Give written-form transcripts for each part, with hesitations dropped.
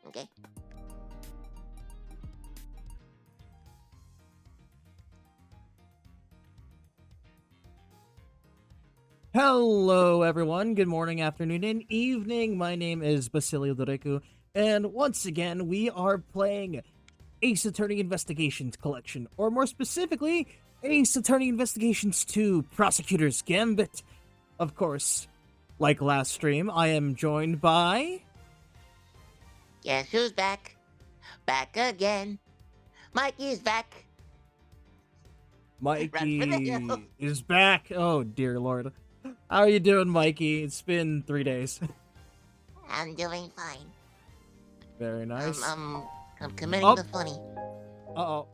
Okay. Hello, everyone. Good morning, afternoon, and evening. My name is Basilio Doriku, and once again, we are playing Ace Attorney Investigations Collection, or more specifically, Ace Attorney Investigations 2 Prosecutor's Gambit. Of course, like last stream, I am joined by Guess who's back? Back again. Mikey's back. Run for the hills. Mikey is back. Oh, dear lord. How are you doing, Mikey? It's been 3 days. I'm doing fine. Very Um, nice. um, I'm committing Oh, the funny. uh-oh.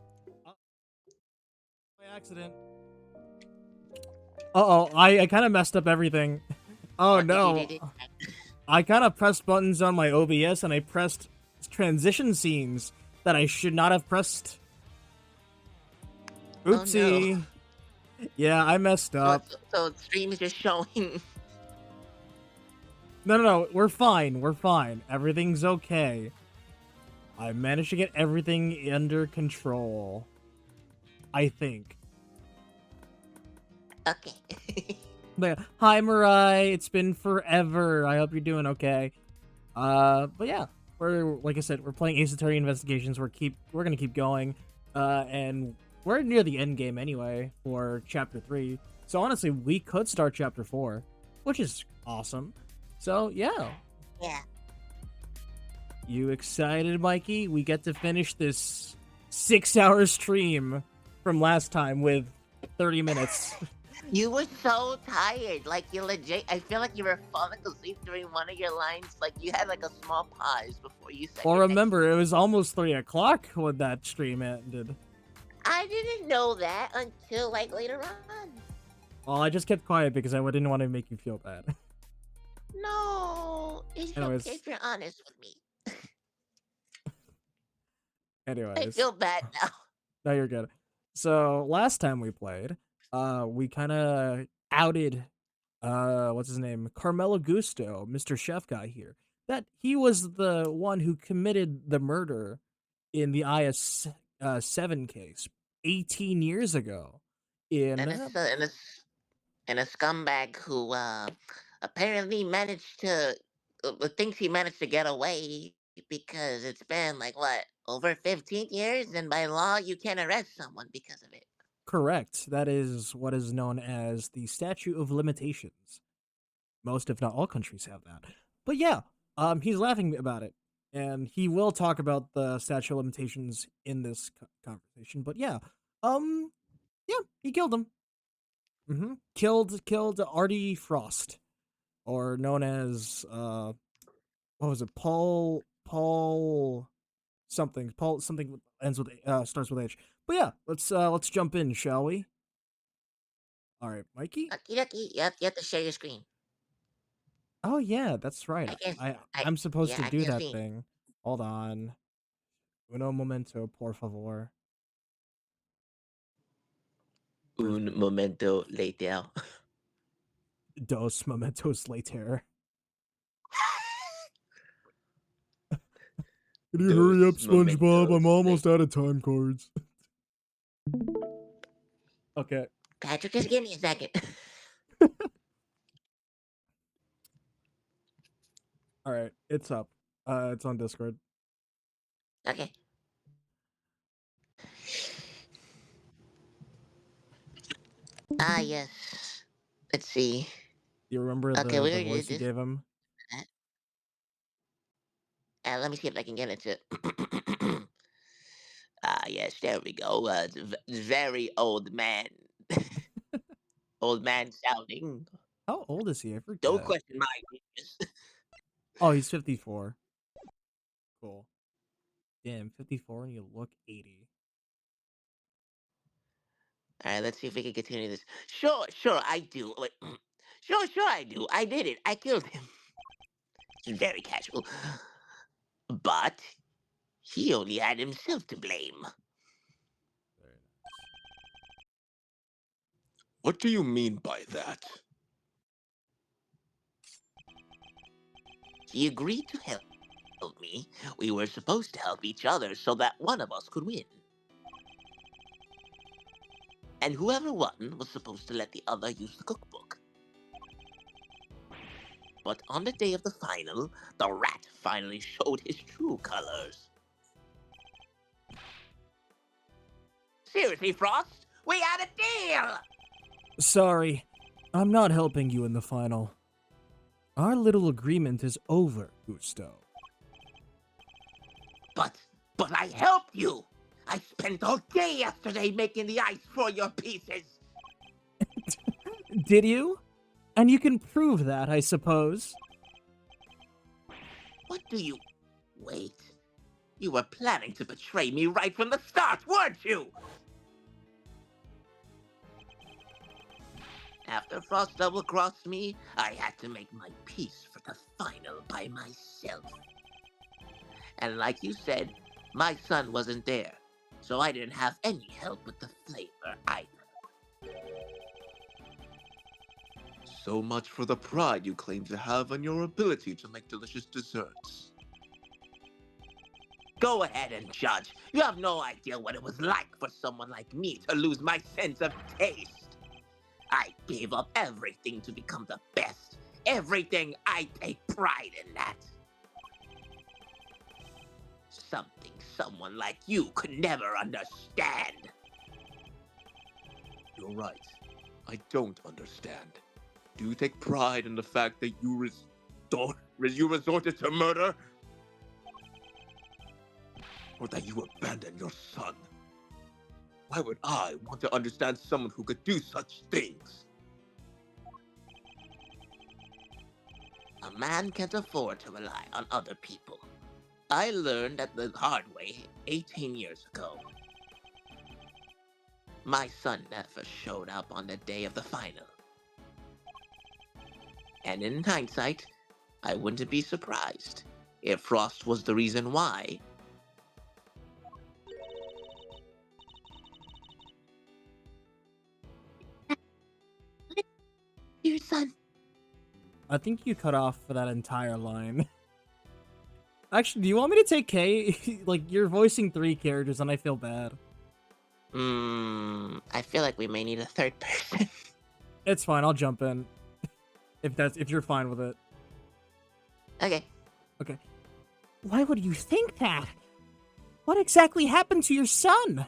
By accident. Uh-oh, I kind of messed up everything. Oh What did you no. do? I kind of pressed buttons on my OBS and I pressed transition scenes that I should not have pressed. Oh no. Oopsie. Yeah, I messed up. So stream is just showing. No, we're fine. We're fine. Everything's okay. I managed to get everything under control. I think. Okay. But yeah. Hi, Mirai. It's been forever. I hope you're doing okay. But yeah, we're like I said, we're playing Ace Attorney Investigations. We're gonna keep going, and we're near the end game anyway for Chapter 3. So honestly, we could start Chapter 4, which is awesome. So yeah, Yeah. you excited, Mikey? We get to finish this 6-hour stream from last time with 30 minutes. You were so tired. Like you legit. I feel like you were falling asleep during one of your lines. Like you had like a small pause before you said Well, your next. remember, it was almost 3 o'clock when that stream ended. I didn't know that until like later on. Well, I just kept quiet because I didn't want to make you feel bad. No, it's okay Anyways, if you're honest with me. I anyways, feel bad now. no, you're good. So last time we played, we kind of outed, what's his name, Carmelo Gusto, Mr. Chef guy here, that he was the one who committed the murder in the IS-7 case 18 years ago. In And a scumbag who apparently managed to thinks he managed to get away because it's been like what over 15 years, and by law you can't arrest someone because of it. correct, that is what is known as the statute of limitations. Most, if not all, countries have that. But yeah, he's laughing about it, and he will talk about the statute of limitations in this conversation. But yeah, um, yeah, he killed him. Killed Artie Frost, or known as what was it? Paul something. Paul something ends with starts with H. But yeah, let's jump in, shall we? All right, Mikey. Lucky, lucky, you have to share your screen. Oh yeah, that's right. I can, I I'm supposed yeah, to I do can that see. thing. Hold on. Uno momento, por favor. Un momento later. Dos momentos later. Can you hurry up, Dos SpongeBob? I'm momentos almost later. out of time cards. Okay. Patrick, just give me a second. All right. It's up. It's on Discord. Okay. Ah, yes. Let's see. You remember Okay, the we the already did voice you this. gave him? Let me see if I can get into it. Ah, yes, there we go. Very old man. Old man sounding. How old is he? I Don't forget. question my genius. Oh, he's 54. Cool. Damn, 54 and you look 80. All right, let's see if we can continue this. Sure, I do. Wait, sure, I do. I did it. I killed him. It's very casual. But he only had himself to blame. Very nice. What do you mean by that? He agreed to help me, we were supposed to help each other so that one of us could win. And whoever won was supposed to let the other use the cookbook. But on the day of the final, the rat finally showed his true colors. Seriously, Frost, we had a deal! Sorry, I'm not helping you in the final. Our little agreement is over, Gusto. But I helped you! I spent all day yesterday making the ice for your pieces! Did you? And you can prove that, I suppose. What do you... Wait. You were planning to betray me right from the start, weren't you? After Frost double-crossed me, I had to make my peace for the final by myself. And like you said, my son wasn't there, so I didn't have any help with the flavor either. So much for the pride you claim to have in your ability to make delicious desserts. Go ahead and judge. You have no idea what it was like for someone like me to lose my sense of taste. I gave up everything to become the best. Everything. I take pride in that. Something someone like you could never understand. You're right. I don't understand. Do you take pride in the fact that you resorted to murder? Or that you abandoned your son? Why would I want to understand someone who could do such things? A man can't afford to rely on other people. I learned that the hard way 18 years ago. My son never showed up on the day of the final. And in hindsight, I wouldn't be surprised if Frost was the reason why. Your son. I think you cut off for that entire line. Actually, do you want me to take K? Like, you're voicing 3 characters and I feel bad. I feel like we may need a third person. It's fine, I'll jump in. If you're fine with it. Okay. Okay. Why would you think that? What exactly happened to your son?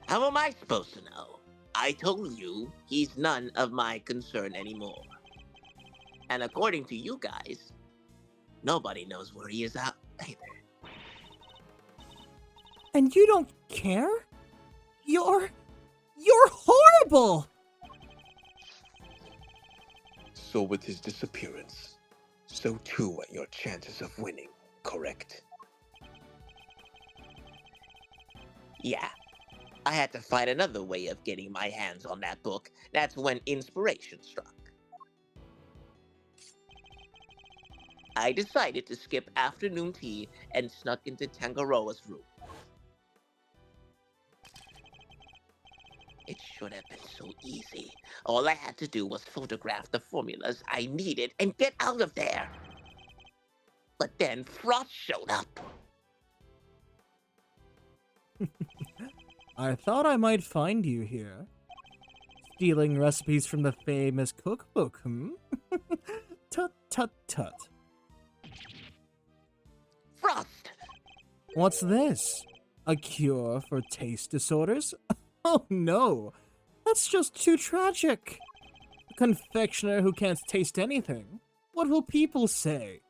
How am I supposed to know? I told you he's none of my concern anymore. And according to you guys, nobody knows where he is out either. And you don't care? You're horrible! So with his disappearance, so too are your chances of winning, correct? Yeah. I had to find another way of getting my hands on that book. That's when inspiration struck. I decided to skip afternoon tea and snuck into Tangaroa's room. It should have been so easy. All I had to do was photograph the formulas I needed and get out of there. But then Frost showed up. I thought I might find you here. Stealing recipes from the famous cookbook, Tut tut tut. Frost! What's this? A cure for taste disorders? Oh no, that's just too tragic. A confectioner who can't taste anything. What will people say?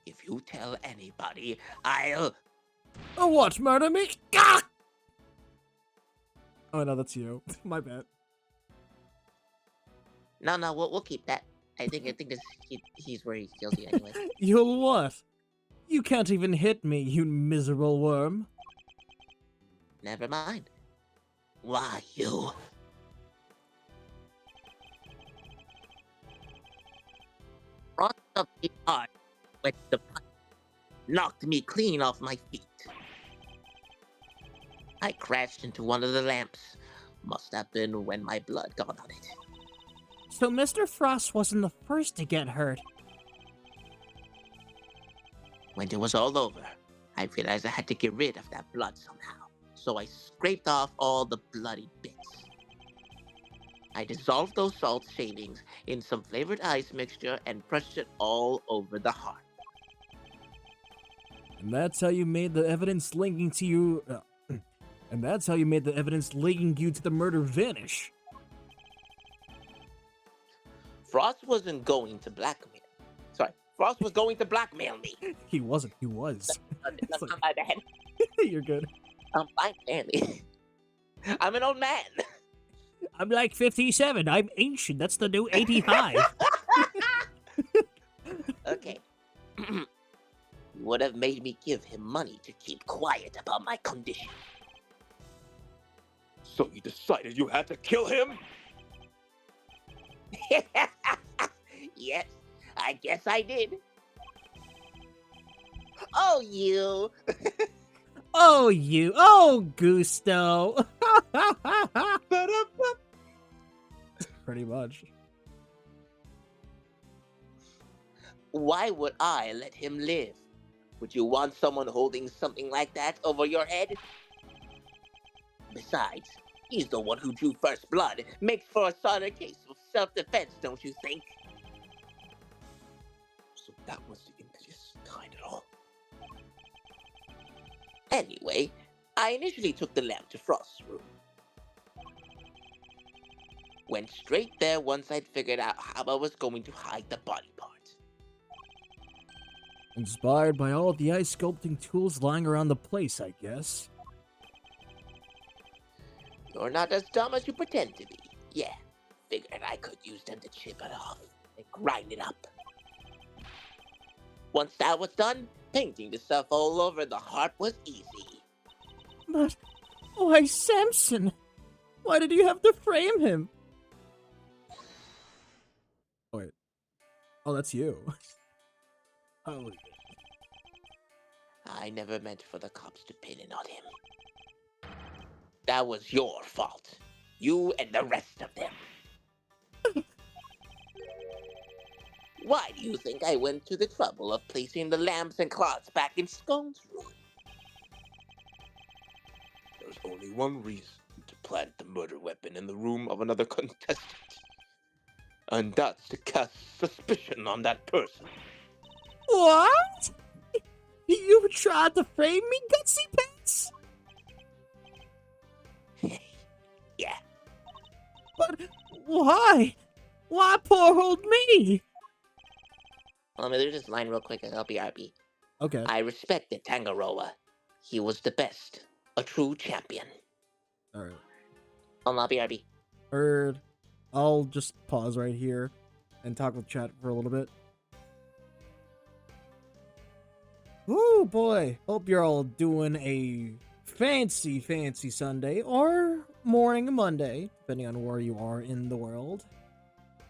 If you tell anybody, I'll... Oh, what, murder me? Gah! Oh no, that's you. My bad. No, we'll keep that. I think he's where he kills you anyway. You'll what? You can't even hit me, you miserable worm. Never mind. Why, you? Frost up me hard with the punch. Knocked me clean off my feet. I crashed into one of the lamps. Must have been when my blood got on it. So Mr. Frost wasn't the first to get hurt. When it was all over, I realized I had to get rid of that blood somehow. So I scraped off all the bloody bits. I dissolved those salt shavings in some flavored ice mixture and brushed it all over the heart. And that's how you made the evidence linking to you. And that's how you made the evidence linking you to the murder vanish. Frost wasn't going to blackmail. Sorry, Frost was going to blackmail me. He wasn't. He was. It's like- My bad. You're good. I'm fine, Andy. I'm an old man. I'm like 57. I'm ancient. That's the new 85. Okay. You would have made me give him money to keep quiet about my condition. So you decided you had to kill him? Yes, I guess I did. Oh, you. Oh, you. Oh, Gusto. Pretty much. Why would I let him live? Would you want someone holding something like that over your head? Besides, he's the one who drew first blood. Makes for a solid case of self-defense, don't you think? So that was the impetus behind it all. Anyway, I initially took the lamp to Frost's room. Went straight there once I'd figured out how I was going to hide the body part. Inspired by all the ice sculpting tools lying around the place, I guess. You're not as dumb as you pretend to be. Yeah, figured I could use them to chip it off and grind it up. Once that was done, painting the stuff all over the heart was easy. But, why Samson? Why did you have to frame him? Oh, wait. Oh, that's you. Holy. I never meant for the cops to pin it on him. That was your fault. You and the rest of them. Why do you think I went to the trouble of placing the lamps and cloths back in Scone's room? There's only one reason to plant the murder weapon in the room of another contestant. And that's to cast suspicion on that person. What? You tried to frame me, Gutsy Pants? Yeah. But why? Why poor old me? Let me do this line real quick and I'll be RB. Okay. I respected Tangaroa. He was the best. A true champion. Alright. I'll be RB. Heard. I'll just pause right here and talk with chat for a little bit. Ooh, boy. Hope you're all doing a fancy Sunday or morning Monday, depending on where you are in the world.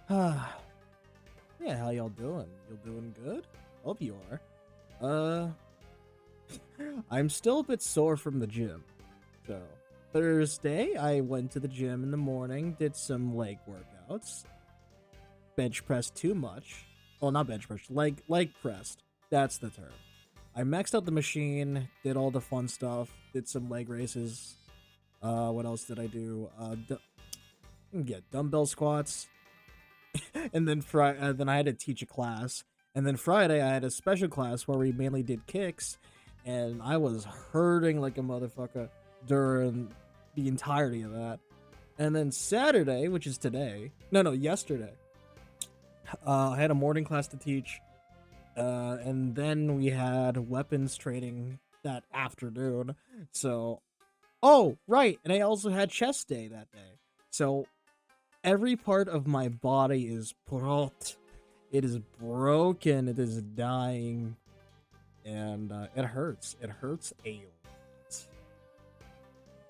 Yeah, how y'all doing? You doing good? Hope you are. I'm still a bit sore from the gym. So, Thursday, I went to the gym in the morning, did some leg workouts. Bench pressed too much. Well, not bench pressed, leg pressed. That's the term. I maxed out the machine, did all the fun stuff, did some leg races. What else did I do? Dumbbell squats. And then then I had to teach a class. And then Friday, I had a special class where we mainly did kicks. And I was hurting like a motherfucker during the entirety of that. And then Saturday, which is today. Yesterday. I had a morning class to teach. And then we had weapons training that afternoon. So, oh, right. And I also had chest day that day. So, every part of my body is brot. It is broken. It is dying. And it hurts. It hurts a lot.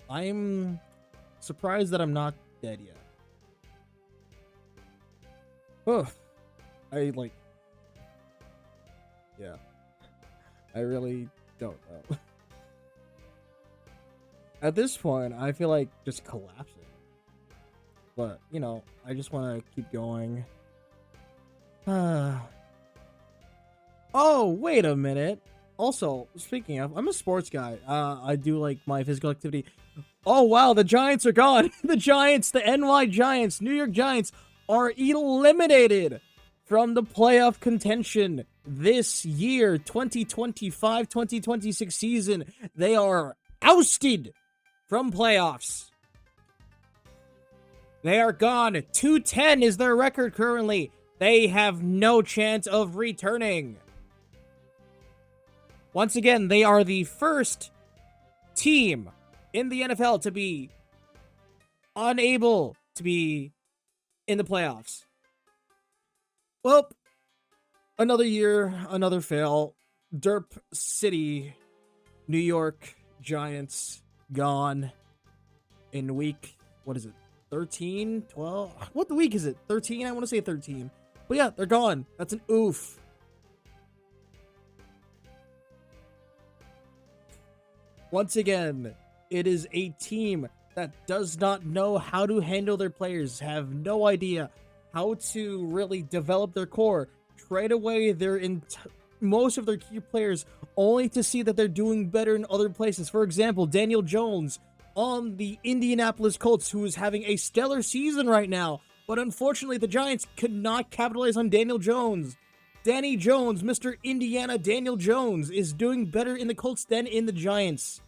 I'm surprised that I'm not dead yet. Oh, yeah. I really don't know. At this point, I feel like just collapsing. but you know, I just want to keep going. Oh, wait a minute. Also, speaking of, I'm a sports guy. I do like my physical activity. Oh wow, the Giants are gone. The Giants, the NY Giants, New York Giants are eliminated from the playoff contention this year, 2025-2026 season. They are ousted from playoffs. They are gone. 2-10 is their record currently. They have no chance of returning. Once again, they are the first team in the NFL to be unable to be in the playoffs. Well, another year, another fail. Derp City, New York Giants gone in week, what is it, 13, 12? What the week is it? 13? I want to say 13. But yeah, they're gone. That's an oof. Once again, it is a team that does not know how to handle their players, have no idea how to really develop their core, trade away most of their key players only to see that they're doing better in other places. For example, Daniel Jones on the Indianapolis Colts, who is having a stellar season right now, but unfortunately the Giants could not capitalize on Daniel Jones. Danny Jones, Mr. Indiana Daniel Jones, is doing better in the Colts than in the Giants.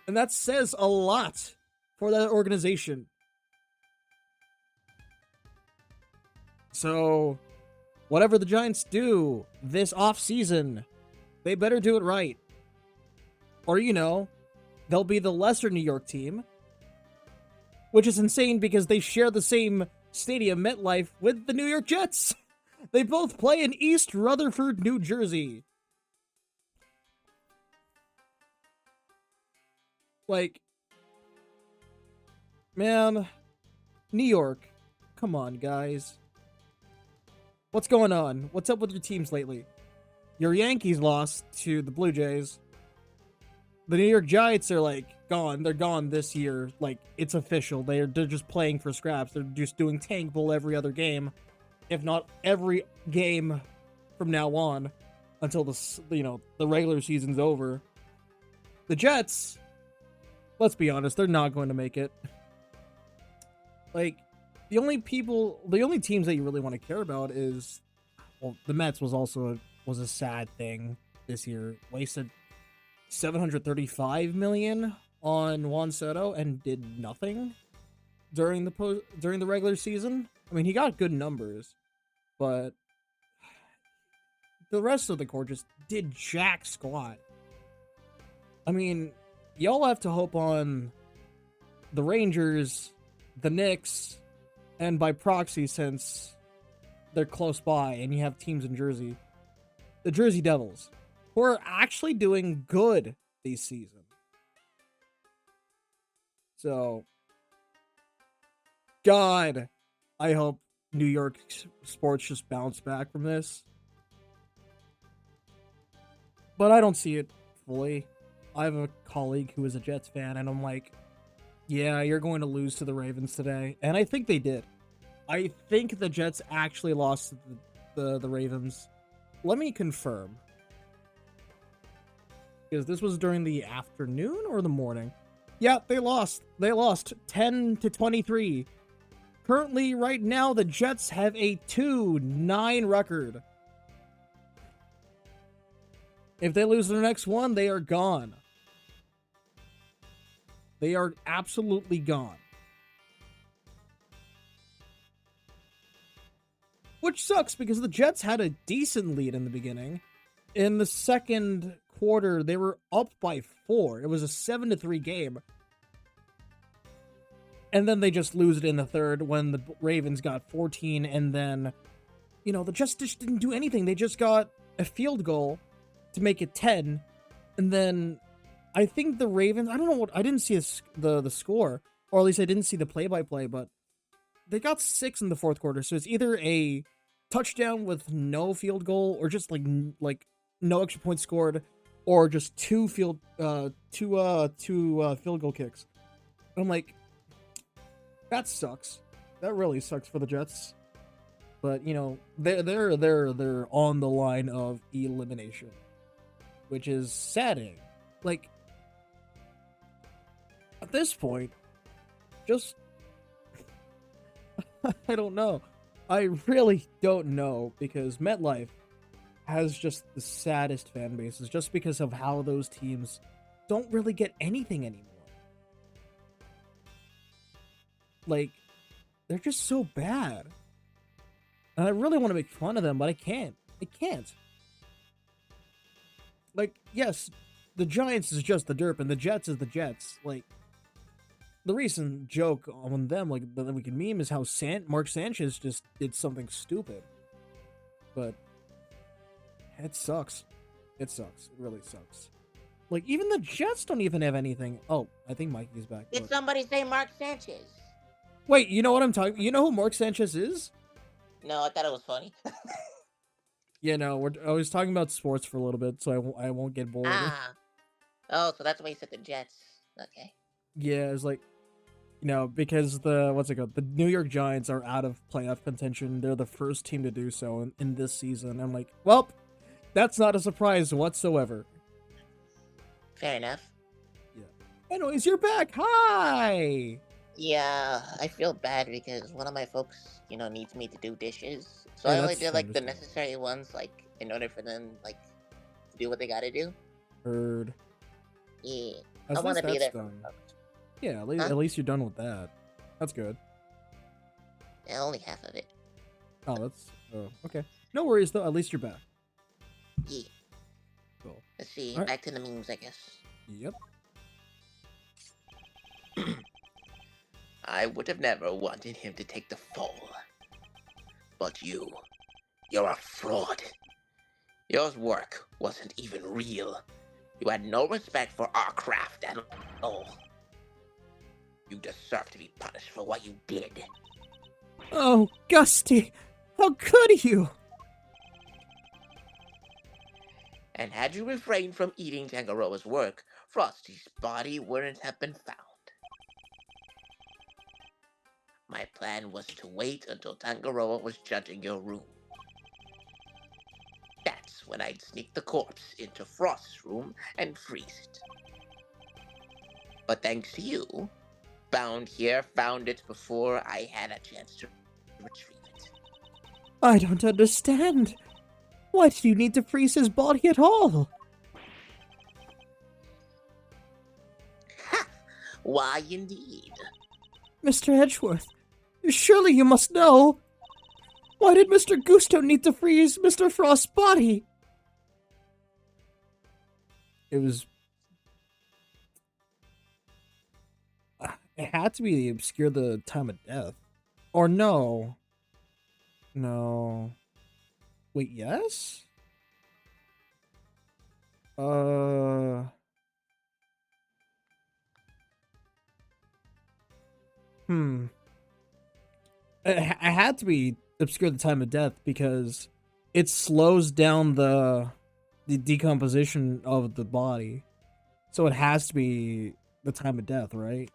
And that says a lot for that organization. So, whatever the Giants do this offseason, they better do it right. Or, you know, they'll be the lesser New York team. Which is insane because they share the same stadium, MetLife, with the New York Jets. They both play in East Rutherford, New Jersey. Like, man, New York, come on, guys. What's going on? What's up with your teams lately? Your Yankees lost to the Blue Jays. The New York Giants are, like, gone. They're gone this year. Like, it's official. They're just playing for scraps. They're just doing tank bowl every other game. If not every game from now on until the regular season's over. The Jets, let's be honest, they're not going to make it. Like, the only teams that you really want to care about is, well, the Mets was a sad thing this year. Wasted $735 million on Juan Soto and did nothing during the regular season. I mean, he got good numbers, but the rest of the core just did jack squat. I mean, y'all have to hope on the Rangers, the Knicks, and by proxy, since they're close by and you have teams in Jersey, the Jersey Devils, who are actually doing good this season. So, God, I hope New York sports just bounce back from this. But I don't see it fully. I have a colleague who is a Jets fan, and I'm like, yeah, you're going to lose to the Ravens today. And I think they did. I think the Jets actually lost to the Ravens. Let me confirm. Because this was during the afternoon or the morning. Yeah, they lost. They lost 10-23. Currently, right now, the Jets have a 2-9 record. If they lose their next one, they are gone. They are absolutely gone. Which sucks because the Jets had a decent lead in the beginning. In the second quarter, they were up by 4. It was a 7-3 game. And then they just lose it in the third when the Ravens got 14. And then, the Jets just didn't do anything. They just got a field goal to make it 10. And then I think the Ravens, I don't know I didn't see the score. Or at least I didn't see the play-by-play. But they got 6 in the fourth quarter. So it's either a touchdown with no field goal or just like no extra points scored, or just two field goal kicks. I'm like, That sucks. That really sucks for the Jets. But you know, they're on the line of elimination, which is saddening. Like at this point, just I don't know. I really don't know because MetLife has just the saddest fan bases just because of how those teams don't really get anything anymore. Like, they're just so bad. And I really want to make fun of them, but I can't. I can't. Like, yes, the Giants is just the derp and the Jets is the Jets. Like, the recent joke on them, like, that we can meme is how Mark Sanchez just did something stupid. But it sucks. It sucks. It really sucks. Like, even the Jets don't even have anything. Oh, I think Mikey's back. Did But... somebody say Mark Sanchez? Wait, you know what I'm talking? You know who Mark Sanchez is? No, I thought it was funny. Yeah, no, I was talking about sports for a little bit, so I won't get bored. Ah. Oh, so that's why you said the Jets. Okay. Yeah, it's like, you know, because what's it called? The New York Giants are out of playoff contention. They're the first team to do so in this season. I'm like, well, that's not a surprise whatsoever. Fair enough. Yeah. Anyways, you're back. Hi. Yeah, I feel bad because one of my folks, needs me to do dishes. So Yeah, I only that's did like the understandable. necessary ones, like in order for them like to do what they gotta do. Heard. Yeah. At I least wanna be that's there for done. my folks. Yeah, Huh? at least you're done with that. That's good. Yeah, only half of it. Oh, that's okay. No worries though. At least you're back. Yeah. Cool. Let's see, All right. back to the memes, I guess. Yep. I would have never wanted him to take the fall. But you're a fraud. Your work wasn't even real. You had no respect for our craft at all. You deserve to be punished for what you did. Oh, Gusty, how could you? And had you refrained from eating Tangaroa's work, Frosty's body wouldn't have been found. My plan was to wait until Tangaroa was judging your room. That's when I'd sneak the corpse into Frost's room and freeze it. But thanks to you, Bound here found it before I had a chance to retrieve it. I don't understand. Why did you need to freeze his body at all? Ha! Why indeed? Mr. Edgeworth, surely you must know. Why did Mr. Gusto need to freeze Mr. Frost's body? It was... It had to be to obscure the time of death. Or no. No. Wait, yes? Hmm. It had to be obscure the time of death because it slows down the decomposition of the body. So it has to be the time of death, right?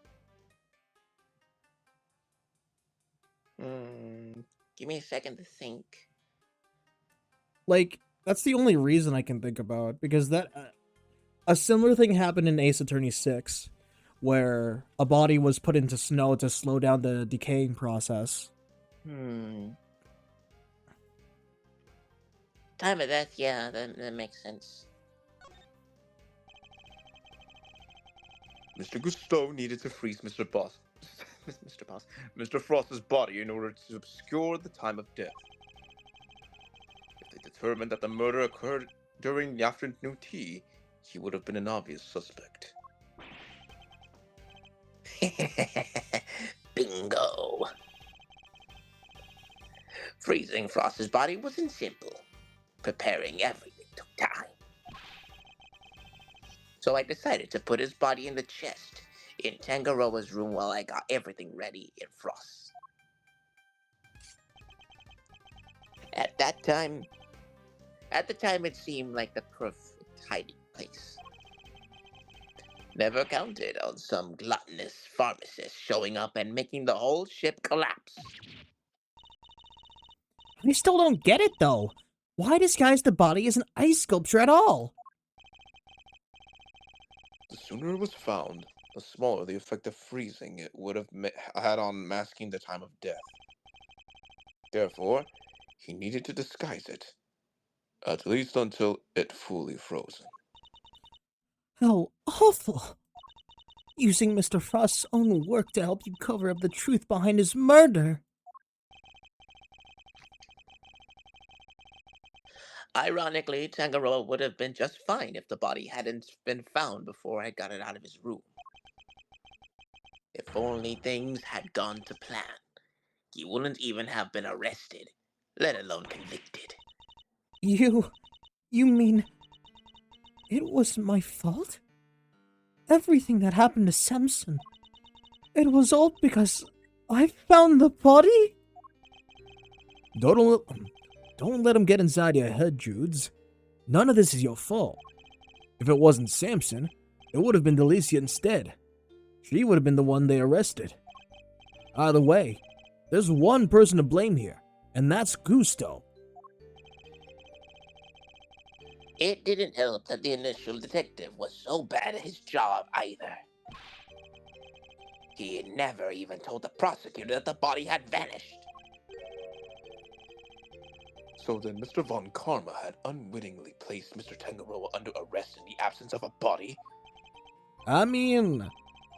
Give me a second to think. Like, that's the only reason I can think about because a similar thing happened in Ace Attorney 6 where a body was put into snow to slow down the decaying process. Time of death, yeah, that makes sense. Mr. Gusteau needed to freeze Mr. Frost's body in order to obscure the time of death. If they determined that the murder occurred during the afternoon tea, he would have been an obvious suspect. Bingo. Freezing Frost's body wasn't simple. Preparing everything took time. So I decided to put his body in the chest in Tangaroa's room while I got everything ready in Frost's. At the time it seemed like the perfect hiding place. Never counted on some gluttonous pharmacist showing up and making the whole ship collapse. I still don't get it, though. Why disguise the body as an ice sculpture at all? The sooner it was found, the smaller the effect of freezing it would have had on masking the time of death. Therefore, he needed to disguise it, at least until it fully frozen. How awful! Using Mr. Frost's own work to help you cover up the truth behind his murder. Ironically, Tangaroa would have been just fine if the body hadn't been found before I got it out of his room. If only things had gone to plan, he wouldn't even have been arrested, let alone convicted. You mean it was my fault? Everything that happened to Samson, it was all because I found the body? Don't let him get inside your head, Judes. None of this is your fault. If it wasn't Samson, it would have been Delicia instead. She would have been the one they arrested. Either way, there's one person to blame here, and that's Gusto. It didn't help that the initial detective was so bad at his job either. He had never even told the prosecutor that the body had vanished. So then Mr. Von Karma had unwittingly placed Mr. Tangaroa under arrest in the absence of a body? I mean,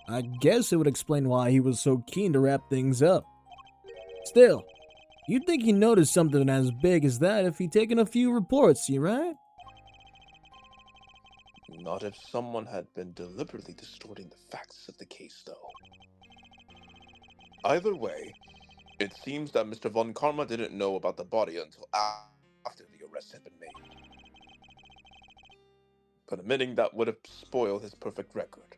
I guess it would explain why he was so keen to wrap things up. Still, you'd think he noticed something as big as that if he'd taken a few reports, you right? Not if someone had been deliberately distorting the facts of the case, though. Either way, it seems that Mr. Von Karma didn't know about the body until after the arrest had been made. But admitting that would have spoiled his perfect record.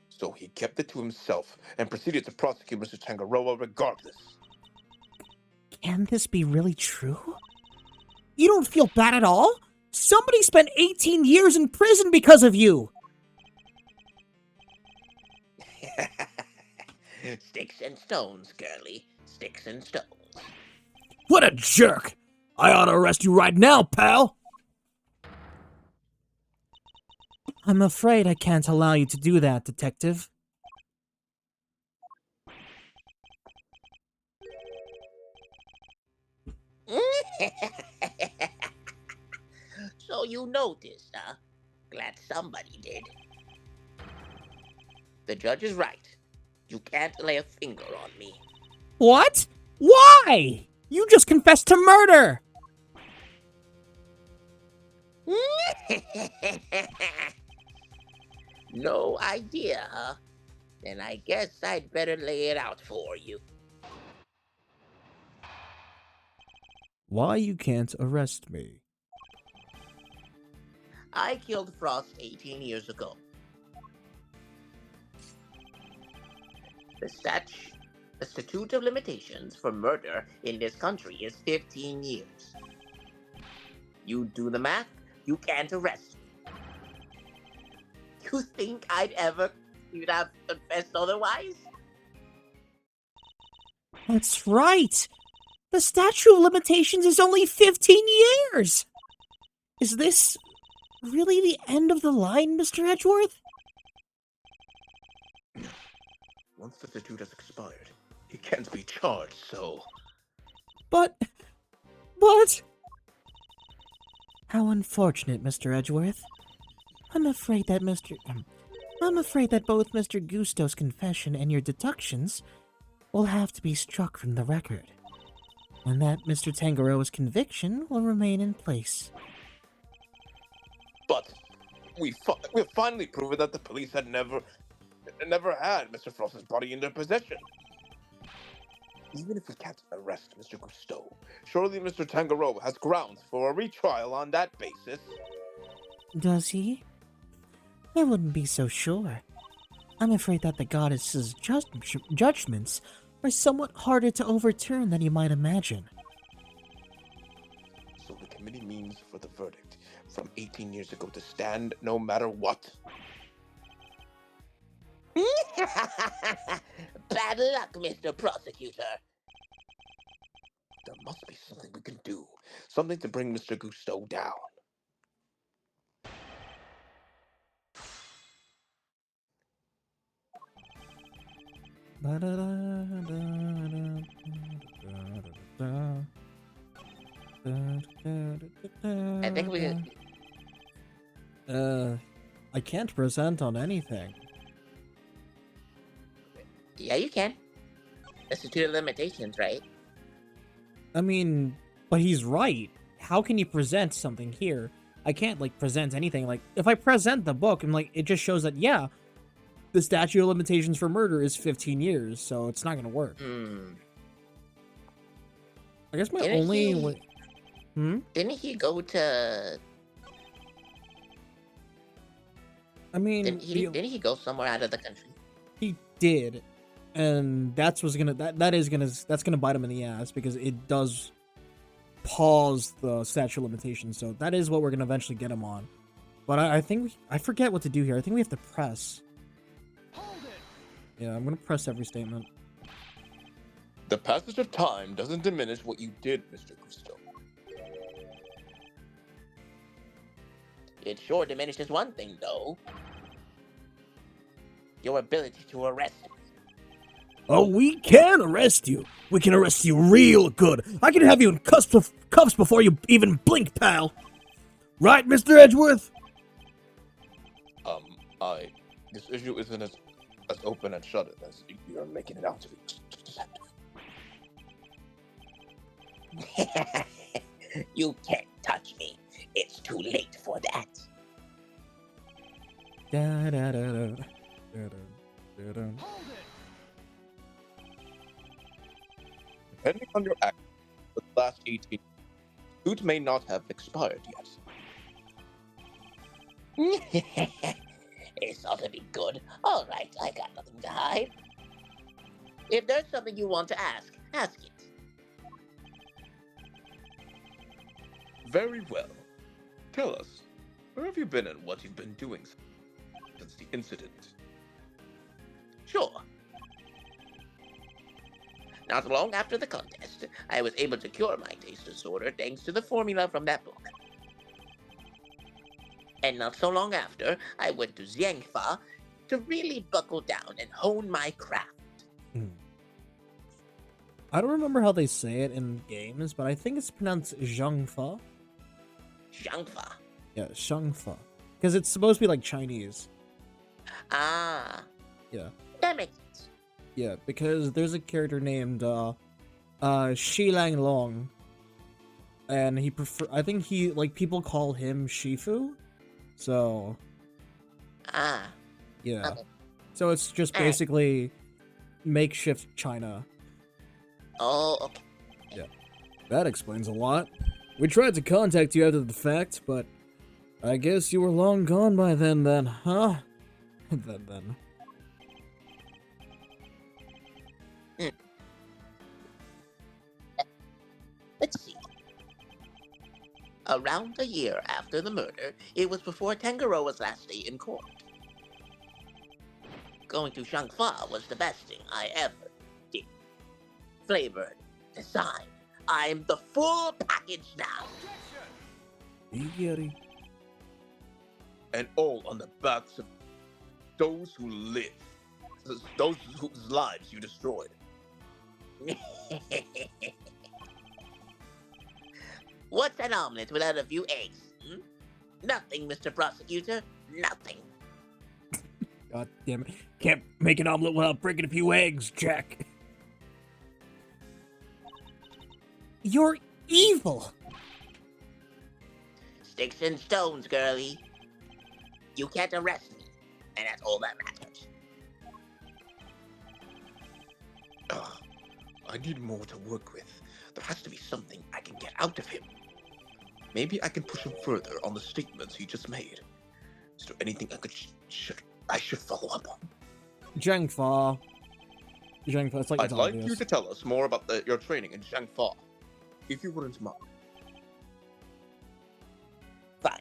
So he kept it to himself and proceeded to prosecute Mr. Tangaroa regardless. Can this be really true? You don't feel bad at all? Somebody spent 18 years in prison because of you! Sticks and stones, girlie. Sticks and stones. What a jerk! I ought to arrest you right now, pal! I'm afraid I can't allow you to do that, Detective. So you noticed, huh? Glad somebody did. The judge is right. You can't lay a finger on me. What? Why? You just confessed to murder! No idea, huh? Then I guess I'd better lay it out for you. Why you can't arrest me? I killed Frost 18 years ago. The statute of limitations for murder in this country is 15 years. You do the math, you can't arrest me. You think you'd have confessed otherwise? That's right! The statute of limitations is only 15 years! Is this really the end of the line, Mr. Edgeworth? Once the statute has expired, he can't be charged, so... But... How unfortunate, Mr. Edgeworth. I'm afraid that both Mr. Gusto's confession and your deductions will have to be struck from the record, and that Mr. Tangaroa's conviction will remain in place. But we've finally proven that the police had never had Mr. Frost's body in their possession. Even if we can't arrest Mr. Gusto, surely Mr. Tangaroa has grounds for a retrial on that basis. Does he? I wouldn't be so sure. I'm afraid that the goddess's judgments are somewhat harder to overturn than you might imagine. So the committee means for the verdict from 18 years ago to stand no matter what. Bad luck, Mr. Prosecutor. There must be something we can do. Something to bring Mr. Gusteau down. I think we could. I can't present on anything. Yeah, you can. That's the two limitations, right? I mean, but he's right. How can you present something here? I can't, like, present anything. Like, if I present the book, and, like, it just shows that, yeah, the statute of limitations for murder is 15 years, so it's not gonna work. Hmm. I guess my Didn't only... he- Didn't he go to? I mean, Didn't he go somewhere out of the country? he did, and that's gonna bite him in the ass because it does pause the statute of limitations. So that is what we're gonna eventually get him on. But I think I forget what to do here. I think we have to press. Yeah, I'm gonna press every statement. The passage of time doesn't diminish what you did, Mr. Gusteau. It sure diminishes one thing, though. Your ability to arrest me. Oh, we can arrest you. We can arrest you real good. I can have you in cuffs before you even blink, pal. Right, Mr. Edgeworth? This issue isn't as open and shut as you're making it out to be. You can't touch me. It's too late for that. Da, da, da, da. Da, da, da, da. Depending on your act for the last 18 suit may not have expired yet. It's ought to be good. All right, I got nothing to hide. If there's something you want to ask it. Very well. Tell us, where have you been and what you've been doing since the incident? Sure. Not long after the contest, I was able to cure my taste disorder thanks to the formula from that book. And not so long after, I went to Xiangfa to really buckle down and hone my craft. I don't remember how they say it in games, but I think it's pronounced Zhangfa. Xiangfa. Yeah, Shangfa. Because it's supposed to be like Chinese. Ah. Yeah. That makes sense. Yeah, because there's a character named Shi Lang Long. And I think he, like, people call him Shifu. So, Ah. yeah. Okay. So it's just Alright. basically makeshift China. Oh, okay. That explains a lot. We tried to contact you after the fact, but I guess you were long gone by then, huh? then. Let's see. Around a year after the murder, it was before Tangaroa's last day in court. Going to Shangfa was the best thing I ever did. Flavored, design, I'm the full package now. And all on the backs of those who live. Those whose lives you destroyed. What's an omelet without a few eggs? Nothing, Mr. Prosecutor. Nothing. God damn it. Can't make an omelet without breaking a few eggs, Jack. You're evil. Sticks and stones, girlie. You can't arrest me, and that's all that matters. I need more to work with. There has to be something I can get out of him. Maybe I can push him further on the statements he just made. Is there anything I should follow up on? Zhangfa, it's like I'd it's like obvious. you to tell us more about your training in Shangfa, if you wouldn't mind. Fine.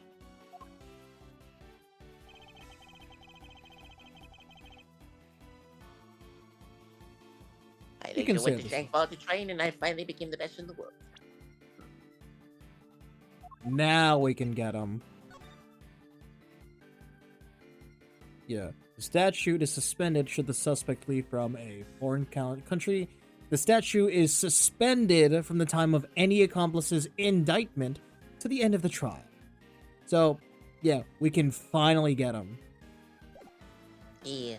You can Alicia say went to this. Shangfall to train, and I finally became the best in the world. Now we can get him. Yeah. The statute is suspended should the suspect flee from a foreign country. The statute is suspended from the time of any accomplice's indictment to the end of the trial. So, yeah, we can finally get him. Yeah.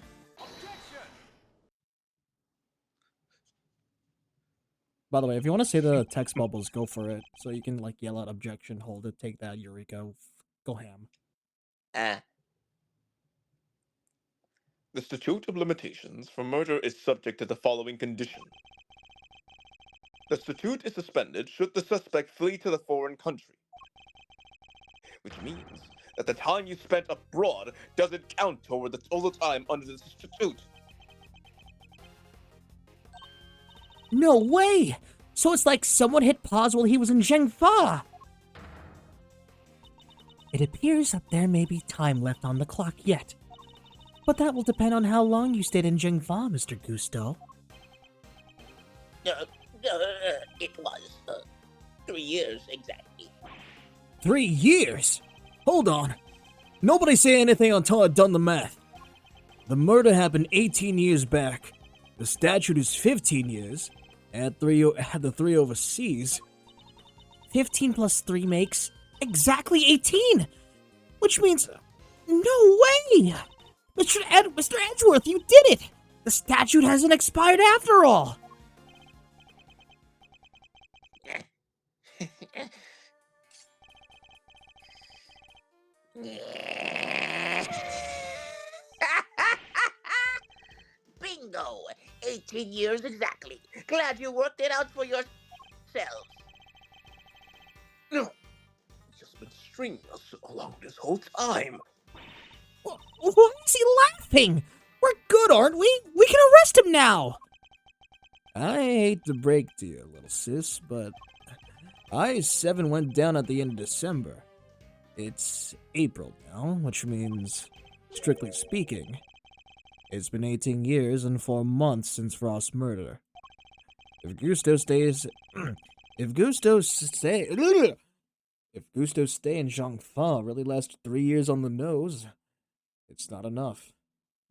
By the way, if you want to say the text bubbles, go for it. So you can, like, yell out objection, hold it, take that, Eureka, go ham. The statute of limitations for murder is subject to the following condition. The statute is suspended should the suspect flee to the foreign country. Which means that the time you spent abroad doesn't count toward the total time under the statute. No way! So it's like someone hit pause while he was in Zhengfa! It appears that there may be time left on the clock yet. But that will depend on how long you stayed in Zhengfa, Mr. Gusto. It was 3 years exactly. 3 years? Hold on. Nobody say anything until I've done the math. The murder happened 18 years back. The statute is 15 years. Add the 3 overseas. 15 plus 3 makes exactly 18! Which means... No way! Mr. Edgeworth, you did it! The statute hasn't expired after all! Bingo! 18 years exactly. Glad you worked it out for yourself. No, he's just been stringing us along this whole time. Why is he laughing? We're good, aren't we? We can arrest him now! I hate to break to you, little sis, but I-7 went down at the end of December. It's April now, which means, strictly speaking, it's been 18 years and 4 months since Frost's murder. If Gusto stay in Zhangfa really lasts 3 years on the nose, it's not enough.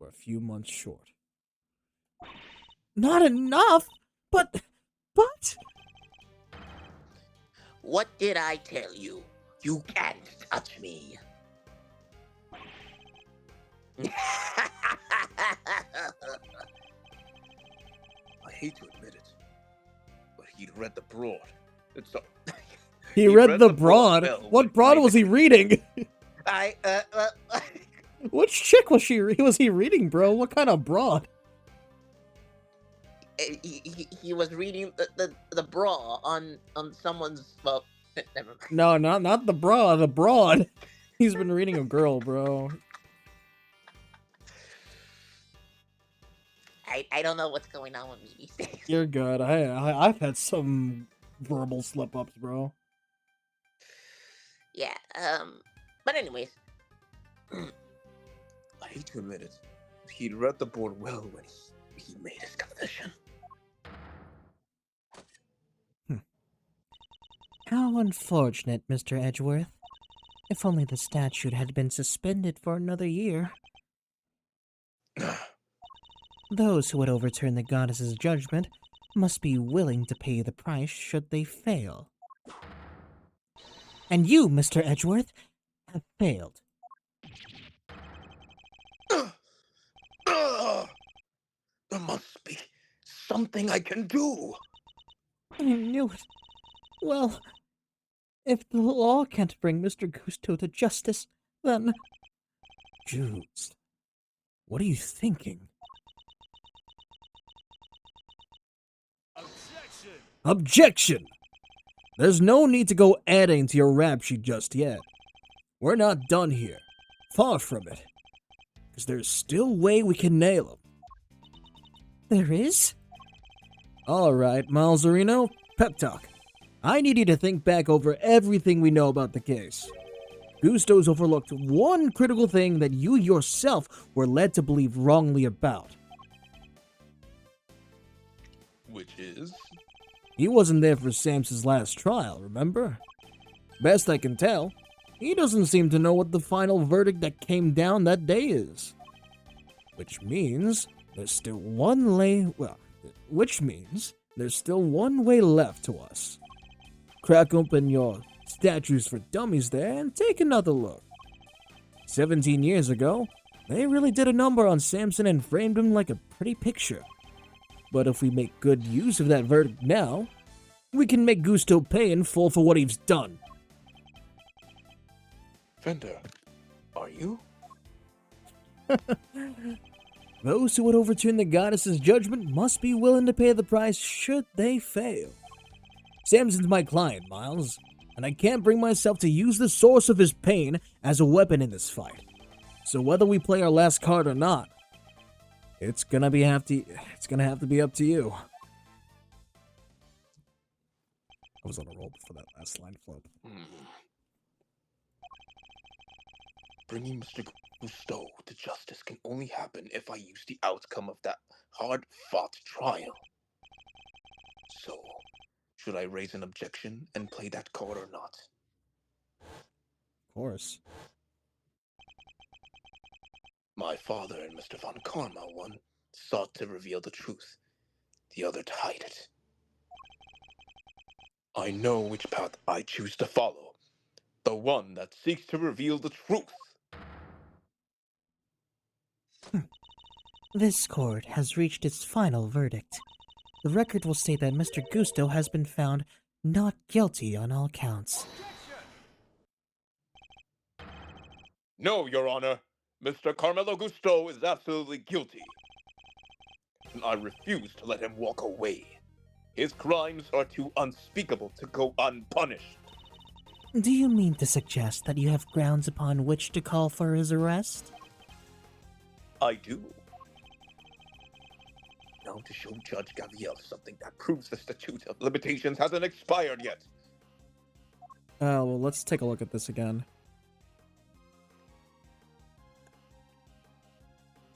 We're a few months short. Not enough? But... What did I tell you? You can't touch me. I hate to admit it, but he'd read the broad. So, He read the broad? well What when broad was he reading? Which chick was he reading, bro? What kind of broad? He was reading the bra on someone's, well, never mind. No, not the bra, the broad. He's been reading a girl, bro. I don't know what's going on with me these days. You're good. I've had some verbal slip-ups, bro. Yeah, but anyways. I hate to admit it, but he'd read the board well when he made his confession. How unfortunate, Mr. Edgeworth. If only the statute had been suspended for another year. Those who would overturn the goddess's judgment must be willing to pay the price should they fail. And you, Mr. Edgeworth, have failed. There must be something I can do. I knew it. Well, if the law can't bring Mr. Gusto to justice, then... Judes, what are you thinking? Objection! There's no need to go adding to your rap sheet just yet. We're not done here. Far from it. Because there's still a way we can nail him. There is? Alright, Malzarino, pep talk. I need you to think back over everything we know about the case. Gusto's overlooked one critical thing that you yourself were led to believe wrongly about. Which is? He wasn't there for Samson's last trial, remember? Best I can tell, he doesn't seem to know what the final verdict that came down that day is. Which means there's still one way left to us. Crack open your statues for dummies there and take another look. 17 years ago, they really did a number on Samson and framed him like a pretty picture. But if we make good use of that verdict now, we can make Gusto pay in full for what he's done. Fender, are you? Those who would overturn the goddess's judgment must be willing to pay the price should they fail. Samson's my client, Miles, and I can't bring myself to use the source of his pain as a weapon in this fight. So whether we play our last card or not, it's gonna have to be up to you. I was on a roll for that last line flip. Bringing Mr. Gusto to justice can only happen if I use the outcome of that hard-fought trial. So, should I raise an objection and play that card or not? Of course. My father and Mr. Von Karma, one sought to reveal the truth, the other to hide it. I know which path I choose to follow, the one that seeks to reveal the truth. This court has reached its final verdict. The record will state that Mr. Gusto has been found not guilty on all counts. No, Your Honor. Mr. Carmelo Gusto is absolutely guilty. And I refuse to let him walk away. His crimes are too unspeakable to go unpunished. Do you mean to suggest that you have grounds upon which to call for his arrest? I do. Now to show Judge Gabriel something that proves the statute of limitations hasn't expired yet. Well, let's take a look at this again.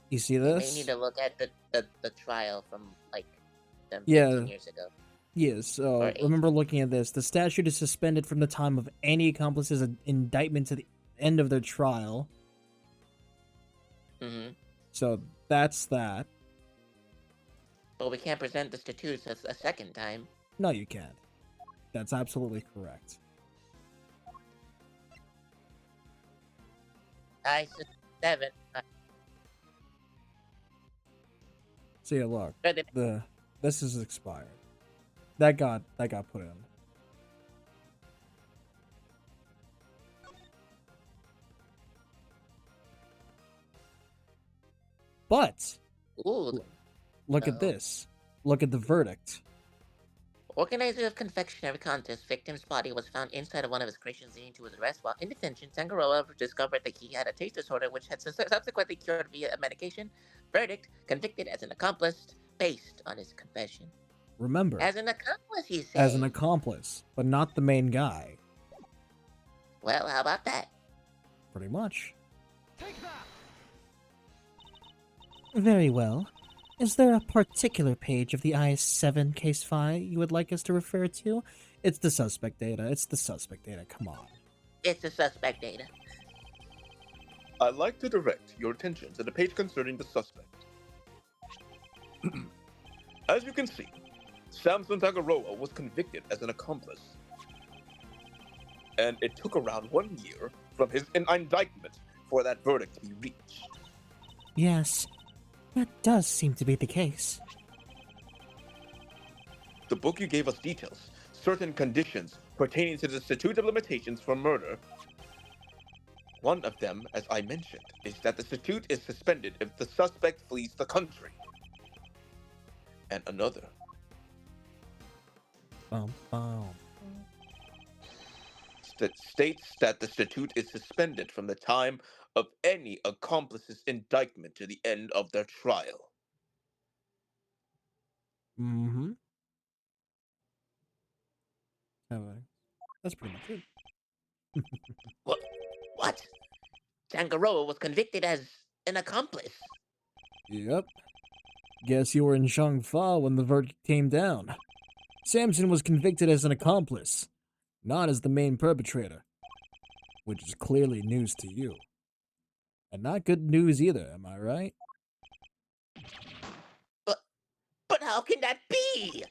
You see We this? need to look at the trial from like 15 Yeah. years ago. Yes, so Or eight. remember looking at this. The statute is suspended from the time of any accomplice's indictment to the end of their trial. Mm-hmm. So that's that. But we can't present the statutes a second time. No, you can't. That's absolutely correct. I 7. So yeah, look, But this is expired. That got put in. But ooh, look at Oh. this. Look at the verdict. organizer of confectionery contest, victim's body was found inside of one of his creations, leading to his arrest. While in detention, Tangaroa discovered that he had a taste disorder, which had subsequently cured via a medication. Verdict: convicted as an accomplice, based on his confession. Remember, As an accomplice, you say? as an accomplice, but not the main guy. Well, how about that? Pretty much. Very well. Is there a particular page of the IS-7 case file you would like us to refer to? It's the suspect data. It's the suspect data. Come on. It's the suspect data. I'd like to direct your attention to the page concerning the suspect. As you can see, Samson Tangaroa was convicted as an accomplice. And it took around 1 year from his indictment for that verdict to be reached. Yes, that does seem to be the case. The book you gave us details certain conditions pertaining to the statute of limitations for murder. One of them, as I mentioned, is that the statute is suspended if the suspect flees the country. And another, states that the statute is suspended from the time of any accomplice's indictment to the end of their trial. Mm-hmm. That's pretty much it. What? Tangaroa was convicted as an accomplice. Yep. Guess you were in Shangfa when the verdict came down. Samson was convicted as an accomplice, not as the main perpetrator, which is clearly news to you. And not good news either, am I right? But how can that be?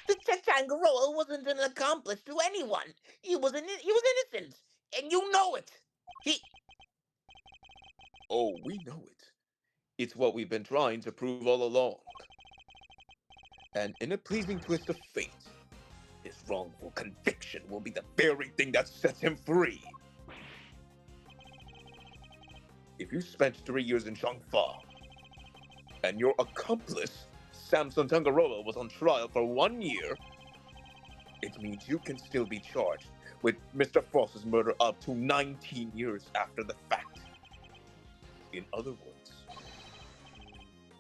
The Chachangaroa wasn't an accomplice to anyone. He was innocent, and you know it. He. Oh, we know it. It's what we've been trying to prove all along. And in a pleasing twist of fate, his wrongful conviction will be the very thing that sets him free. If you spent 3 years in Shangfa, and your accomplice, Samson Tangaroa, was on trial for 1 year, it means you can still be charged with Mr. Frost's murder up to 19 years after the fact. In other words,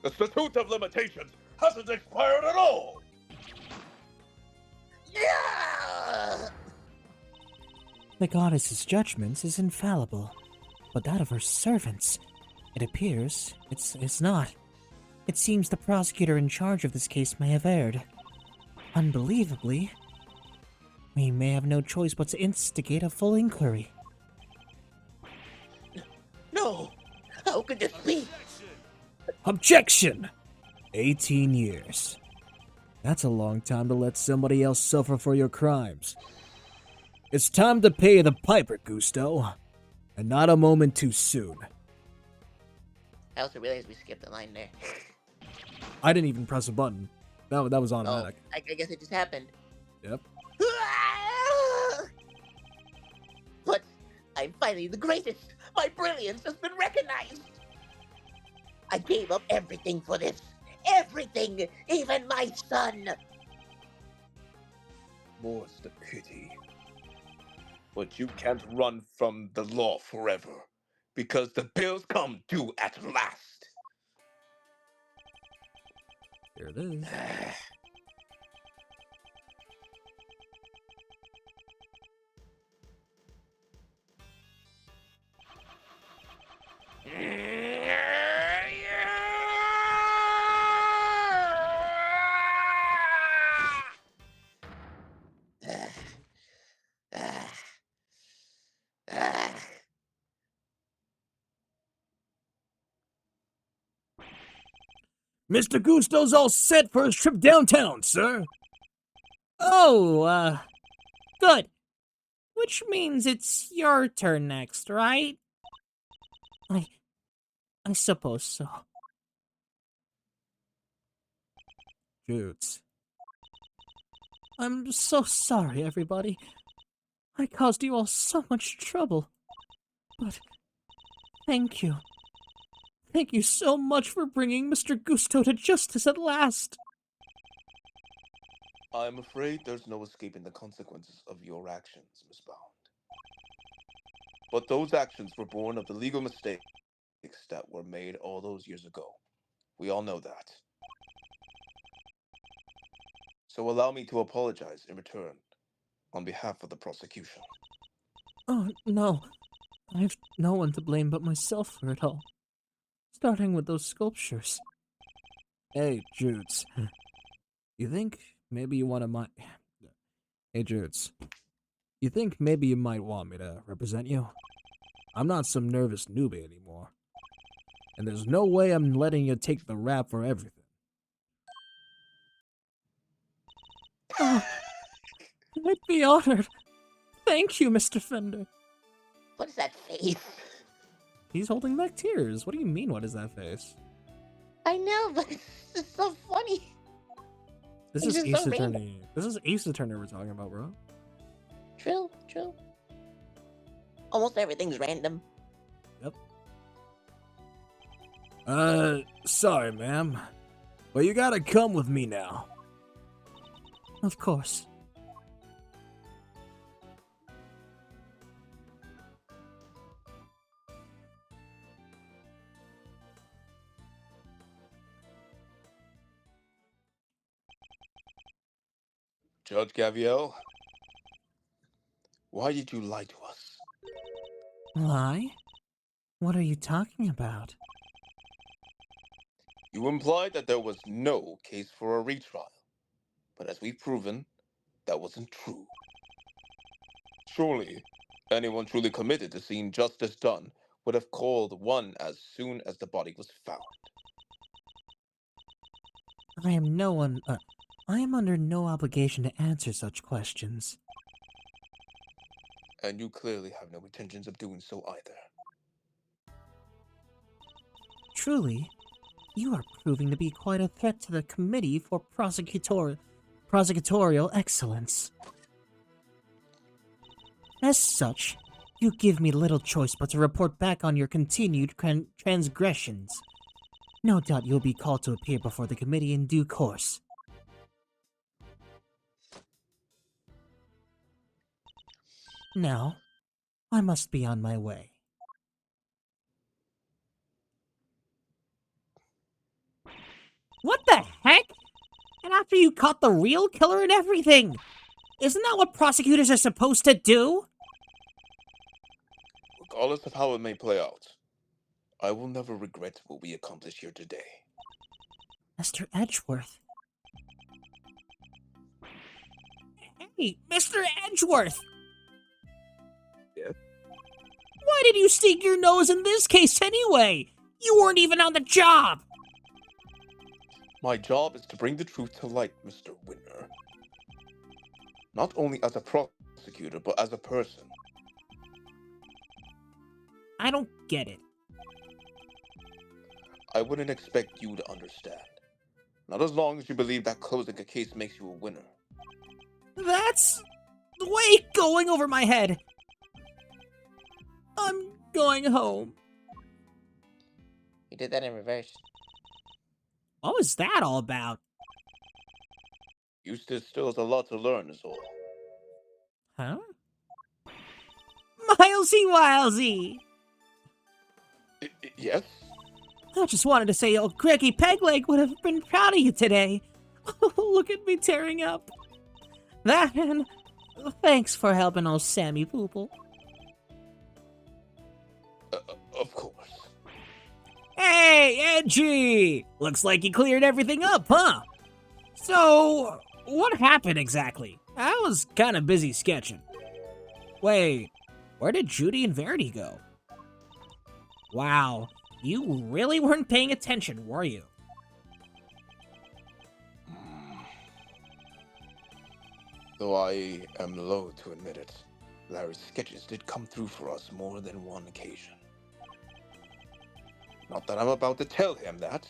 the statute of limitations hasn't expired at all! Yeah! The goddess's judgment is infallible, but that of her servants, it appears, it's not. It seems the prosecutor in charge of this case may have erred. Unbelievably, we may have no choice but to instigate a full inquiry. No! How could this be? Objection! 18 years. That's a long time to let somebody else suffer for your crimes. It's time to pay the piper, Gusto. And not a moment too soon. I also realized we skipped a line there. I didn't even press a button. That was Oh, automatic. I guess it just happened. Yep. But I'm finally the greatest. My brilliance has been recognized. I gave up everything for this. Everything, even my son. More's the pity. But you can't run from the law forever, because the bills come due at last. Here it is. Mr. Gusto's all set for his trip downtown, sir. Oh, good. Which means it's your turn next, right? I suppose so. Shoots. I'm so sorry, everybody. I caused you all so much trouble. But thank you. Thank you so much for bringing Mr. Gusto to justice at last. I'm afraid there's no escaping the consequences of your actions, Miss Bound. But those actions were born of the legal mistakes that were made all those years ago. We all know that. So allow me to apologize in return, on behalf of the prosecution. Oh, no. I have no one to blame but myself for it all. Starting with those sculptures. Hey, Jutes. You think maybe you want to Hey, Jutes. You think maybe you might want me to represent you? I'm not some nervous newbie anymore. And there's no way I'm letting you take the rap for everything. Oh, I'd be honored. Thank you, Mr. Fender. What is that face? He's holding back tears. What do you mean, what is that face? I know, but it's just so funny. This He's is just Ace so Attorney. This is Ace Attorney we're talking about, bro. True, true. Almost everything's random. Yep. Sorry, ma'am. But you gotta come with me now. Of course. Judge Gaviel, why did you lie to us? Lie? What are you talking about? You implied that there was no case for a retrial. But as we've proven, that wasn't true. Surely, anyone truly committed to seeing justice done would have called one as soon as the body was found. I am no one. I am under no obligation to answer such questions. And you clearly have no intentions of doing so either. Truly, you are proving to be quite a threat to the Committee for Prosecutorial Excellence. As such, you give me little choice but to report back on your continued transgressions. No doubt you'll be called to appear before the committee in due course. Now, I must be on my way. What the heck? And after you caught the real killer and everything! Isn't that what prosecutors are supposed to do? Regardless of how it may play out, I will never regret what we accomplished here today. Mr. Edgeworth. Hey, Mr. Edgeworth! Yes? Why did you stick your nose in this case anyway? You weren't even on the job! My job is to bring the truth to light, Mr. Winner. Not only as a prosecutor, but as a person. I don't get it. I wouldn't expect you to understand. Not as long as you believe that closing a case makes you a winner. That's way going over my head. I'm going home. You did that in reverse. What was that all about? Eustace still has a lot to learn, is all. Huh? Milesy Wilesy! Yes? I just wanted to say old Greggy Pegleg would have been proud of you today. Look at me tearing up. That and thanks for helping old Sammy Poople. Of course. Hey, Edgy! Looks like you cleared everything up, huh? So, what happened exactly? I was kind of busy sketching. Wait, where did Judy and Verity go? Wow, you really weren't paying attention, were you? Though I am loath to admit it, Larry's sketches did come through for us more than one occasion. Not that I'm about to tell him that.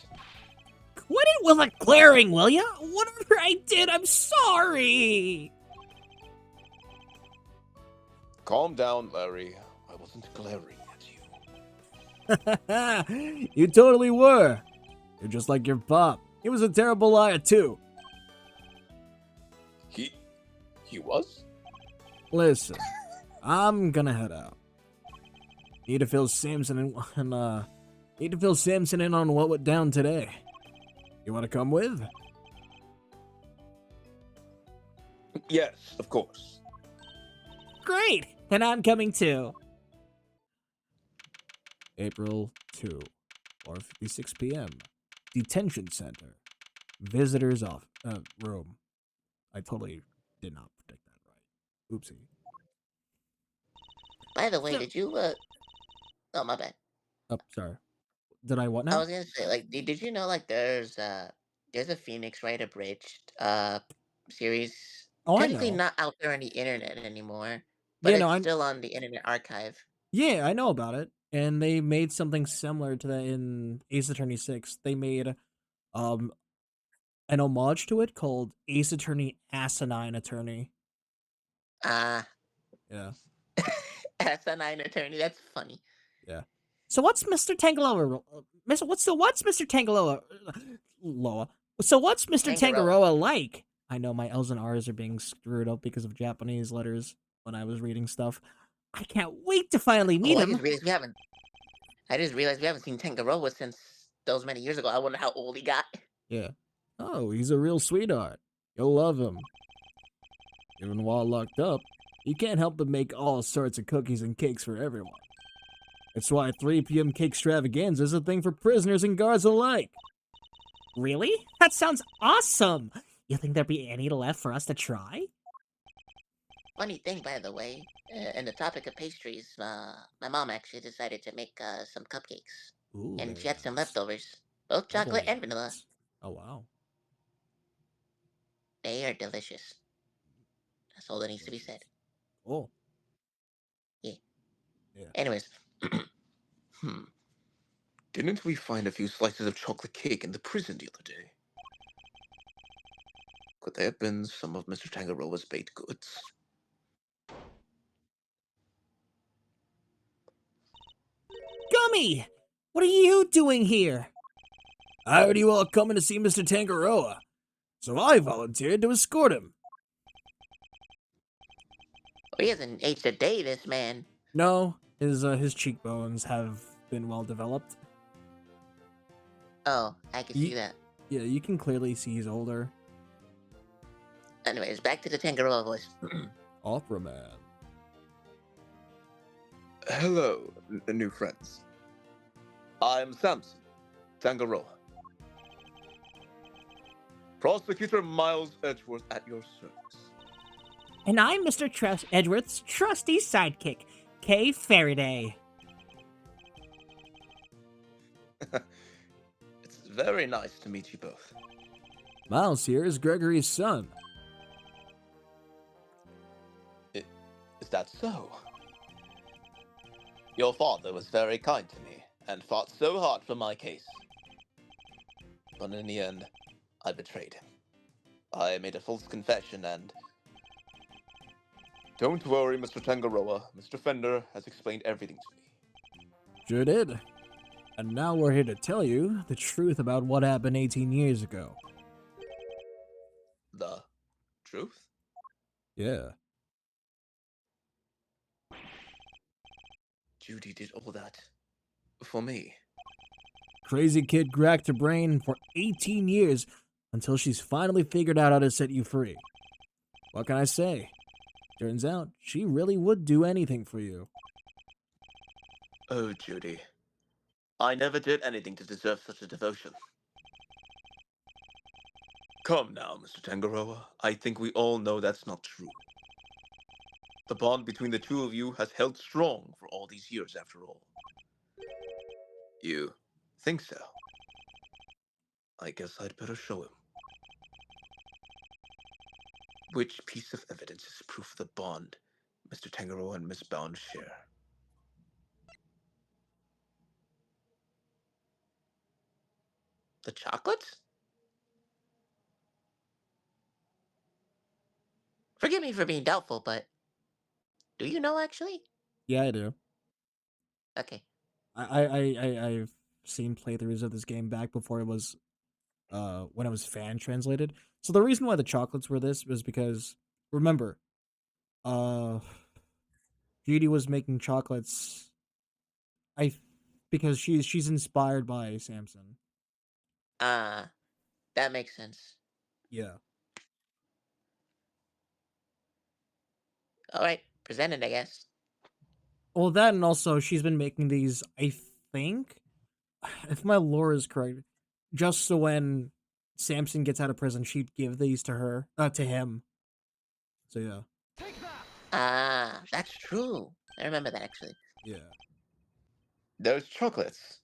Quit it with the glaring, will ya? Whatever I did, I'm sorry! Calm down, Larry. I wasn't glaring at you. You totally were. You're just like your pop. He was a terrible liar, too. He was? Listen, I'm gonna head out. Need to fill Samson in on what went down today. You wanna come with? Yes, of course. Great! And I'm coming too. April 2, 4:56 p.m. Detention Center. Visitors off room. I totally did not predict that right. Oopsie. By the way, So- did you Oh, my bad. Oh, sorry. Did I what I now? was gonna say, like, did you know, like, there's a Phoenix Wright abridged series. Oh, I Technically know. not out there on the internet anymore, but Yeah, no, it's still on the Internet Archive. Yeah, I know about it. And they made something similar to that in Ace Attorney 6. They made um an homage to it called Ace Attorney Asinine Attorney. Ah, Yeah. Asinine Attorney. That's funny. Yeah. So what's Mr. Tangaloa? What's Mr. Tangaloa? Loa. So what's Mr. Tangaroa. Tangaroa like? I know my L's and R's are being screwed up because of Japanese letters when I was reading stuff. I can't wait to finally meet Oh, him. I just realized we haven't seen Tangaroa since those many years ago. I wonder how old he got. Yeah. Oh, he's a real sweetheart. You'll love him. Even while locked up, he can't help but make all sorts of cookies and cakes for everyone. That's why 3 p.m. cake extravaganza is a thing for prisoners and guards alike. Really? That sounds awesome! You think there'd be any left for us to try? Funny thing, by the way, in the topic of pastries, my mom actually decided to make some cupcakes, Ooh, and very she had some nice. leftovers, both chocolate Very and vanilla. nice. Oh, wow. They are delicious. That's all that needs to be said. Cool. Yeah. Yeah. Anyways, Hmm. Didn't we find a few slices of chocolate cake in the prison the other day? Could they have been some of Mr. Tangaroa's baked goods? Gummy! What are you doing here? I heard you all coming to see Mr. Tangaroa, so I volunteered to escort him. he hasn't aged a day, this man. No, his cheekbones have been well developed. Oh, I can see that. Yeah, you can clearly see he's older. Anyways, back to the Tangaroa voice. Opera man. Hello, new friends. I'm Samson, Tangaroa. Prosecutor Miles Edgeworth at your service. And I'm Mr. Edgeworth's trusty sidekick, Kay Faraday. It's very nice to meet you both. Miles here is Gregory's son. Is that so? Your father was very kind to me, and fought so hard for my case. But in the end, I betrayed him. I made a false confession and... Don't worry, Mr. Tangaroa. Mr. Fender has explained everything to me. Sure did. And now we're here to tell you the truth about what happened 18 years ago. The truth? Yeah. Judy did all that for me. Crazy kid racked her brain for 18 years until she's finally figured out how to set you free. What can I say? Turns out she really would do anything for you. Oh, Judy. I never did anything to deserve such a devotion. Come now, Mr. Tangaroa. I think we all know that's not true. The bond between the two of you has held strong for all these years, after all. You think so? I guess I'd better show him. Which piece of evidence is proof of the bond Mr. Tangaroa and Miss Bound share? The chocolates? Forgive me for being doubtful, but do you know actually? Yeah, I do. Okay. I've seen playthroughs of this game back before it was when it was fan translated. So the reason why the chocolates were this was because remember, Judy was making chocolates I because she's inspired by Samson. That makes sense. Yeah. Alright, present it, I guess. Well, that and also she's been making these, I think, if my lore is correct, just so when Samson gets out of prison, she'd give these to her, to him. So yeah, That's true. I remember that actually. yeah. Those chocolates.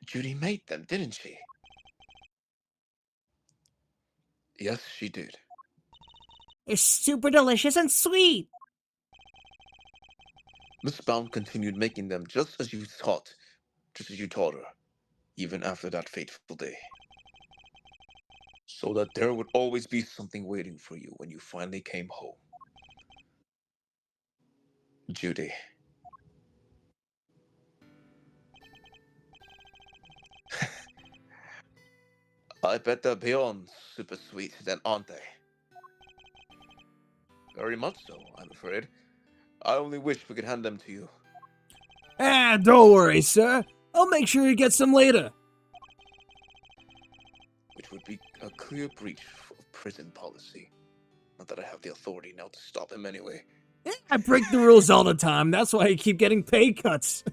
Judy made them, didn't she? Yes, she did. It's super delicious and sweet. Miss Bound continued making them just as you taught her, even after that fateful day. So that there would always be something waiting for you when you finally came home. Judy. I bet they're beyond super sweet then, aren't they? Very much so, I'm afraid. I only wish we could hand them to you. Ah, don't worry, sir. I'll make sure you get some later. Which would be a clear breach of prison policy. Not that I have the authority now to stop him anyway. I break the rules all the time. That's why I keep getting pay cuts.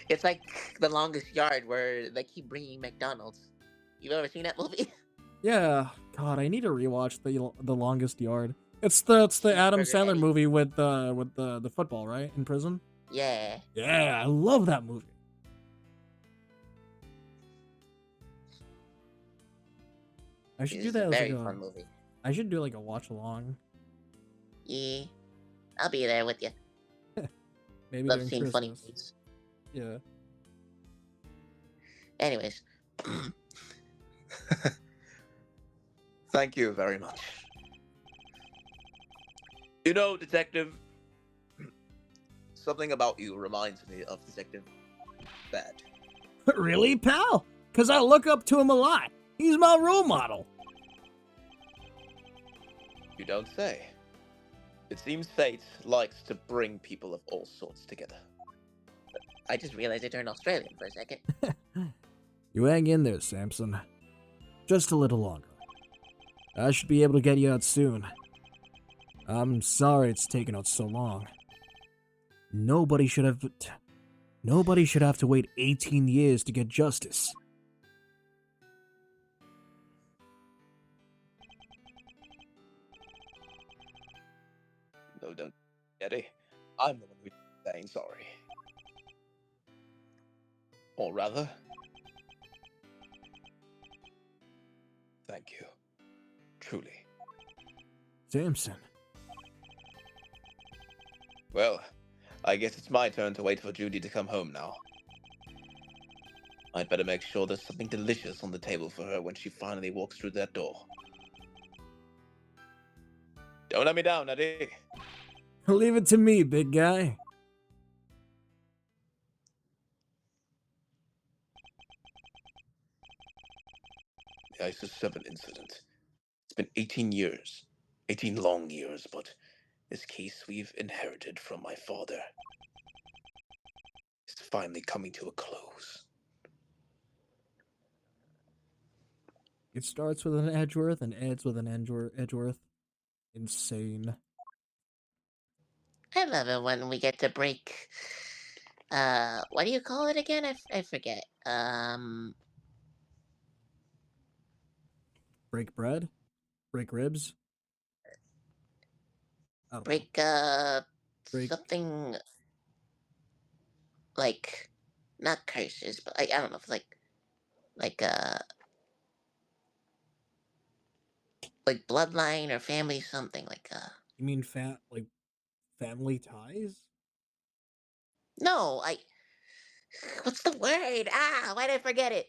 It's like The Longest Yard, where they keep bringing McDonald's. You've ever seen that movie? Yeah, God, I need to rewatch the Longest Yard. It's the Adam Cheeseburger Sandler Eddie. movie with the football, right? In prison. Yeah. Yeah, I love that movie. I should It's do a that as like very a. fun movie. I should do like a watch along. Yeah. I'll be there with you. Maybe Love during seeing funny Christmas. movies. Yeah. Anyways. Thank you very much. You know, Detective, something about you reminds me of Detective Bad. Really, pal? Cause I look up to him a lot. He's my role model. You don't say. It seems fate likes to bring people of all sorts together. I just realized I turned Australian for a second. You hang in there, Samson. Just a little longer. I should be able to get you out soon. I'm sorry it's taken out so long. Nobody should have to wait 18 years to get justice. No, don't, Eddie. I'm the one who's saying sorry. Or rather, thank you. Truly. Samson. Well, I guess it's my turn to wait for Judy to come home now. I'd better make sure there's something delicious on the table for her when she finally walks through that door. Don't let me down, Eddie. Leave it to me, big guy. The ISIS 7 incident. It's been 18 years. 18 long years, but this case we've inherited from my father is finally coming to a close. It starts with an Edgeworth and ends with an Edgeworth. Insane. I love it when we get to break. What do you call it again? I forget. Break bread? Break ribs? I don't know. Break, Break. something like, not curses, but I don't know if like, like bloodline or family, something like, You mean family ties? no, what's the word? Why did I forget it?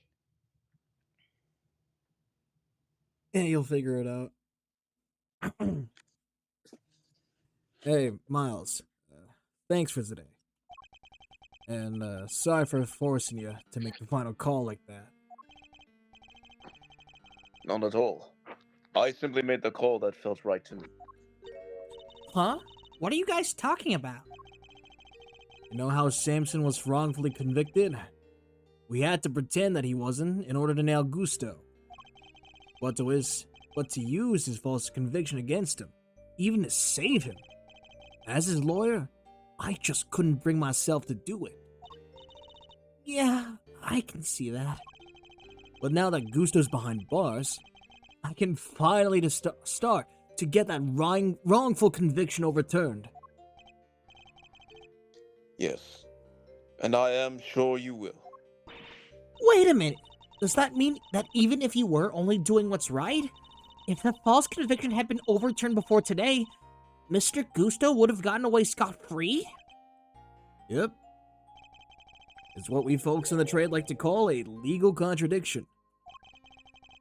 Yeah, you'll figure it out. Hey, Miles. Thanks for today. And sorry for forcing you to make the final call like that. Not at all. I simply made the call that felt right to me. Huh? What are you guys talking about? You know how Samson was wrongfully convicted? We had to pretend that he wasn't in order to nail Gusto. But to use his false conviction against him, even to save him. As his lawyer, I just couldn't bring myself to do it. Yeah, I can see that. But now that Gusto's behind bars, I can finally start to get that wrongful conviction overturned. Yes. And I am sure you will. Wait a minute. Does that mean that even if you were only doing what's right, if the false conviction had been overturned before today, Mr. Gusto would have gotten away scot-free? Yep. It's what we folks in the trade like to call a legal contradiction.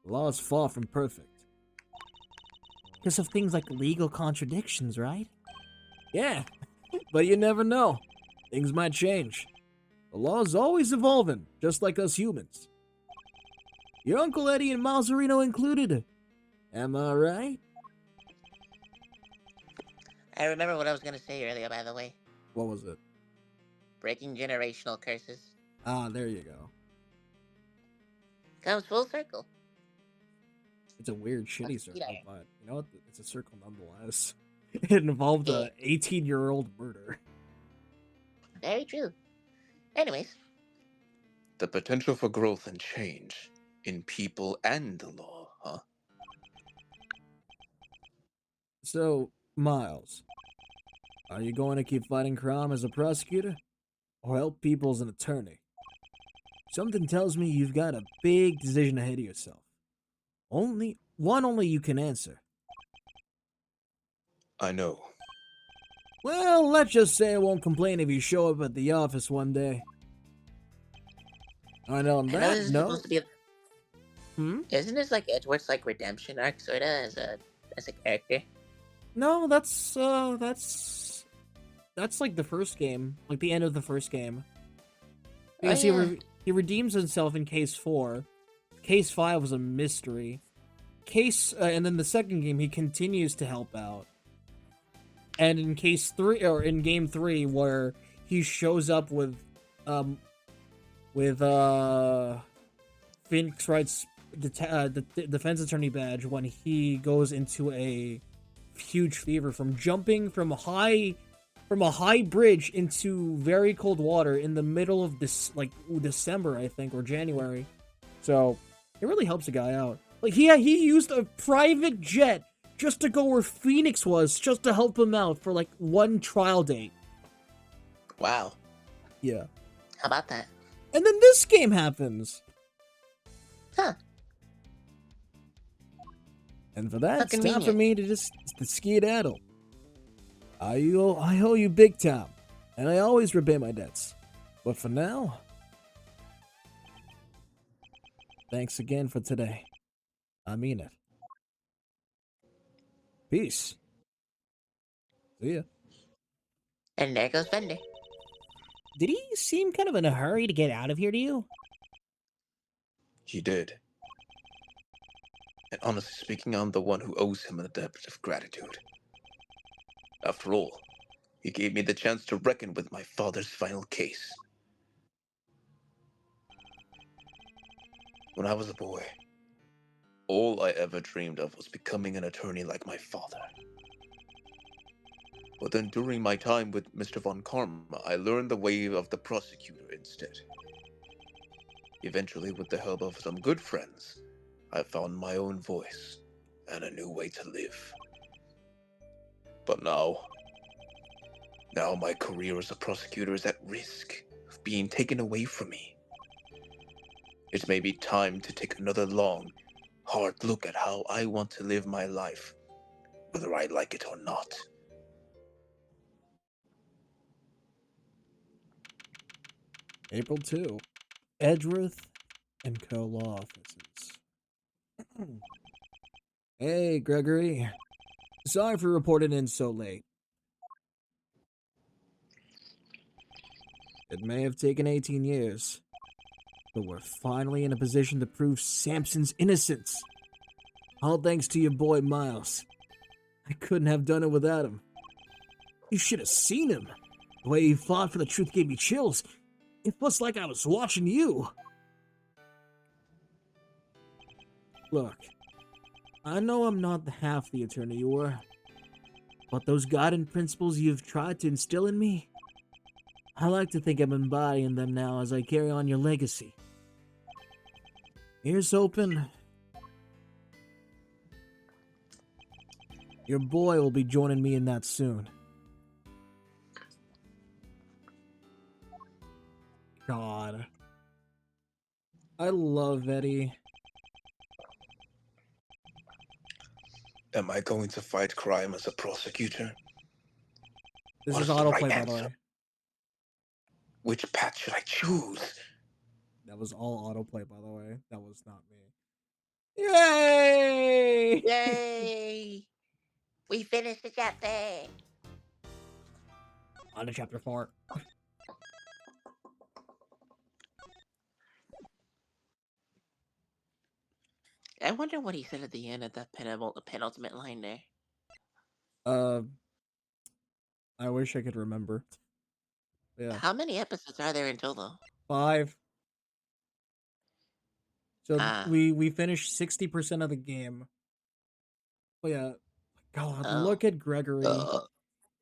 The law is far from perfect. Because of things like legal contradictions, right? Yeah, but you never know. Things might change. The law's always evolving, just like us humans. Your Uncle Eddie and Malzerino included. Am I right? I remember what I was gonna say earlier, by the way. What was it? Breaking generational curses. Ah, there you go. Comes full circle. It's a weird, shitty Let's see circle, that. but you know what? It's a circle nonetheless. It involved a 18-year-old murder. Very true. Anyways, The potential for growth and change in people and the law, huh? So, Miles, are you going to keep fighting crime as a prosecutor, or help people as an attorney? Something tells me you've got a big decision ahead of yourself. Only you can answer. I know. Well, let's just say I won't complain if you show up at the office one day. And on I know that this is supposed note, to be. hmm? Isn't this like Edward's like redemption arc, sorta, as a character? No, that's like the first game, like the end of the first game. Oh Because yeah. he redeems himself in case 4. Case 5 was a mystery. And then the second game he continues to help out. And in case 3 or in game 3 where he shows up um with Phoenix Wright's the defense attorney badge when he goes into a huge fever from jumping from a high bridge into very cold water in the middle of this like December, I think, or January. So it really helps a guy out. Like he used a private jet just to go where Phoenix was, just to help him out for like one trial date. Wow. Yeah. How about that? And then this game happens. Huh. And for that, How it's time for convenient. me to just to skedaddle. I owe you big time, and I always repay my debts. But for now, thanks again for today. I mean it. Peace. See ya. And there goes Fender. Did he seem kind of in a hurry to get out of here to you? He did. And honestly speaking, I'm the one who owes him a debt of gratitude. After all, he gave me the chance to reckon with my father's final case. When I was a boy, all I ever dreamed of was becoming an attorney like my father. But then during my time with Mr. Von Karma, I learned the way of the prosecutor instead. Eventually, with the help of some good friends, I found my own voice and a new way to live. But now my career as a prosecutor is at risk of being taken away from me. It may be time to take another long, hard look at how I want to live my life, whether I like it or not. April 2. Edgeworth and Co. Law Offices. Hey, Gregory. Sorry for reporting in so late. It may have taken 18 years, but we're finally in a position to prove Samson's innocence. All thanks to your boy Miles. I couldn't have done it without him. You should have seen him. The way he fought for the truth gave me chills. It was like I was watching you. Look, I know I'm not half the attorney you were, but those guiding principles you've tried to instill in me, I like to think I'm embodying them now as I carry on your legacy. Ears open. Your boy will be joining me in that soon. God. I love Eddie. Am I going to fight crime as a prosecutor? This What is is the right autoplay, by the answer? way. Which path should I choose? That was all autoplay, by the way. That was not me. Yay! Yay! We finished the chapter. On to chapter 4. I wonder what he said at the end of that penultimate line there. I wish I could remember. Yeah. How many episodes are there in total? 5. So Ah. we finished 60% of the game. Oh yeah. God, Oh. look at Gregory.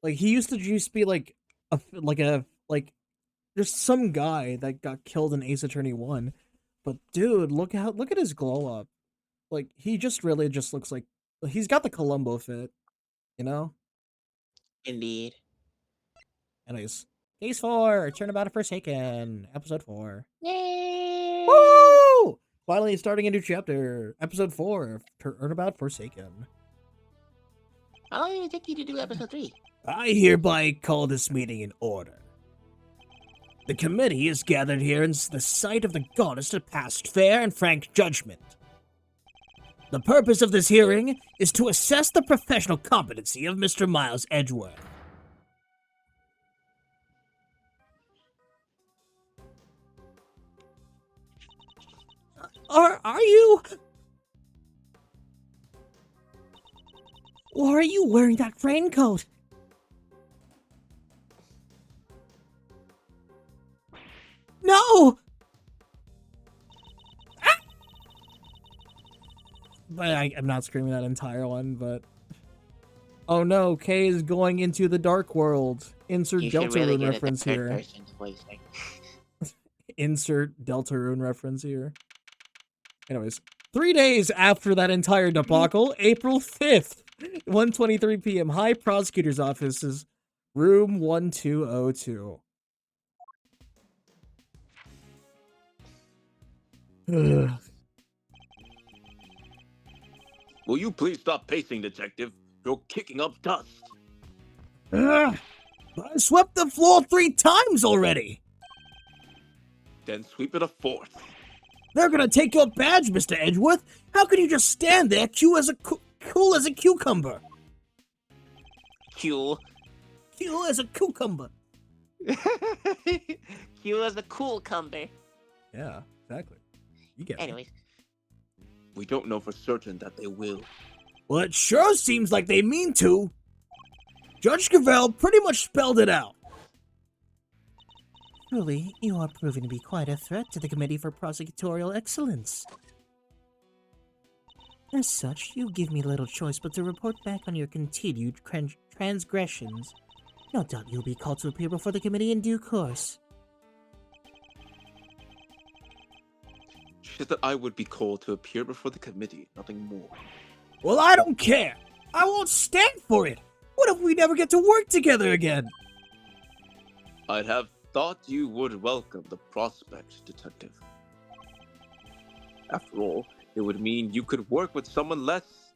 Like he used to just be like there's some guy that got killed in Ace Attorney 1. But dude, look at his glow up. Like, he just really just looks like he's got the Columbo fit, you know? Indeed. Anyways, Case 4, Turnabout Forsaken, episode 4. Yay! Woo! Finally starting a new chapter. Episode 4, Turnabout Forsaken. How long did it take you to do episode 3? I hereby call this meeting in order. The committee is gathered here in the sight of the goddess to pass fair and frank judgment. The purpose of this hearing is to assess the professional competency of Mr. Miles Edgeworth. Are you? Why are you wearing that raincoat? No! Ah! But I'm not screaming that entire one, but... Oh no, Kay is going into the dark world. Insert You should Deltarune really get a reference third here. person's voice, right? Insert Deltarune reference here. Anyways, 3 days after that entire debacle, April 5th, 1:23 p.m., High Prosecutor's Offices, room 1202. Ugh. Will you please stop pacing, Detective? You're kicking up dust. Ugh. I swept the floor 3 times already. Then sweep it a fourth. They're gonna take your badge, Mr. Edgeworth. How can you just stand there, cool as a cucumber? Q. Cool as a cucumber. Q is a cool cumber. Yeah, exactly. You get it. Anyways, We don't know for certain that they will. Well, it sure seems like they mean to. Judge Cavell pretty much spelled it out. Truly, you are proving to be quite a threat to the Committee for Prosecutorial Excellence. As such, you give me little choice but to report back on your continued transgressions. No doubt you'll be called to appear before the committee in due course. She said that I would be called to appear before the committee, nothing more. Well, I don't care. I won't stand for it. What if we never get to work together again? I'd have thought you would welcome the prospect, Detective. After all, it would mean you could work with someone less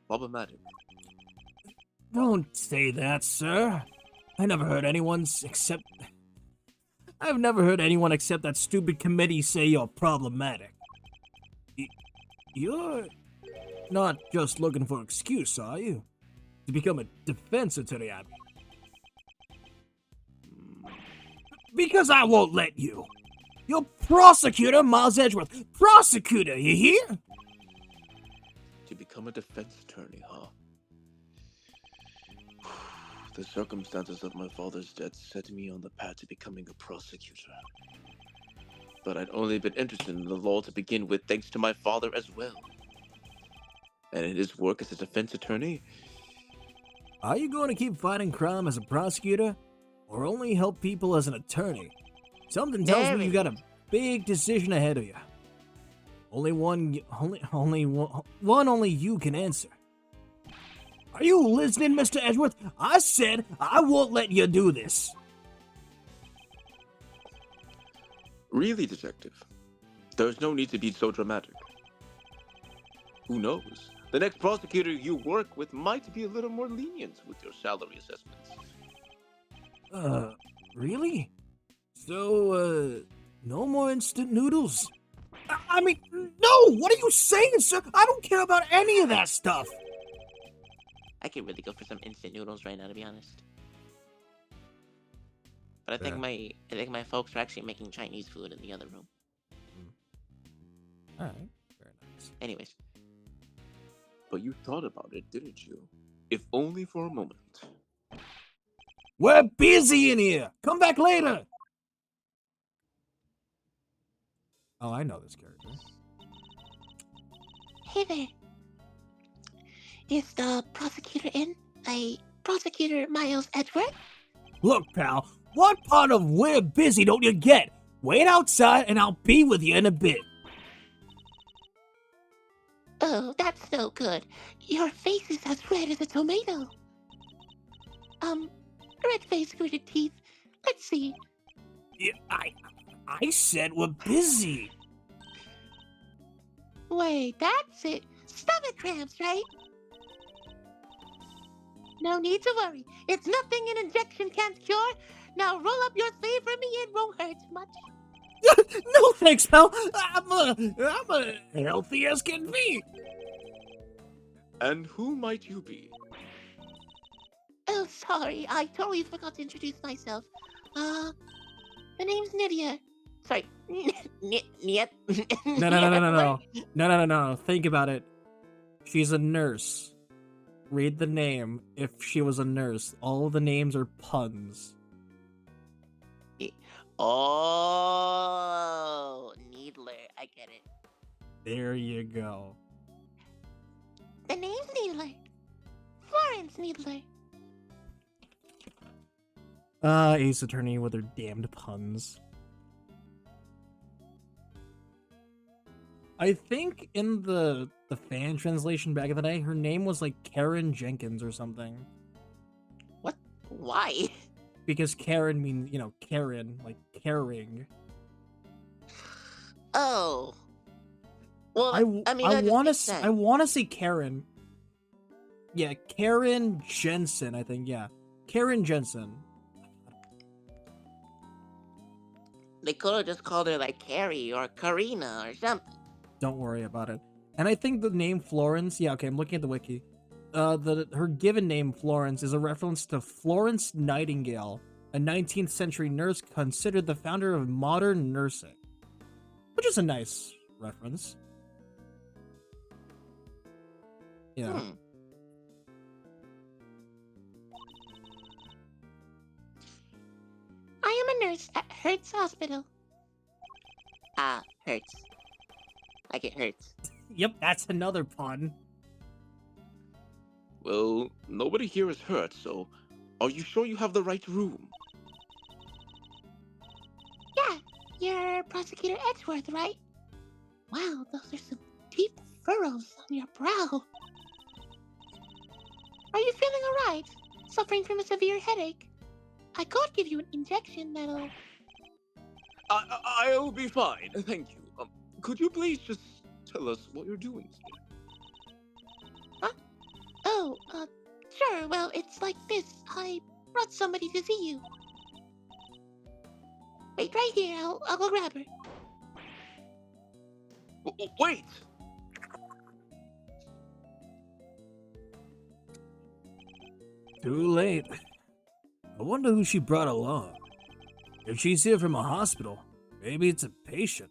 problematic. Don't say that, sir. I've never heard anyone except that stupid committee say you're problematic. You're not just looking for an excuse, are you? To become a defense attorney, I mean. Because I won't let you. You're Prosecutor Miles Edgeworth. Prosecutor, you hear? To become a defense attorney, huh? The circumstances of my father's death set me on the path to becoming a prosecutor. But I'd only been interested in the law to begin with thanks to my father as well. And in his work as a defense attorney, Are you going to keep fighting crime as a prosecutor, or only help people as an attorney? Something tells me you got a big decision ahead of you. Only you can answer. Are you listening, Mr. Edgeworth? I said I won't let you do this. really, Detective, there's no need to be so dramatic. Who knows? The next prosecutor you work with might be a little more lenient with your salary assessments. Really? So, no more instant noodles? I mean, no! What are you saying, sir? I don't care about any of that stuff! I could really go for some instant noodles right now, to be honest. But I think my folks are actually making Chinese food in the other room. Alright, very nice. Anyways, But you thought about it, didn't you? If only for a moment. We're busy in here! Come back later! Oh, I know this character. hey there. Is the prosecutor in? Prosecutor Miles Edgeworth? Look, pal, What part of we're busy don't you get? Wait outside and I'll be with you in a bit. Oh, that's no good. Your face is as red as a tomato. Red face, gritted teeth. Let's see. Yeah, I said we're busy. Wait, that's it. Stomach cramps, right? No need to worry. It's nothing an injection can't cure. Now roll up your sleeve for me. It won't hurt much. No thanks, pal. I'm a healthy as can be. And who might you be? Oh, sorry. I totally forgot to introduce myself. The name's Nydia. Sorry. Niet. No. Think about it. She's a nurse. Read the name if she was a nurse. All the names are puns. Oh, Needler. I get it. There you go. The name's Needler. Florence Needler. Ace Attorney with her damned puns. I think in the fan translation back in the day, her name was like Karen Jenkins or something. What? Why? Because Karen means, you know, Karen, like caring. Oh. Well, I mean, that just want makes to sense. I want to say Karen. Yeah, Karen Jensen, I think. Yeah, Karen Jensen. They could have just called her like Carrie or Karina or something. Don't worry about it. And I think the name Florence. Yeah, okay. I'm looking at the wiki. Her given name Florence is a reference to Florence Nightingale, a 19th century nurse considered the founder of modern nursing, which is a nice reference. Yeah. I am a nurse at Hertz Hospital. Hertz. Like it hurts. Yep, that's another pun. Well, nobody here is hurt, so are you sure you have the right room? Yeah, you're Prosecutor Edgeworth, right? Wow, those are some deep furrows on your brow. Are you feeling alright? Suffering from a severe headache? I could give you an injection that'll... I'll be fine, thank you. Could you please just tell us what you're doing here? Oh, sure, well, it's like this. I brought somebody to see you. Wait, right here, I'll go grab her. Wait! Too late. I wonder who she brought along. If she's here from a hospital, maybe it's a patient.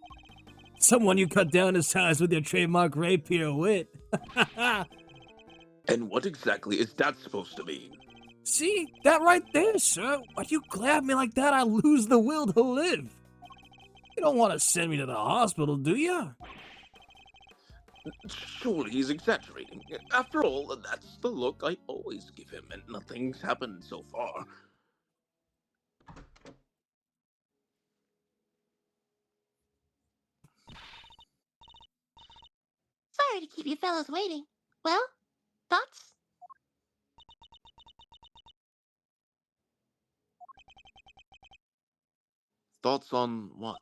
Someone you cut down to size with your trademark rapier wit. And what exactly is that supposed to mean? See, that right there, sir. When you grab me like that, I lose the will to live. You don't want to send me to the hospital, do you? Surely he's exaggerating. After all, that's the look I always give him, and nothing's happened so far. Sorry to keep you fellas waiting. Well, thoughts? Thoughts on what?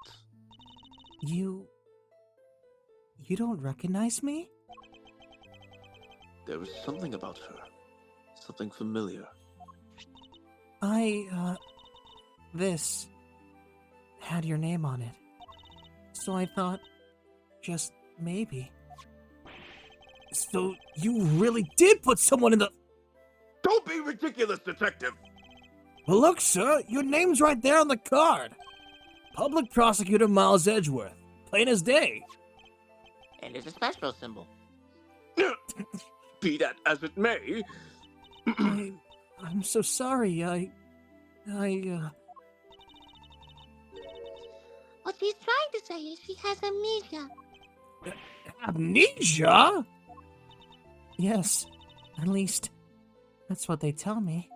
You don't recognize me? There is something about her. Something familiar. This had your name on it. So I thought, just maybe. So you really did put someone in the... Don't be ridiculous, detective! Well, look, sir, your name's right there on the card. Public Prosecutor Miles Edgeworth. Plain as day. And there's a special symbol. Be that as it may, I'm so sorry. What she's trying to say is she has amnesia. Amnesia? Yes, at least that's what they tell me.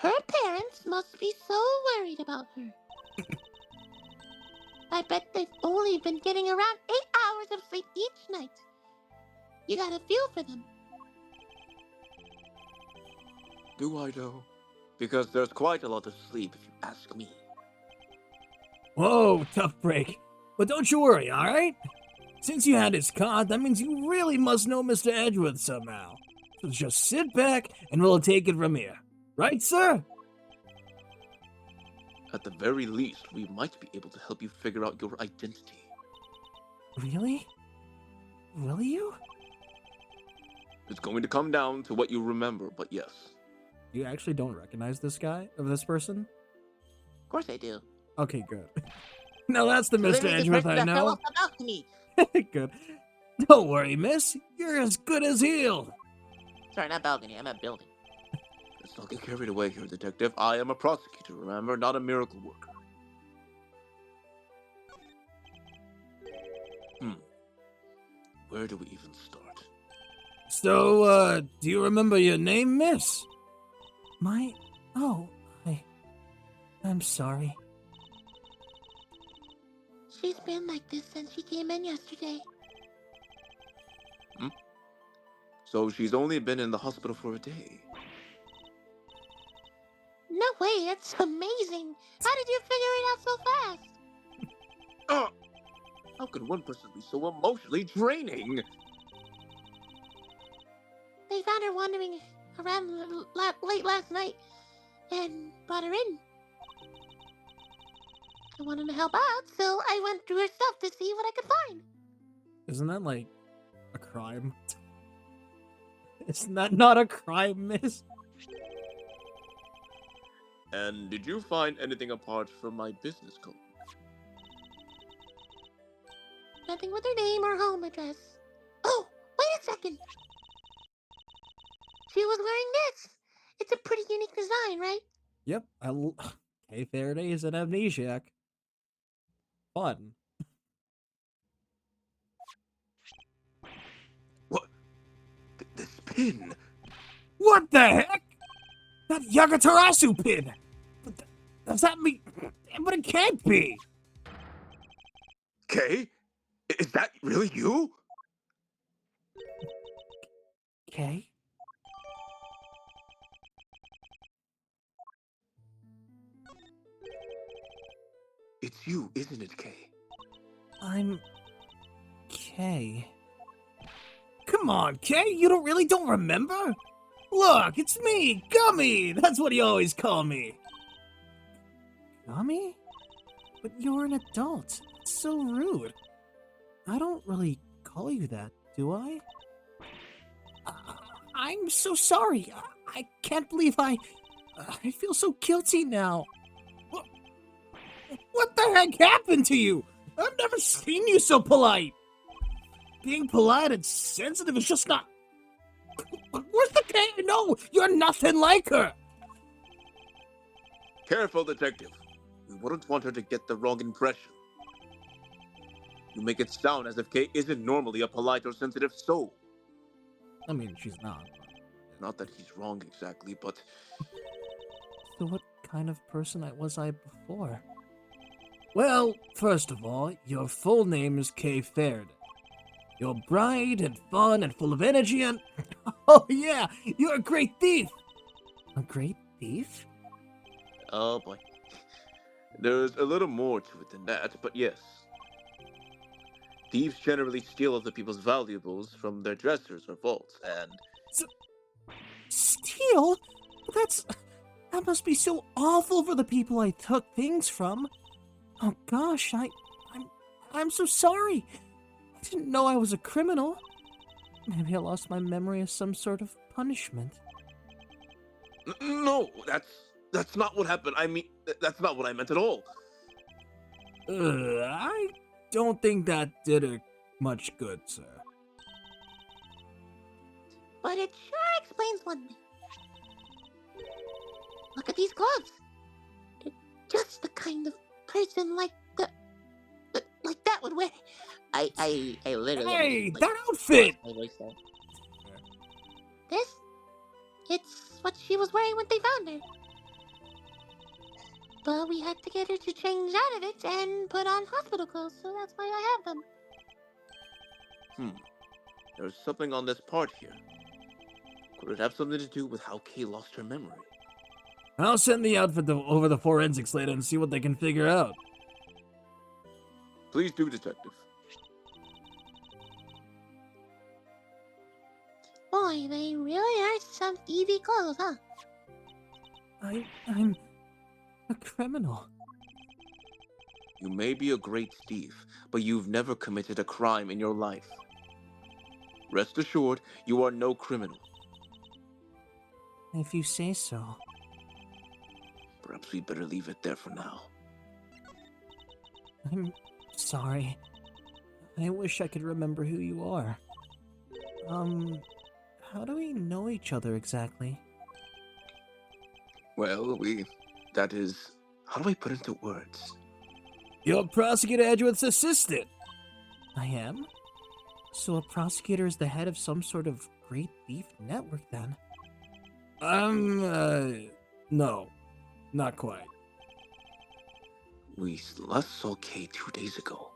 Her parents must be so worried about her. I bet they've only been getting around 8 hours of sleep each night. You gotta feel for them. Do I though? Because there's quite a lot of sleep, if you ask me. Whoa, tough break. But don't you worry, alright? Since you had his card, that means you really must know Mr. Edgeworth somehow. So just sit back and we'll take it from here. Right, sir? At the very least, we might be able to help you figure out your identity. Really? Will you? It's going to come down to what you remember, but yes. You actually don't recognize this guy, or this person? Of course I do. Okay, good. No, that's the Mr. Literally this Edgeworth person I that fell know. off the balcony. Good. Don't worry, miss. You're as good as healed. Sorry, not balcony. I meant building. Let's not get carried away here, detective. I am a prosecutor, remember, not a miracle worker. Where do we even start? So, do you remember your name, miss? I'm sorry. She's been like this since she came in yesterday. So she's only been in the hospital for a day. No way, that's amazing. How did you figure it out so fast? How can one person be so emotionally draining? They found her wandering around late last night and brought her in. I wanted to help out, so I went through her stuff to see what I could find. Isn't that like a crime? Isn't that not a crime, miss? And did you find anything apart from my business card? Nothing with her name or home address. Oh, wait a second. She was wearing this. It's a pretty unique design, right? Yep. Kay Faraday is an amnesiac. Fun. What? This pin? What the heck? That Yagatarasu pin! Does that mean... But it can't be! Kay? Is that really you? Kay? It's you, isn't it, Kay? I'm... Kay. Come on, Kay, you don't remember? Look, it's me, Gummy! That's what you always call me. Gummy? But you're an adult. It's so rude. I don't really call you that, do I? I'm so sorry. I can't believe I feel so guilty now. What the heck happened to you? I've never seen you so polite. Being polite and sensitive is just not... Where's the Kay? No, you're nothing like her. Careful, detective. We wouldn't want her to get the wrong impression. You make it sound as if Kay isn't normally a polite or sensitive soul. I mean, she's not. Not that he's wrong exactly, but... So what kind of person was I before? Well, first of all, your full name is Kay Faraday. You're bright and fun and full of energy and... Oh yeah, you're a great thief! A great thief? Oh boy. There's a little more to it than that, but yes. Thieves generally steal other people's valuables from their dressers or vaults, and... Steal? That must be so awful for the people I took things from. Oh gosh, I'm so sorry. I didn't know I was a criminal. Maybe I lost my memory as some sort of punishment. No, that's not what happened. I mean, that's not what I meant at all. I don't think that did her much good, sir. But it sure explains one thing. Look at these gloves. They're just the kind of person like that would wear. I literally. Hey, like, that outfit! my voice there. This? It's what she was wearing when they found her. but we had to get her to change out of it and put on hospital clothes, so that's why I have them. There's something on this part here. Could it have something to do with how Kay lost her memory? I'll send the outfit over the forensics later and see what they can figure out. Please do, Detective. Boy, they really are some thievy clothes, huh? I'm a criminal. You may be a great thief, but you've never committed a crime in your life. Rest assured, you are no criminal. If you say so. Perhaps we'd better leave it there for now. I'm sorry. I wish I could remember who you are. How do we know each other exactly? Well, that is... How do I put it into words? You're Prosecutor Edgeworth's assistant. I am? So a prosecutor is the head of some sort of great thief network then? No. Not quite. We last saw Kay 2 days ago.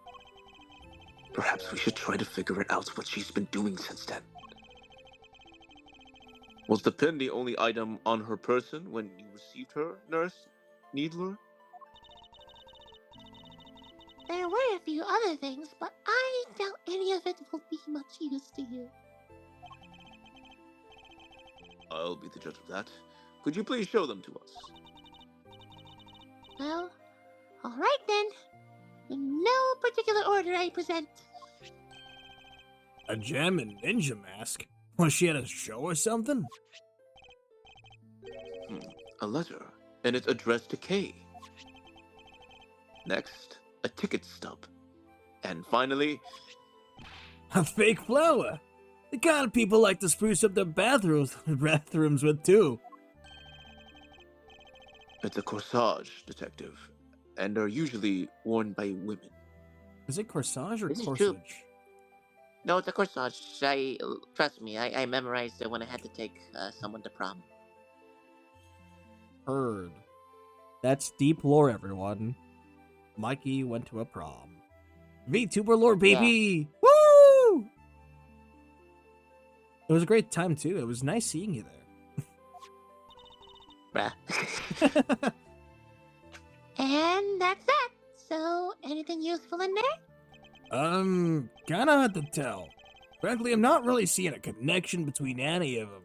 Perhaps we should try to figure it out what she's been doing since then. Was the pin the only item on her person when you received her, Nurse Needler? There were a few other things, but I doubt any of it will be much use to you. I'll be the judge of that. Could you please show them to us? Well, alright then. In no particular order, I present. A gem and ninja mask? Was she at a show or something? A letter, and it's addressed to Kay. Next, a ticket stub. And finally, A fake flower. The kind of people like to spruce up their bathrooms with too. it's a corsage, Detective, and are usually worn by women. Is it corsage or This is corsage? true. No, it's a corsage. Trust me, I memorized it when I had to take someone to prom. Heard. That's deep lore, everyone. Mikey went to a prom. VTuber lore, baby! Woo! It was a great time, too. It was nice seeing you Bruh. there. And that's that. So, anything useful in there? Kinda hard to tell. Frankly, I'm not really seeing a connection between any of them.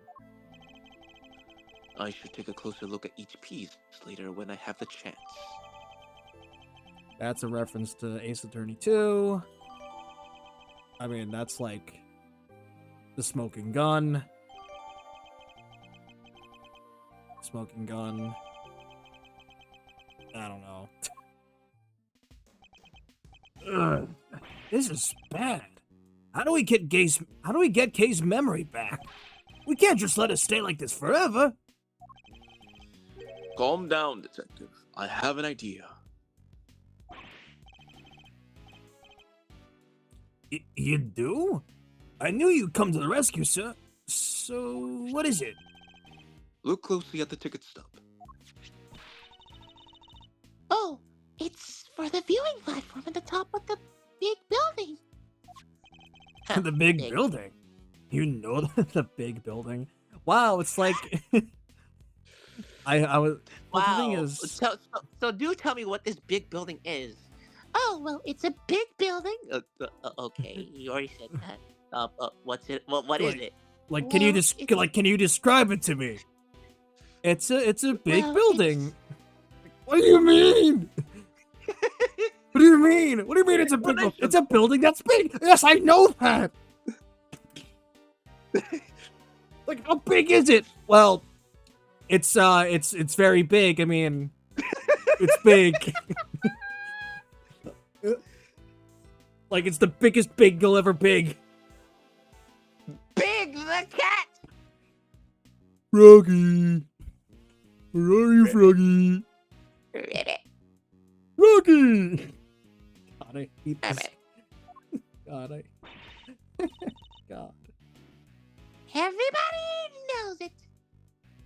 I should take a closer look at each piece later when I have the chance. That's a reference to Ace Attorney 2. I mean, that's like the smoking gun. Smoking gun. I don't know. Ugh, this is bad. How do we get Kay's memory back? We can't just let it stay like this forever. Calm down, Detective. I have an idea. You do? I knew you'd come to the rescue, sir. So, what is it? Look closely at the ticket stub. Oh, it's for the viewing platform at the top of the big building. The big building. You know the big building. Wow, it's like I was. But the thing Wow. is, So do tell me what this big building is. Oh, well, it's a big building. Okay, you already said that. What's it? What is Like- it? like, can you Well, it's- can you describe it to me? It's a big Well, building. What do you mean? What do you mean? What do you mean it's a big building? It's a building that's big. Yes, I know that. Like, how big is it? Well, it's very big. I mean, it's big. Like, it's the biggest big you'll ever big. Big the cat. Froggy. Where are you, Froggy? Froggy! God, I hate this. God, God. Everybody knows it.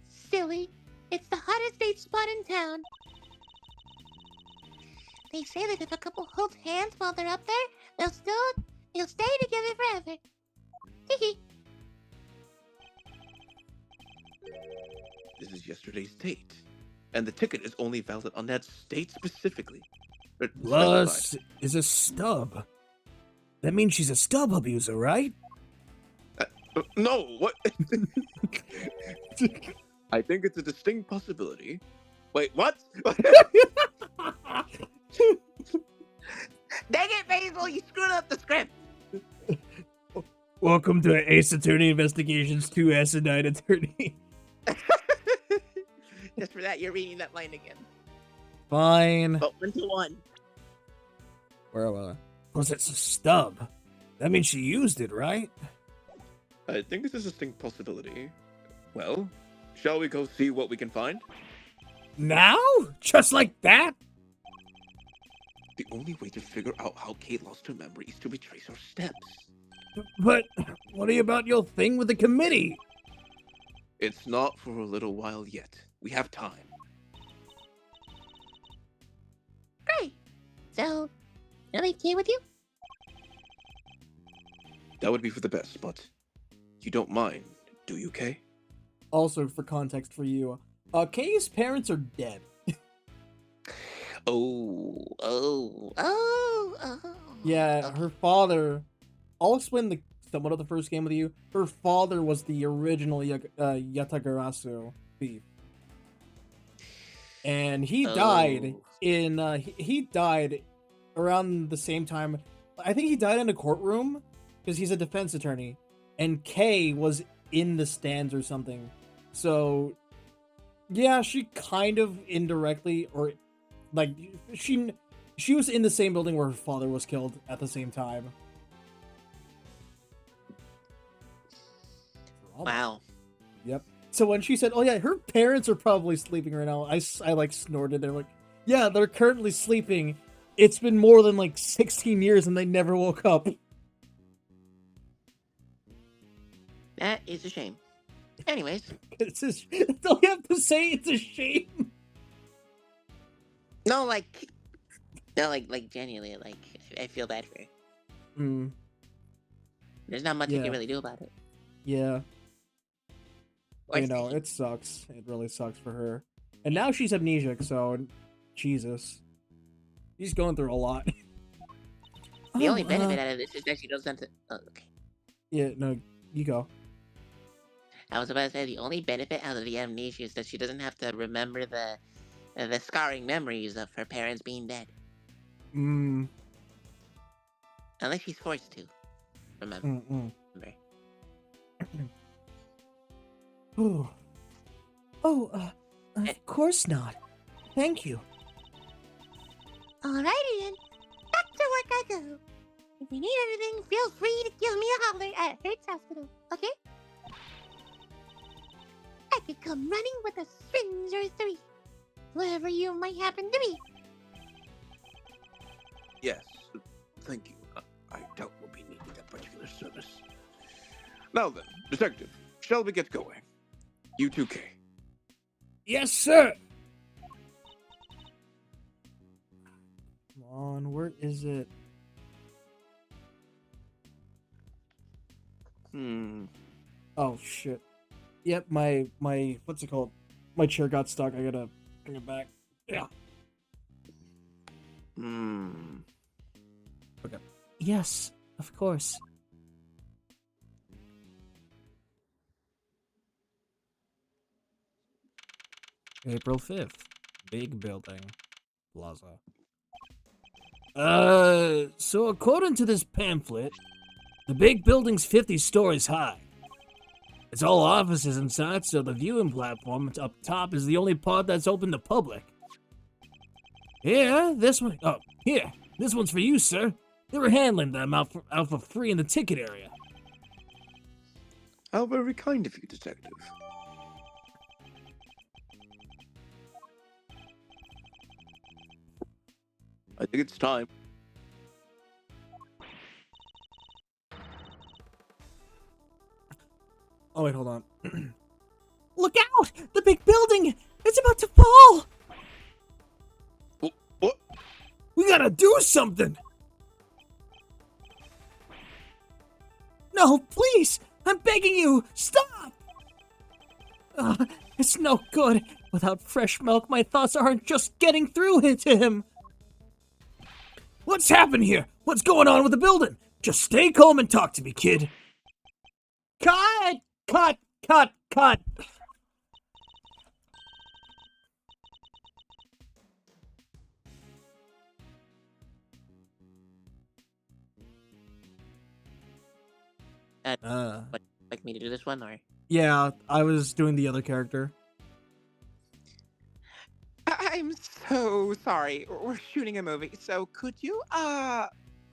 Silly. It's the hottest date spot in town. They say that if a couple holds hands while they're up there, they'll stay together forever. Hee. This is yesterday's date, and the ticket is only valid on that date specifically. Specified. Plus, is a stub. That means she's a stub abuser, right? No, what? I think it's a distinct possibility. Wait, what? Dang it, Basil! You screwed up the script. Welcome to Ace Attorney Investigations 2 Acidine Attorney. Just for that, you're reading that line again. Fine. But 1-1. Where was I? Was it a stub? That means she used it, right? I think it's a distinct possibility. Well, shall we go see what we can find? Now? Just like that? The only way to figure out how Kate lost her memory is to retrace her steps. But what about your thing with the committee? It's not for a little while yet. We have time. Great. So, am I okay with you? That would be for the best, but you don't mind, do you, Kay? Also, for context for you, Kay's parents are dead. Oh. Yeah, her father. I'll explain somewhat of the first game with you. Her father was the original Yatagarasu thief, and he died in. He died around the same time. I think he died in a courtroom because he's a defense attorney, and Kay was in the stands or something. So, yeah, she kind of indirectly, or like she was in the same building where her father was killed at the same time. Wow. Yep. So when she said, "Oh yeah, her parents are probably sleeping right now," I like snorted. They're like, "Yeah, they're currently sleeping. It's been more than like 16 years and they never woke up." That is a shame. Anyways, It's just, that's all you have to say. It's a shame. no, like genuinely, like I feel bad for her. Mm, There's not much you Yeah. can really do about it. yeah. Or You know, say. it sucks. It really sucks for her. And now she's amnesiac, so Jesus, she's going through a lot. The Oh, only benefit out of this is that she doesn't. Okay. Yeah. No, you go. I was about to say the only benefit out of the amnesia is that she doesn't have to remember the scarring memories of her parents being dead, Mm. unless she's forced to remember. Mm. Ooh. Oh, of course not. Thank you. Alrighty then. Back to work I go. If you need anything, feel free to give me a holler at Hertz Hospital, okay? I could come running with a syringe or 3. Wherever you might happen to be. Yes, thank you. I doubt we'll be needing that particular service. Now then, Detective, shall we get going? You too, Kay. Yes, sir. Come on, where is it? Oh shit. Yep, my what's it called? My chair got stuck. I gotta bring it back. Yeah. Yes, of course. April 5th. Big building. Plaza. So according to this pamphlet, the big building's 50 stories high. It's all offices inside, so the viewing platform up top is the only part that's open to public. Here, this one. Oh, here. This one's for you, sir. They were handling them out for free in the ticket area. How very kind of you, Detective. I think it's time. Oh, wait, hold on. Look out! The big building! It's about to fall! What? We gotta do something! No, please! I'm begging you! Stop! It's no good. Without fresh milk, my thoughts aren't just getting through to him. What's happened here? What's going on with the building? Just stay calm and talk to me, kid. Cut! Cut! Cut! Cut! Like me to do this one, or? Yeah, I was doing the other character. I'm so sorry. We're shooting a movie, so could you, Oh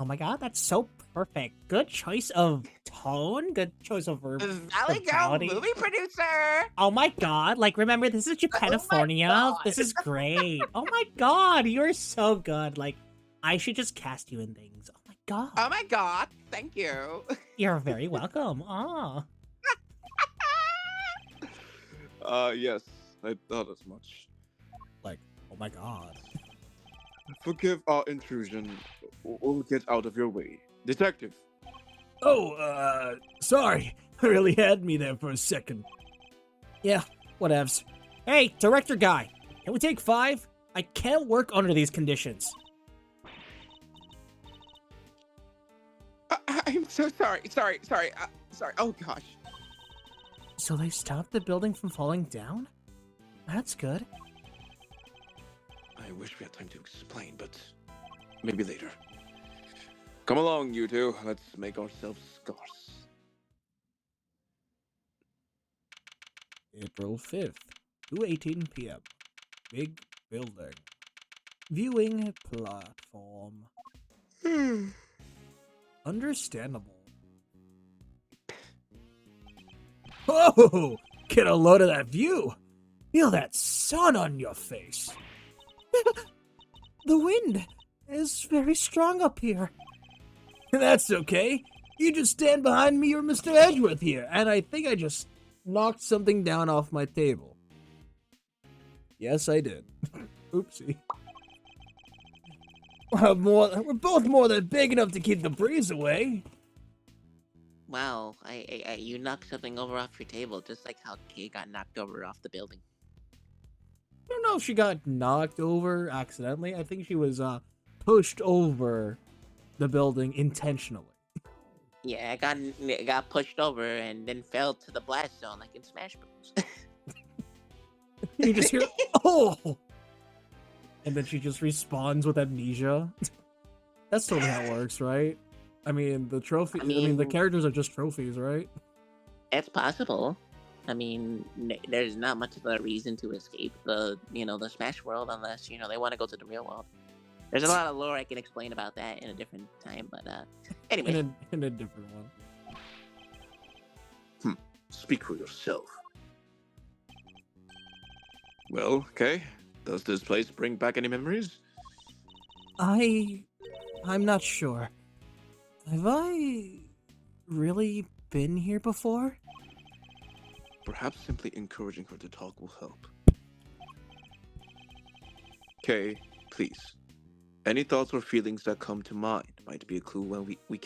my god, that's so perfect. Good choice of tone. Good choice of verb. Valley Girl verbality. movie producer? Oh my god, like remember this is Japanifornia. God. This is great. Oh my god, you're so good. Like I should just cast you in things. Oh my god. Oh my god, thank you. You're very welcome. Ah. Yes, I thought as much. Like, oh my god. Forgive our intrusion. We'll get out of your way. Detective. Oh, sorry. Really had me there for a second. Yeah, whatevs. Hey, director guy, can we take 5? I can't work under these conditions. I'm so sorry. Sorry. Oh gosh. So they stopped the building from falling down? That's good. I wish we had time to explain, but maybe later. Come along, you two. Let's make ourselves scarce. April 5th, 2:18 p.m. Big building. Viewing platform. Understandable. Oh, get a load of that view. Feel that sun on your face. The wind is very strong up here. That's okay. You just stand behind me or Mr. Edgeworth here, and I think I just knocked something down off my table. Yes, I did. Oopsie. We're both more than big enough to keep the breeze away. Wow, you knocked something over off your table, just like how Kay got knocked over off the building. I don't know if she got knocked over accidentally. I think she was pushed over the building intentionally. Yeah, I got pushed over and then fell to the blast zone like in Smash Bros. You just hear, oh! And then she just respawns with amnesia. That's totally how it works, right? I mean, the trophy. I mean, the characters are just trophies, right? It's possible. I mean, there's not much of a reason to escape the Smash world unless, they want to go to the real world. There's a lot of lore I can explain about that in a different time, but anyway. In a different one. Speak for yourself. Well, okay. Does this place bring back any memories? I'm not sure. Have I really been here before? Perhaps simply encouraging her to talk will help. Okay, please. Any thoughts or feelings that come to mind might be a clue when we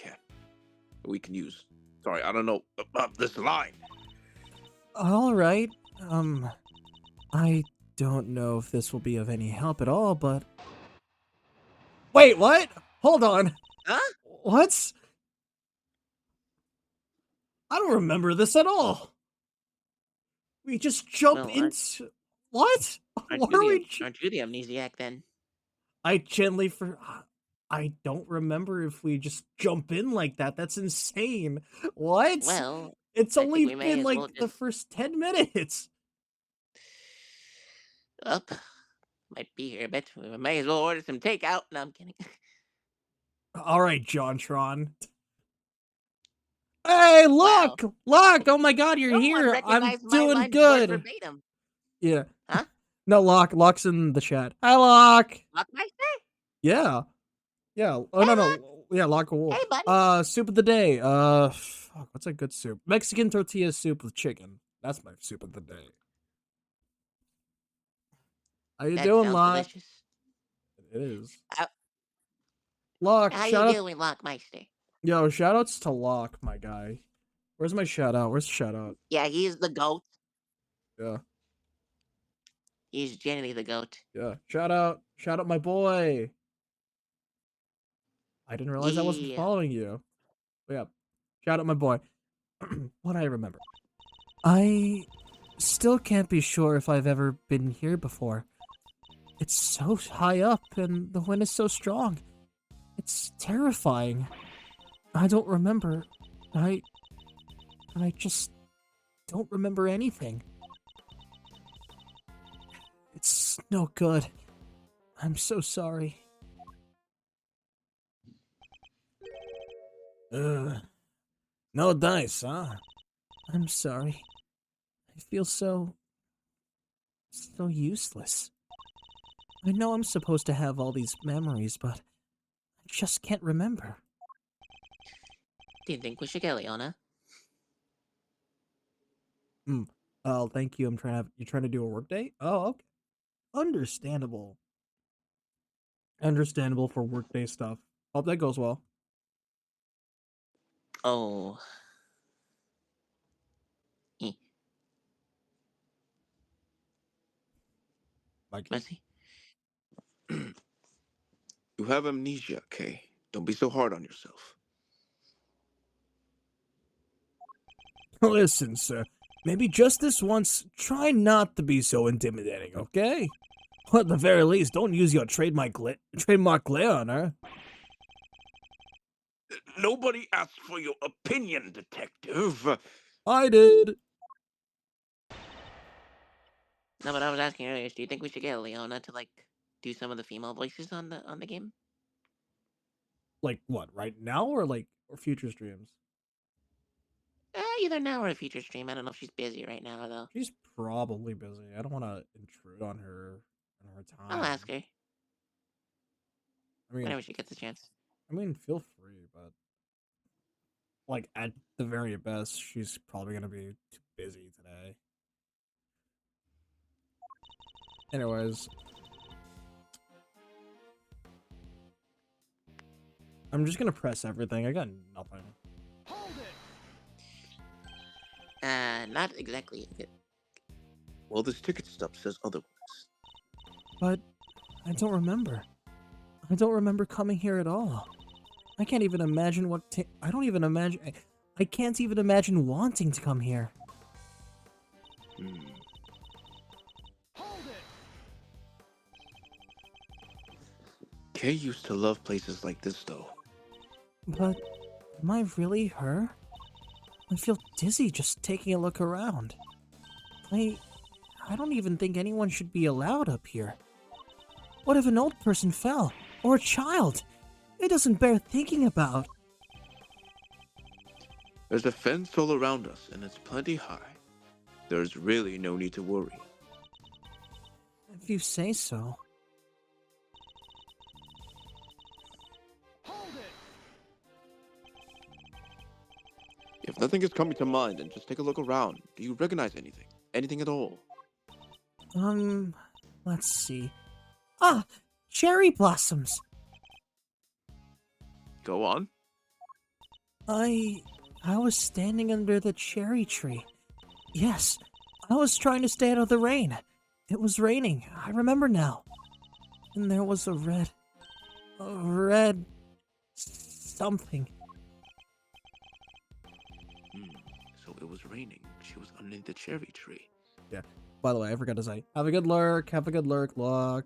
can use. Sorry, I don't know about this line. All right. I don't know if this will be of any help at all, but Wait, what? Hold on. Huh? What? I don't remember this at all. We just jump Well, into... What? Aren't What are you, we... the, aren't you the amnesiac then? I gently for... I don't remember if we just jump in like that. That's insane. What? Well, It's I think only we may been as like well the just- first 10 minutes. Up. Might be here a bit. We may as well order some takeout. No, I'm kidding. All right, JonTron. Hey, look! Look! Oh my god, you're No one here. I'm recognized my doing lines good. word verbatim. Yeah. Huh? No, Locke's in the chat. Hi, Locke. Lockmeister? Yeah. Yeah. Oh, no, no. Yeah, Locke Wolf. Hey, buddy. Soup of the day. Fuck, what's a good soup? Mexican tortilla soup with chicken. That's my soup of the day. How you That doing, sounds Locke? delicious. It is. Locke, How you shout out. doing, Lockmeister? Yo, shout outs to Locke, my guy. Where's my shout out? Where's the shout out? Yeah, he's the goat. Yeah, He's Jenny the goat. yeah. Shout out. Shout out my boy. I didn't realize I wasn't Yeah. following you. But yeah. Shout out my boy. What I remember. I still can't be sure if I've ever been here before. It's so high up and the wind is so strong. It's terrifying. I don't remember. I just don't remember anything. It's no good. I'm so sorry. No dice, huh? I'm sorry. I feel so useless. I know I'm supposed to have all these memories, but I just can't remember. Do you think we should get Leona? Oh, thank you. You're trying to do a work day? Oh, okay. Understandable. Understandable for workday stuff. Hope that goes well. Oh. Eh. Mikey? Mercy. You have amnesia, Kay. Don't be so hard on yourself. Listen, sir. Maybe just this once, try not to be so intimidating, okay? Or at the very least, don't use your trademark glare on her. Nobody asked for your opinion, detective. I did. No, but I was asking earlier, do you think we should get Leona to like do some of the female voices on the game? Like what, right now or future streams? Either now or a future stream. I don't know if she's busy right now though. She's probably busy. I don't want to intrude on her time. I'll ask her I mean, whenever she gets a chance. feel free, but like at the very best, she's probably gonna be too busy today. Anyways, I'm just gonna press everything. I got nothing. Not exactly. Well, this ticket stub says otherwise. But I don't remember. I don't remember coming here at all. I can't even imagine I don't even imagine. I can't even imagine wanting to come here. Kay used to love places like this, though. But am I really her? I feel dizzy just taking a look around. I don't even think anyone should be allowed up here. What if an old person fell? Or a child? It doesn't bear thinking about. There's a fence all around us, and it's plenty high. There's really no need to worry. If you say so. If nothing is coming to mind, then just take a look around. Do you recognize anything? Anything at all? Let's see. Ah! Cherry blossoms! Go on. I was standing under the cherry tree. Yes, I was trying to stay out of the rain. It was raining, I remember now. And there was a red something. So it was raining. She was underneath the cherry tree. Yeah. By the way, I forgot to say, have a good lurk, Locke.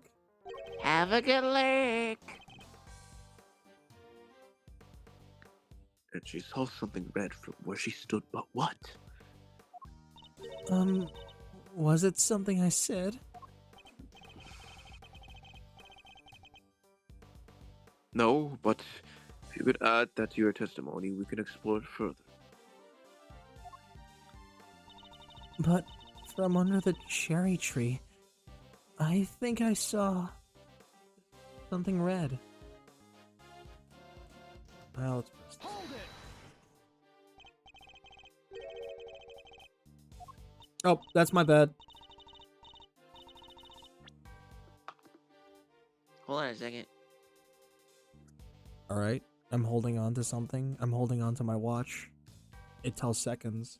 Have a good lurk. And she saw something red from where she stood, but what? Was it something I said? No, but if you could add that to your testimony, we can explore it further. But from under the cherry tree, I think I saw something red. Well, let's press this. Oh, that's my bad. Hold on a second. All right, I'm holding on to something. I'm holding on to my watch. It tells seconds.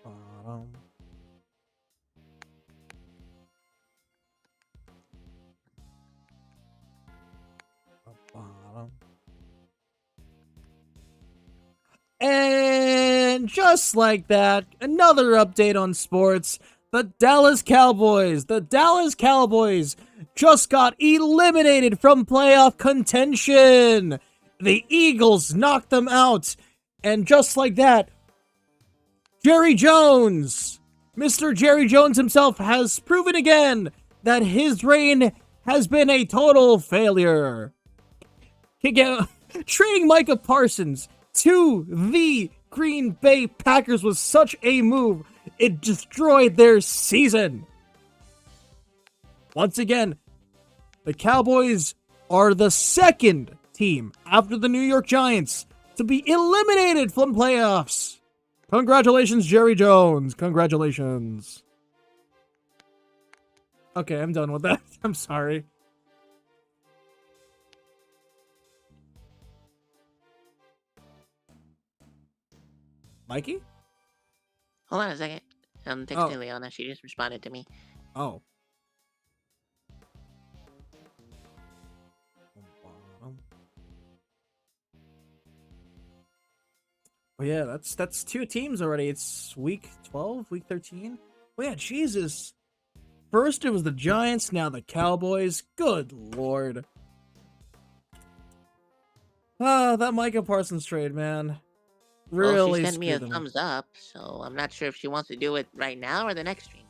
Bottom. Bottom. And just like that, another update on sports. The Dallas Cowboys just got eliminated from playoff contention. The Eagles knocked them out. And just like that, Jerry Jones, Mr. Jerry Jones himself, has proven again that his reign has been a total failure. Trading Micah Parsons to the Green Bay Packers was such a move. It destroyed their season. Once again, the Cowboys are the second team after the New York Giants to be eliminated from playoffs. Congratulations, Jerry Jones. Congratulations. Okay, I'm done with that. I'm sorry. Mikey? Hold on a second. I'm texting Leona. She just responded to me. Oh. Oh yeah, that's 2 teams already. It's week 12, week 13. Oh yeah, Jesus. First it was the Giants, now the Cowboys. Good lord. Ah, that Micah Parsons trade, man. Really Well, she sent me a screwed them. thumbs up, so I'm not sure if she wants to do it right now or the next stream.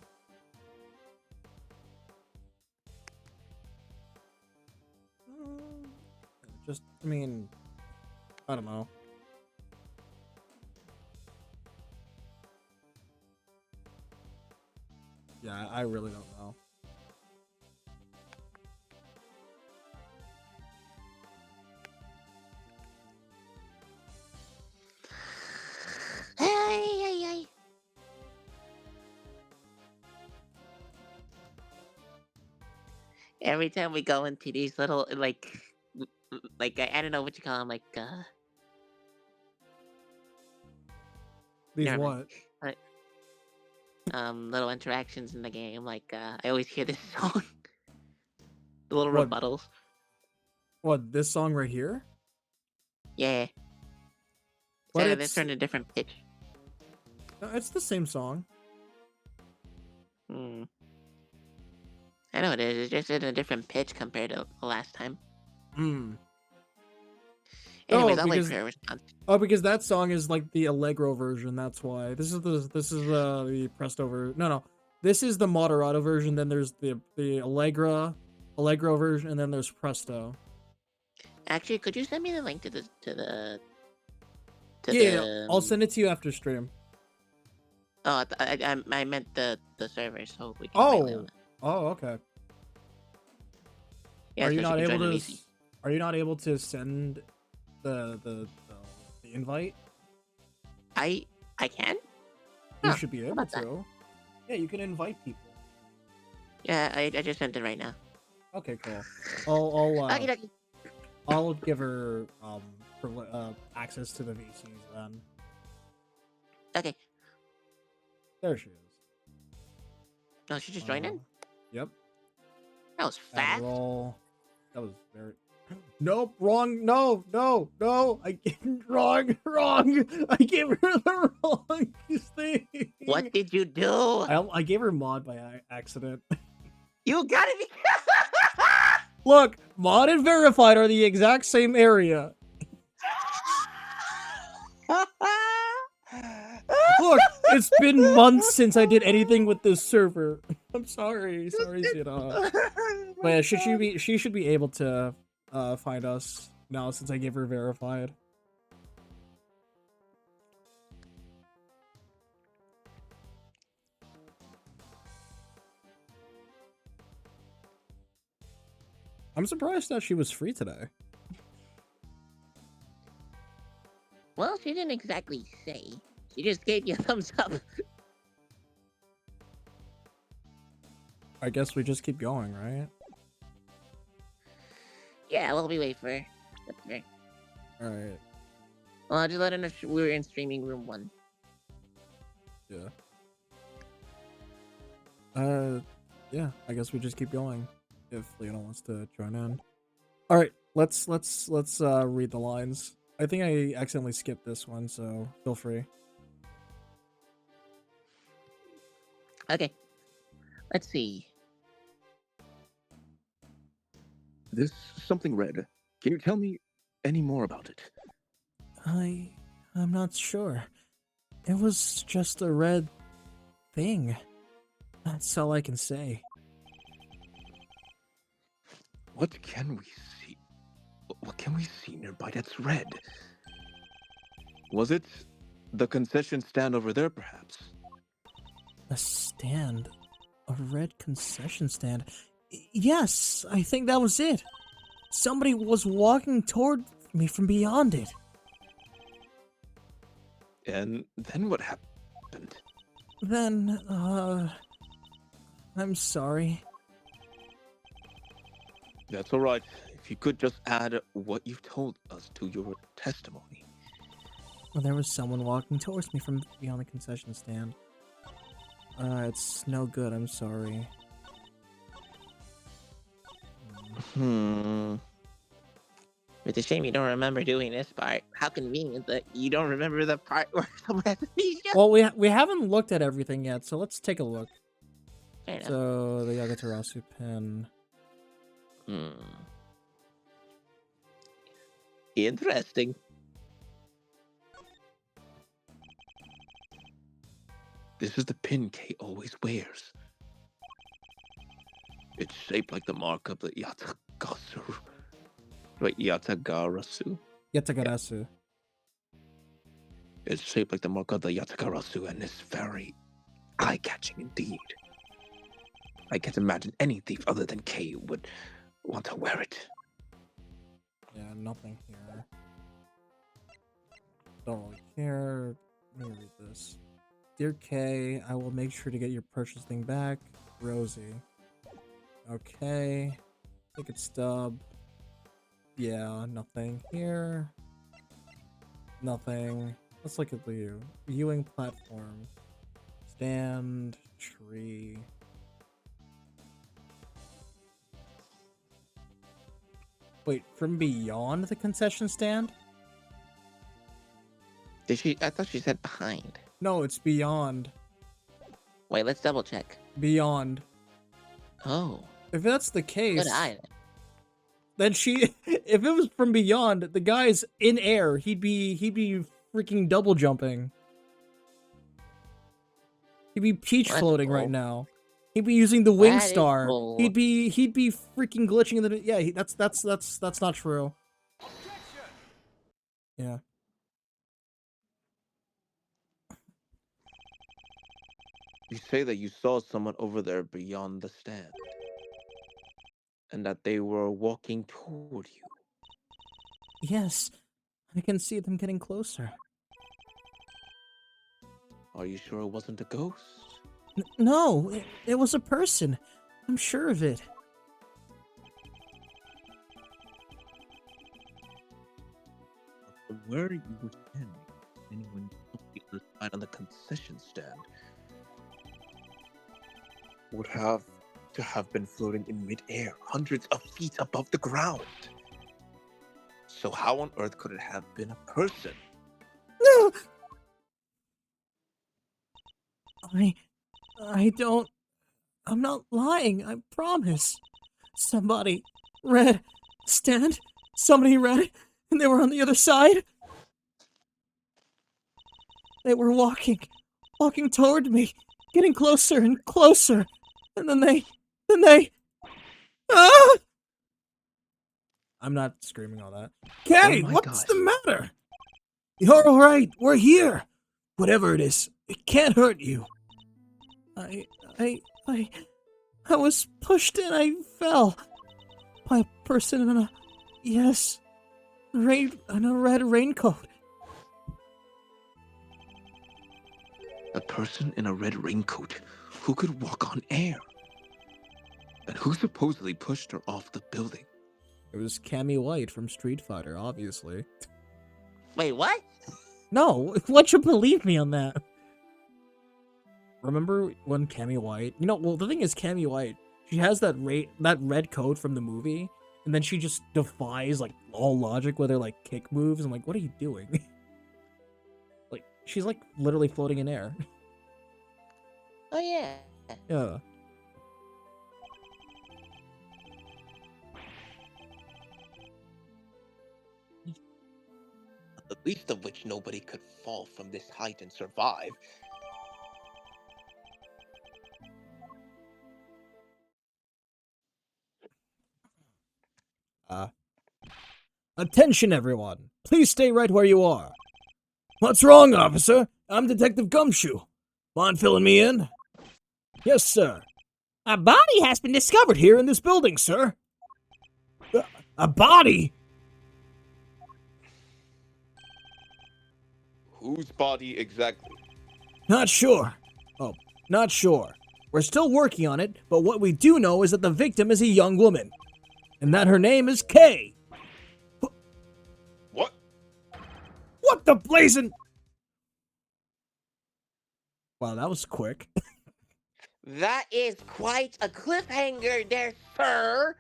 Just, I mean, I don't know. Yeah, I really don't know. Hey. Every time we go into these little, like I don't know what you call them, These never what? mind. Little interactions in the game, I always hear this song. The little What? rebuttals. What, this song right here? Yeah. But Instead of it's, this turned a different pitch. it's the same song. I know it is. It's just in a different pitch compared to the last time. Anyways, I'll wait for a response. Oh, because that song is like the Allegro version. That's why. This is the Presto version. No. This is the Moderato version. Then there's the Allegro version, and then there's Presto. Actually, could you send me the link to the I'll send it to you after stream. Oh, I meant the server, so we can. Oh, okay. Yeah, Are so you she not can able join to? the VC. Are you not able to send the invite? I can. You Huh, should be how able about that? to. Yeah, you can invite people. Yeah, I just sent it right now. Okay, cool. Okey-dokey. I'll give her access to the VCs then. Okay. There she is. No, she just joined in. Yep. That was Add fast. roll. That was very. Nope, wrong. No. I wrong. I gave her the wrong thing. What did you do? I gave her mod by accident. You gotta be. Look, mod and verified are the exact same area. Look, it's been months since I did anything with this server. I'm sorry, Zina. But yeah, she should be able to find us now since I gave her verified. I'm surprised that she was free today. Well, she didn't exactly say. She just gave you a thumbs up. I guess we just keep going, right? Yeah, while we wait for her. That's fair. Alright, Well, I'll just let her know we were in streaming room 1. yeah. Yeah, I guess we just keep going if Leona wants to join in. Alright, let's read the lines. I think I accidentally skipped this one, so feel free. Okay. Let's see. This something red. Can you tell me any more about it? I'm not sure. It was just a red thing. That's all I can say. What can we see? What can we see nearby that's red? Was it the concession stand over there, perhaps? A stand? A red concession stand? Yes, I think that was it. Somebody was walking toward me from beyond it. And then what happened? Then, I'm sorry. That's all right. If you could just add what you've told us to your testimony. Well, there was someone walking towards me from beyond the concession stand. It's no good, I'm sorry. It's a shame you don't remember doing this part. How convenient that you don't remember the part where someone has amnesia. Well, we haven't looked at everything yet, so let's take a look. Fair enough. So, the Yagatarasu pen. Interesting. This is the pin Kay always wears. It's shaped like the mark of the Yatagasu. Wait, Yatagarasu? Yatagarasu. It's shaped like the mark of the Yatagarasu and is very eye-catching indeed. I can't imagine any thief other than Kay would want to wear it. Yeah, nothing here. Don't really care. Let me read this. Dear Kay, I will make sure to get your purchase thing back. Rosie. Okay. Ticket stub. Yeah, nothing here. Nothing. Let's look at the viewing platform. Stand. Tree. Wait, from beyond the concession stand? Did she? I thought she said behind. No, it's beyond. Wait, let's double check. Beyond. Oh, If that's the case, good eye. then she. If it was from beyond, the guy's in air. He'd be freaking double jumping. He'd be peach That's floating right cool. now. He'd be using the wing That is star. cool. He'd be freaking glitching in the. Yeah, that's not true. Yeah. You say that you saw someone over there beyond the stand. And that they were walking toward you. Yes, I can see them getting closer. Are you sure it wasn't a ghost? No, it was a person. I'm sure of it. From where you were standing, anyone on the other side on the concession stand would have to have been floating in midair, hundreds of feet above the ground. So how on earth could it have been a person? No! I don't... I'm not lying, I promise. Somebody red. Stand? Somebody red? And they were on the other side? They were walking toward me, getting closer and closer. And then they... Ah! I'm not screaming all that. Kay, Oh my what's gosh. the matter? You're alright, we're here. Whatever it is, it can't hurt you. I was pushed and I fell. By a person in a... Yes. In a red raincoat. A person in a red raincoat who could walk on air. And who supposedly pushed her off the building? It was Cammy White from Street Fighter, obviously. Wait, what? No, why don't you believe me on that? Remember when Cammy White? Well, the thing is, Cammy White, she has that red coat from the movie, and then she just defies like all logic with her like kick moves. I'm like, what are you doing? Like, she's like literally floating in air. Oh yeah. Yeah. The least of which nobody could fall from this height and survive. Attention, everyone! Please stay right where you are. What's wrong, officer? I'm Detective Gumshoe. Mind filling me in? Yes, sir. A body has been discovered here in this building, sir. A body? Whose body exactly? Not sure. Oh, not sure. We're still working on it, but what we do know is that the victim is a young woman. And that her name is Kay. What? What the blazing... Wow, that was quick. That is quite a cliffhanger there, sir.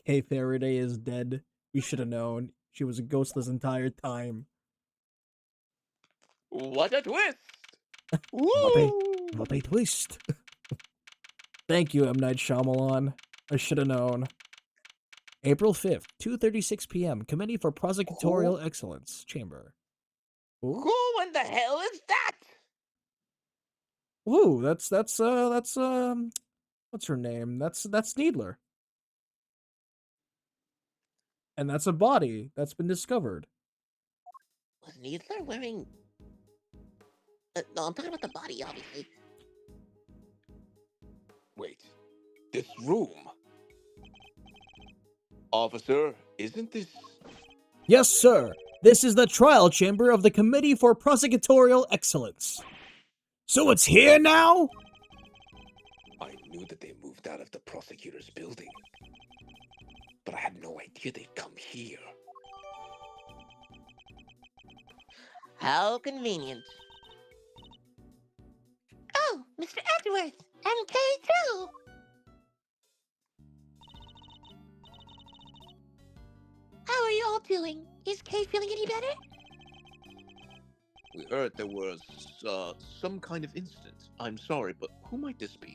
Kay Faraday is dead. We should have known. She was a ghost this entire time. What a twist! What a twist. Thank you, M. Night Shyamalan. I should have known. April 5th, 2:36 p.m. Committee for Prosecutorial Excellence Chamber. Ooh. Who in the hell is that? Ooh, that's what's her name? That's Needler. And that's a body that's been discovered. Was Needler wearing... no, I'm talking about the body, obviously. Wait, this room. Officer, isn't this... Yes, sir. This is the trial chamber of the Committee for Prosecutorial Excellence. So it's here now? I knew that they moved out of the prosecutor's building, but I had no idea they'd come here. How convenient. Oh, Mr. Edgeworth, and Kay too. How are you all doing? Is Kay feeling any better? We heard there was, some kind of incident. I'm sorry, but who might this be?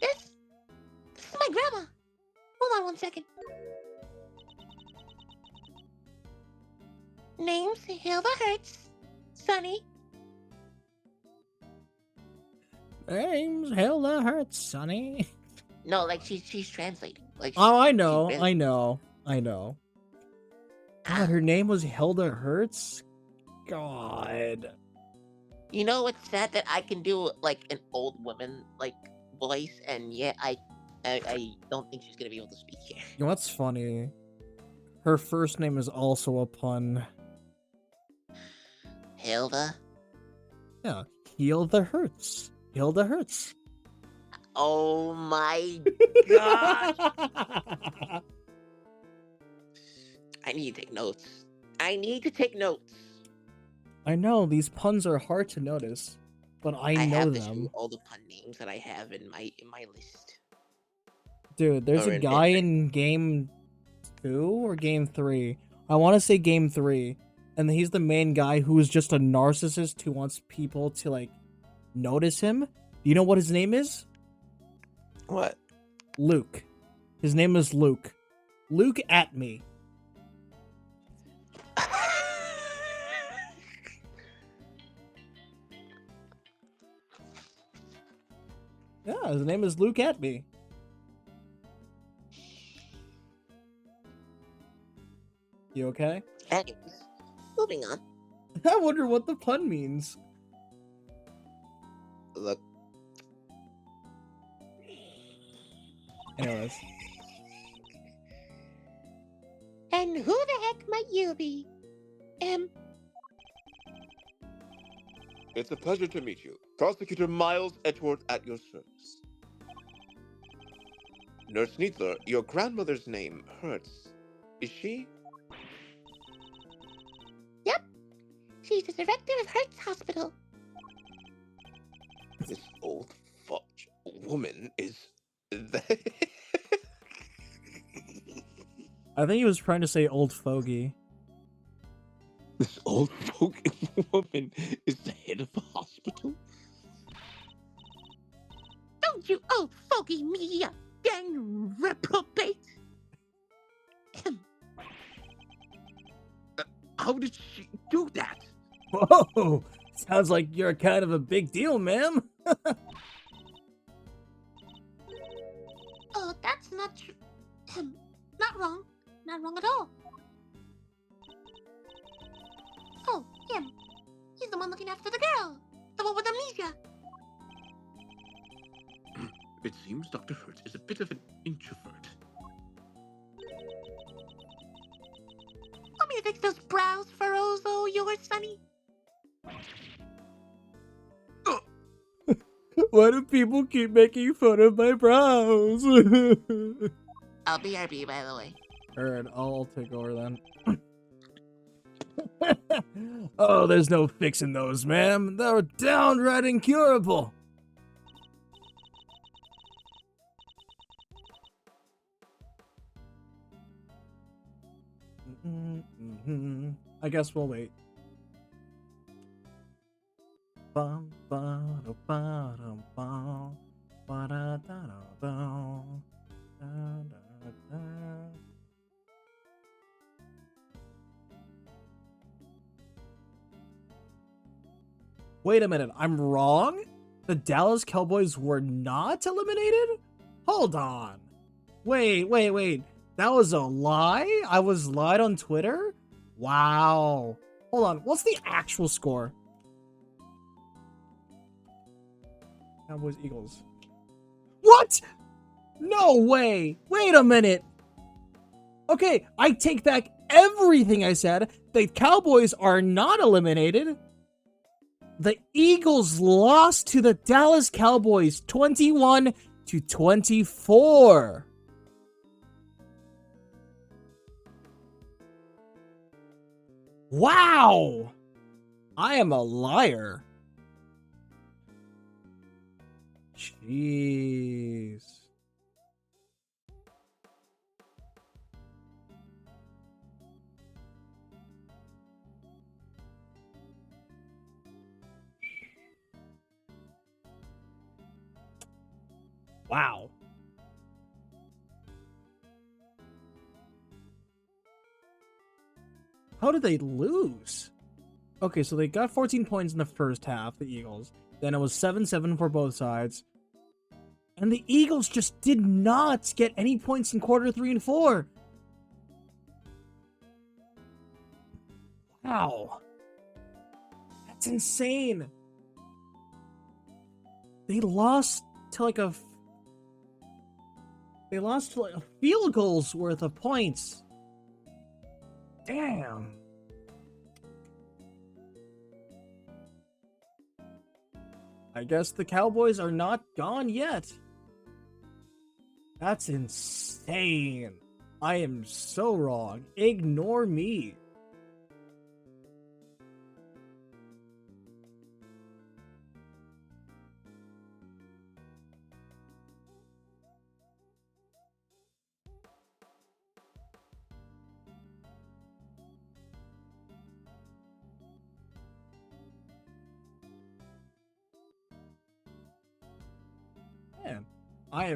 This is my grandma. Hold on one second. Name's Hilda Hertz. Sonny. Name's Hilda Hertz, Sonny. No, like she's translating. Like Oh, I she know, really- I know. God, her name was Hilda Hertz? God. You know what's sad that I can do like an old woman like voice, and yet I don't think she's gonna be able to speak here. You know what's funny? Her first name is also a pun. Hilda. Yeah, Hilda Hertz. Hilda Hertz. Oh my god! I need to take notes. I need to take notes. I know, these puns are hard to notice, but I know have to them. show all the pun names that I have in my list. Dude, there's Or a in guy memory. in game 2 or game 3. I want to say game 3. And he's the main guy who is just a narcissist who wants people to, like, notice him. Do you know what his name is? What? Luke. His name is Luke. Luke at me. Yeah, his name is Luke at me. You okay? Anyways, moving on. I wonder what the pun means. Look, Anyways. And who the heck might you be? It's a pleasure to meet you. Prosecutor Miles Edgeworth at your service. Nurse Needler, your grandmother's name hurts. Is she? Yep, she's the director of Hertz Hospital. This old fudge woman is. I think he was trying to say old fogey. This old woman is the head of the hospital? Don't you old fogey me, you dang reprobate! How did she do that? Whoa! Sounds like you're kind of a big deal, ma'am. Oh, that's not true. Not wrong. Not wrong at all. Oh, him. He's the one looking after the girl. The one with amnesia. It seems Dr. Hertz is a bit of an introvert. Want me to fix those brows furrows, oh, yours, Sonny? Why do people keep making fun of my brows? I'll BRB, by the way. Alright, I'll take over then. Oh, there's no fixing those, ma'am. They're downright incurable. I guess we'll wait. Bum, ba-da, ba-da, bum, ba-da-da-da-dum, da-da-da. Wait a minute, I'm wrong? The Dallas Cowboys were not eliminated? Hold on. Wait. That was a lie? I was lied on Twitter? Wow. Hold on, what's the actual score? Cowboys, Eagles. What? No way. Wait a minute. Okay, I take back everything I said. The Cowboys are not eliminated. The Eagles lost to the Dallas Cowboys 21-24. Wow. I am a liar. Jeez. Wow. How did they lose? Okay, so they got 14 points in the first half, the Eagles. Then it was 7-7 for both sides. And the Eagles just did not get any points in quarter 3 and 4. Wow. That's insane. They lost to like a field goal's worth of points. Damn. I guess the Cowboys are not gone yet. That's insane. I am so wrong. Ignore me. Man, I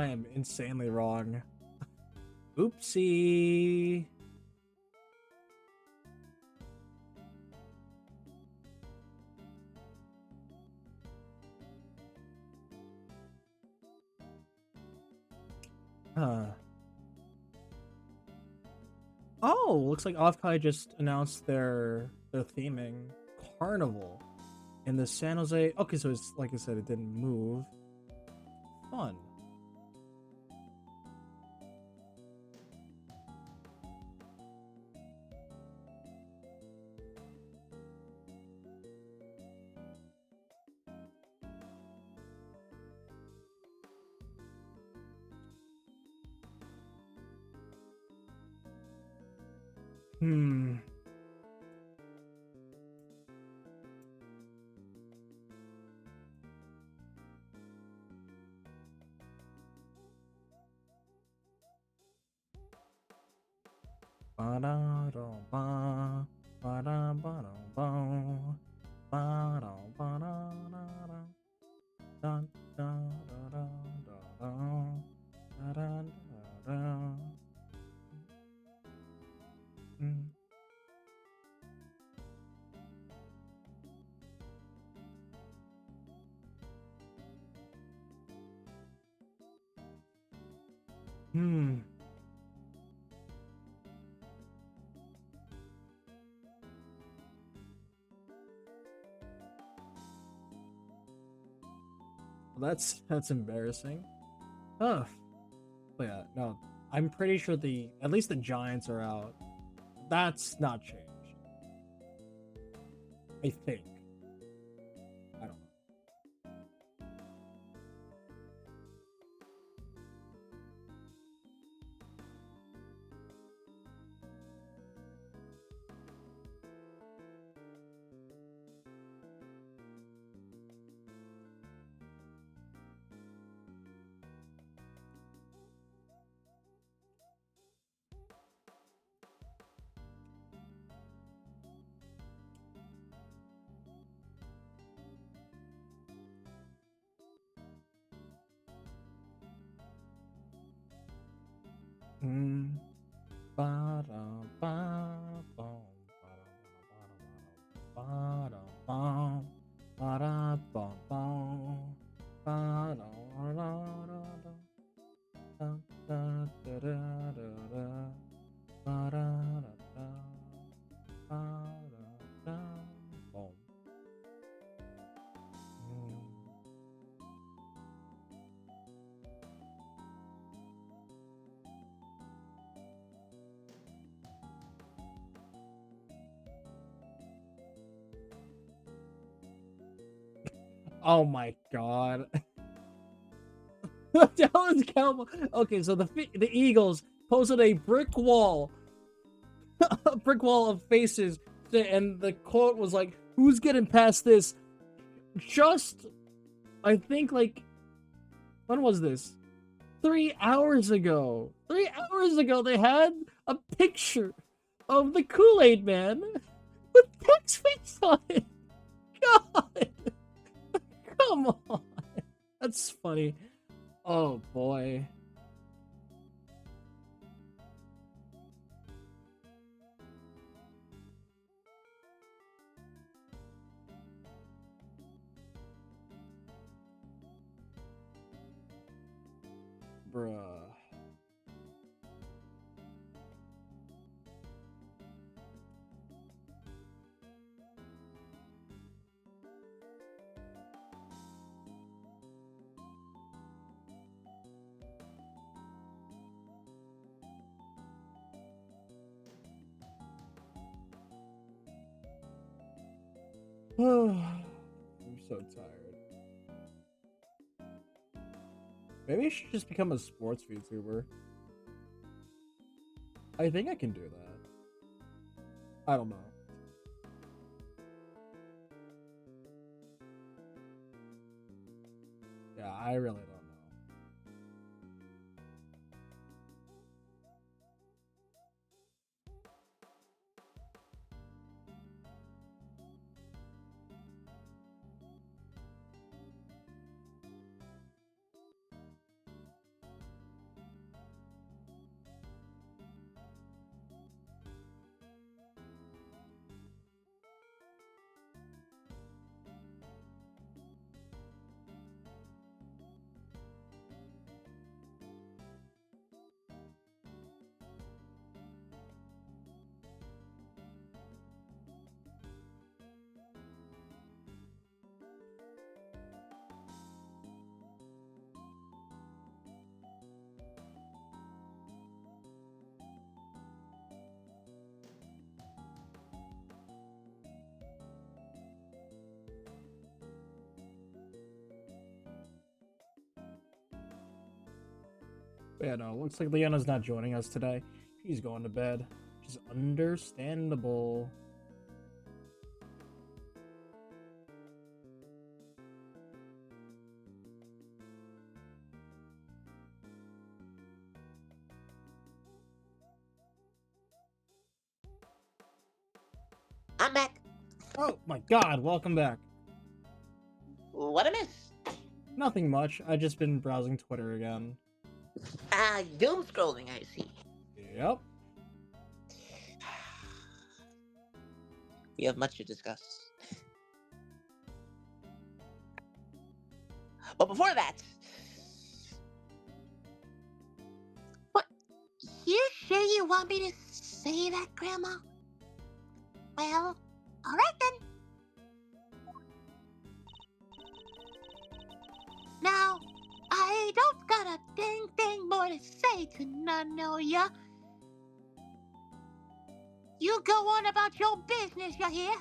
am insanely wrong. Oopsie. Oh, looks like Offkai just announced their theming. Carnival in the San Jose. Okay, so it's like I said, it didn't move. Fun. Hmm. Ba-da-da-ba, ba-da-ba-da-ba, ba-da-ba-da-da-da, dun, da-da-da-da-da, da-da-da-da. Mm. Hmm. Well, that's embarrassing. Oh, but yeah, no. I'm pretty sure at least the Giants are out. That's not changed. I think. I don't know. Hmm. Ba-da-ba-bum, ba-da-ba-da-ba-da-ba-da-bum, ba-da-bum-bum, ba-da-da-da-da, da-da-da-da-da-da, ba-da-da-da, ba-da-da-bum. Hmm. Oh my god. Dallas Cowboy. Okay, so the Eagles posted a brick wall, a brick wall of faces, and the quote was like, "Who's getting past this?" Just, I think, like, when was this? 3 hours ago. 3 hours ago, they had a picture of the Kool-Aid Man with Tex face on it. God, come on. That's funny. Oh boy. Bruh. I'm so tired. Maybe I should just become a sports VTuber. I think I can do that. I don't know. Yeah, I really don't know. But yeah, no, looks like Leona's not joining us today. She's going to bed. which is understandable. I'm back. Oh my god, welcome back. What I miss? Nothing much. I just been browsing Twitter again. Doom scrolling, I see. Yep. We have much to discuss. But before that, What? You sure you want me to say that, Grandma? Well, alright then. Now, I don't got a dang thing more to say to none of ya. You go on about your business, you hear?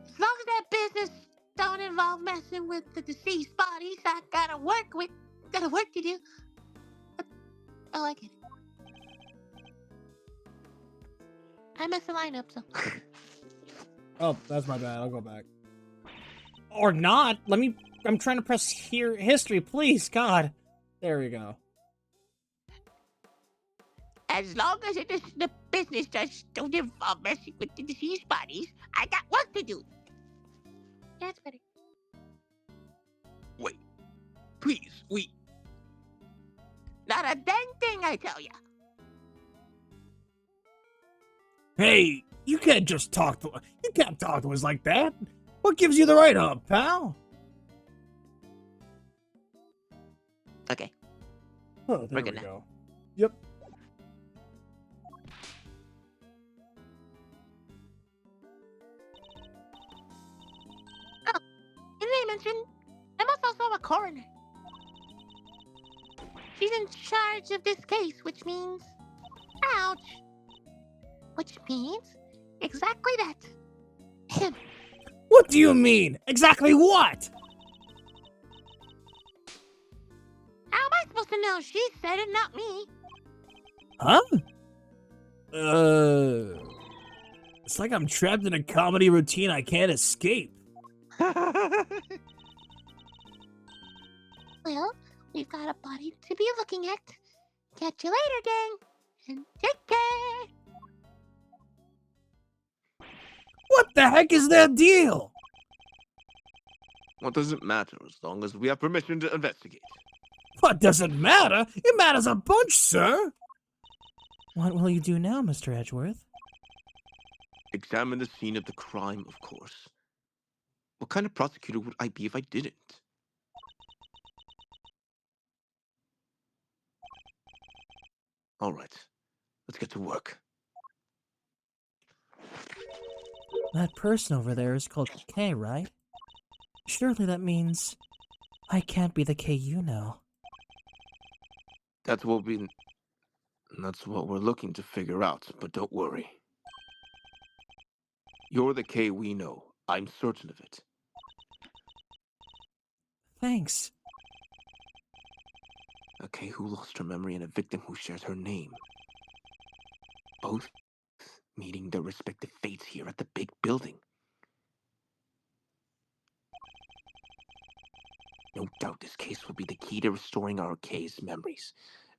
As long as that business don't involve messing with the deceased bodies, I gotta work to do. Oh, I get it. I messed the lineup, so. Oh, that's my bad. I'll go back. Or not. I'm trying to press here history, please. God. There we go. As long as the business just don't involve messing with the deceased bodies, I got work to do. That's better. Wait. Please, Not a dang thing, I tell ya. Hey, you can't talk to us like that. What gives you the right up, pal? okay. Oh, there We're we good now. go. Yep. Didn't I mention? I'm also a coroner. She's in charge of this case, which means... Ouch. Which means exactly that. Him. What do you mean? Exactly what? How am I supposed to know? She said it, not me. Huh? It's like I'm trapped in a comedy routine I can't escape. Well, we've got a body to be looking at. Catch you later, gang. And take care. What the heck is their deal? what does it matter as long as we have permission to investigate? What doesn't matter? It matters a bunch, sir. What will you do now, Mr. Edgeworth? Examine the scene of the crime, of course. What kind of prosecutor would I be if I didn't? All right, let's get to work. That person over there is called K, right? Surely that means I can't be the K you know. That's what we're looking to figure out, but don't worry. You're the K we know. I'm certain of it. Thanks. A K who lost her memory and a victim who shares her name. Both meeting their respective fates here at the big building. No doubt this case will be the key to restoring our K's memories.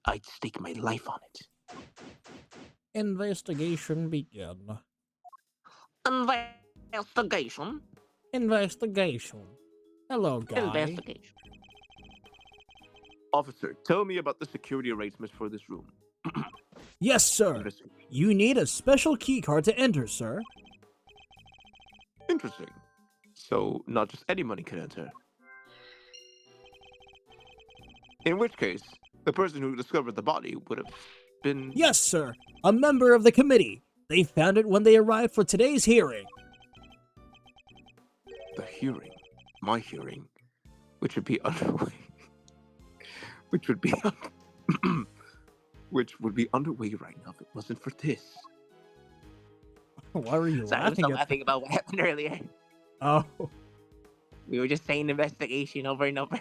I'd stake my life on it. Investigation begin. Investigation. Investigation. Hello, guy. Investigation. Officer, tell me about the security arrangements for this room. Yes, sir. Investigation. You need a special key card to enter, sir. Interesting. So, not just anybody can enter. In which case, the person who discovered the body would have been... Yes, sir. A member of the committee. They found it when they arrived for today's hearing. The hearing. My hearing. Which would be underway. Which would be... which would be underway right now if it wasn't for this. Why were you Sorry, I was laughing still at laughing about what happened earlier. Oh, We were just saying investigation over and over.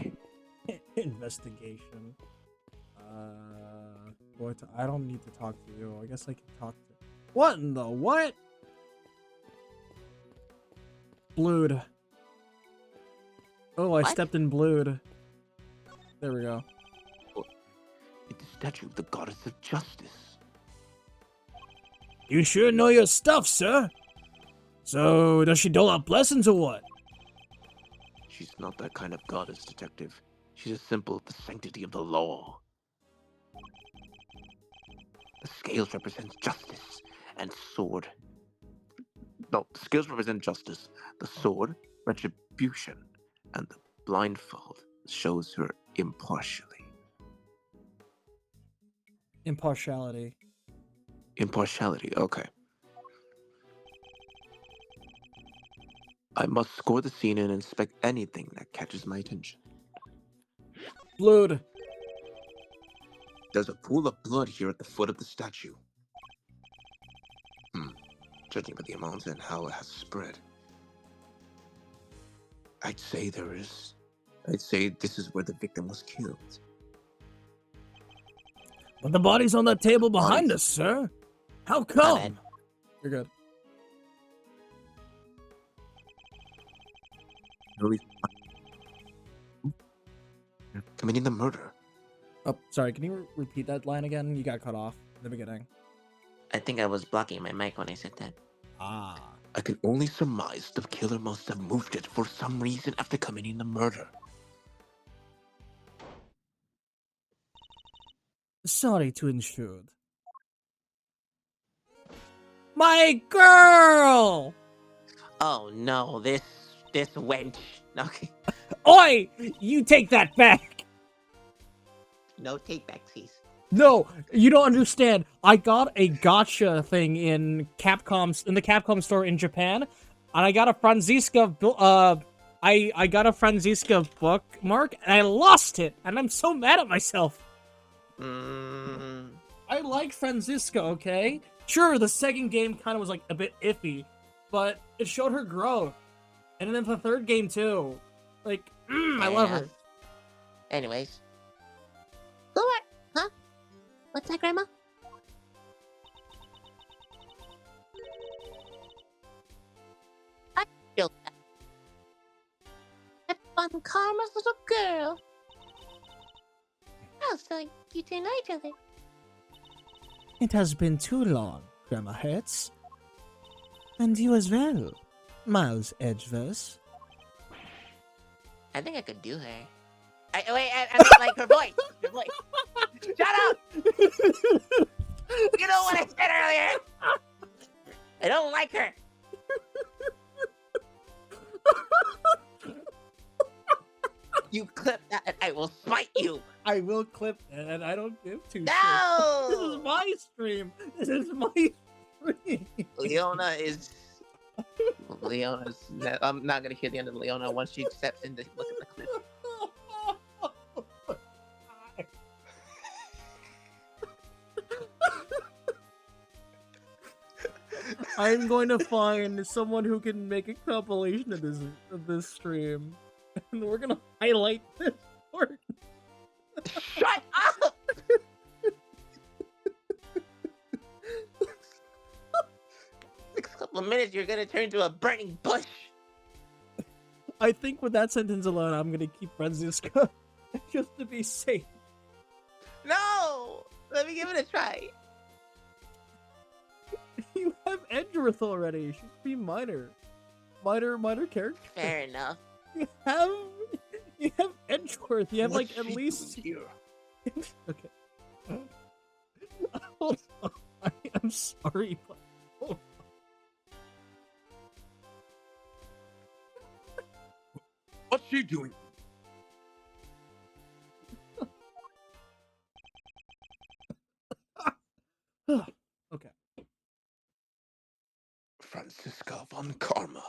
investigation. I don't need to talk to you. I guess I can talk to. What in the what? Blood. Oh, I What? stepped in blood. There we go. It's the statue of the goddess of justice. You sure know your stuff, sir. So, does she dole out blessings or what? She's not that kind of goddess, detective. She's a symbol of the sanctity of the law. The scales represent justice and sword. No, the scales represent justice. The sword, retribution, and the blindfold shows her impartially. Impartiality. Impartiality, okay. I must score the scene and inspect anything that catches my attention. Blood. There's a pool of blood here at the foot of the statue. Judging by the amount and how it has spread, I'd say this is where the victim was killed. But the body's on that table behind Bodies. us, sir. How bad. come? You're good. No reason why- Committing the murder. Oh, sorry. Can you repeat that line again? You got cut off in the beginning. I think I was blocking my mic when I said that. Ah. I can only surmise the killer must have moved it for some reason after committing the murder. Sorry to intrude. My girl! Oh no, this wench. Okay, Oi! You take that back! no take backsies. No, you don't understand. I got a gotcha thing in the Capcom store in Japan, and I got a Franziska I got a Franziska bookmark and I lost it, and I'm so mad at myself. I like Franziska, okay? Sure, the second game kind of was like a bit iffy, but it showed her growth. And then the third game too. Like, I love her. Anyways, What? Huh? What's that, Grandma? I feel that. That's Von Karma's little girl. Oh, so you two know each other. It has been too long, Grandma Hertz. And you as well, Miles Edgeverse. I think I could do her. I mean, like her voice. Her voice. Shut up! You know what I said earlier? I don't like her. You clip that and I will smite you. I will clip it, and I don't give two shits. No! This is my stream. This is my stream. Leona's. I'm not gonna hear the end of Leona once she steps in to look at the clip. I'm going to find someone who can make a compilation of this stream, and we're gonna highlight this part. Shut up! Next couple of minutes, you're gonna turn into a burning bush. I think with that sentence alone, I'm gonna keep Franziska just to be safe. No! Let me give it a try. You have Edgeworth already. She should be minor character. Fair enough. You have Edgeworth. You have What's like at she least. doing here? Okay. Hold on. I'm sorry. But... hold What's she doing? on. Okay. Franziska von Karma.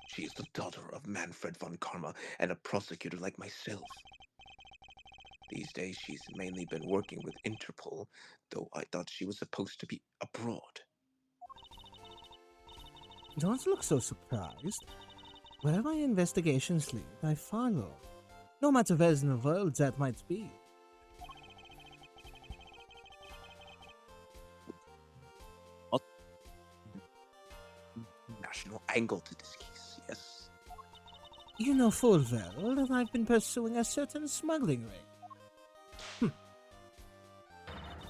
She is the daughter of Manfred von Karma and a prosecutor like myself. These days, she's mainly been working with Interpol, though I thought she was supposed to be abroad. Don't look so surprised. Where my investigations lead, I follow. no matter where in the world that might be. National angle to this case, yes. You know full well that I've been pursuing a certain smuggling ring.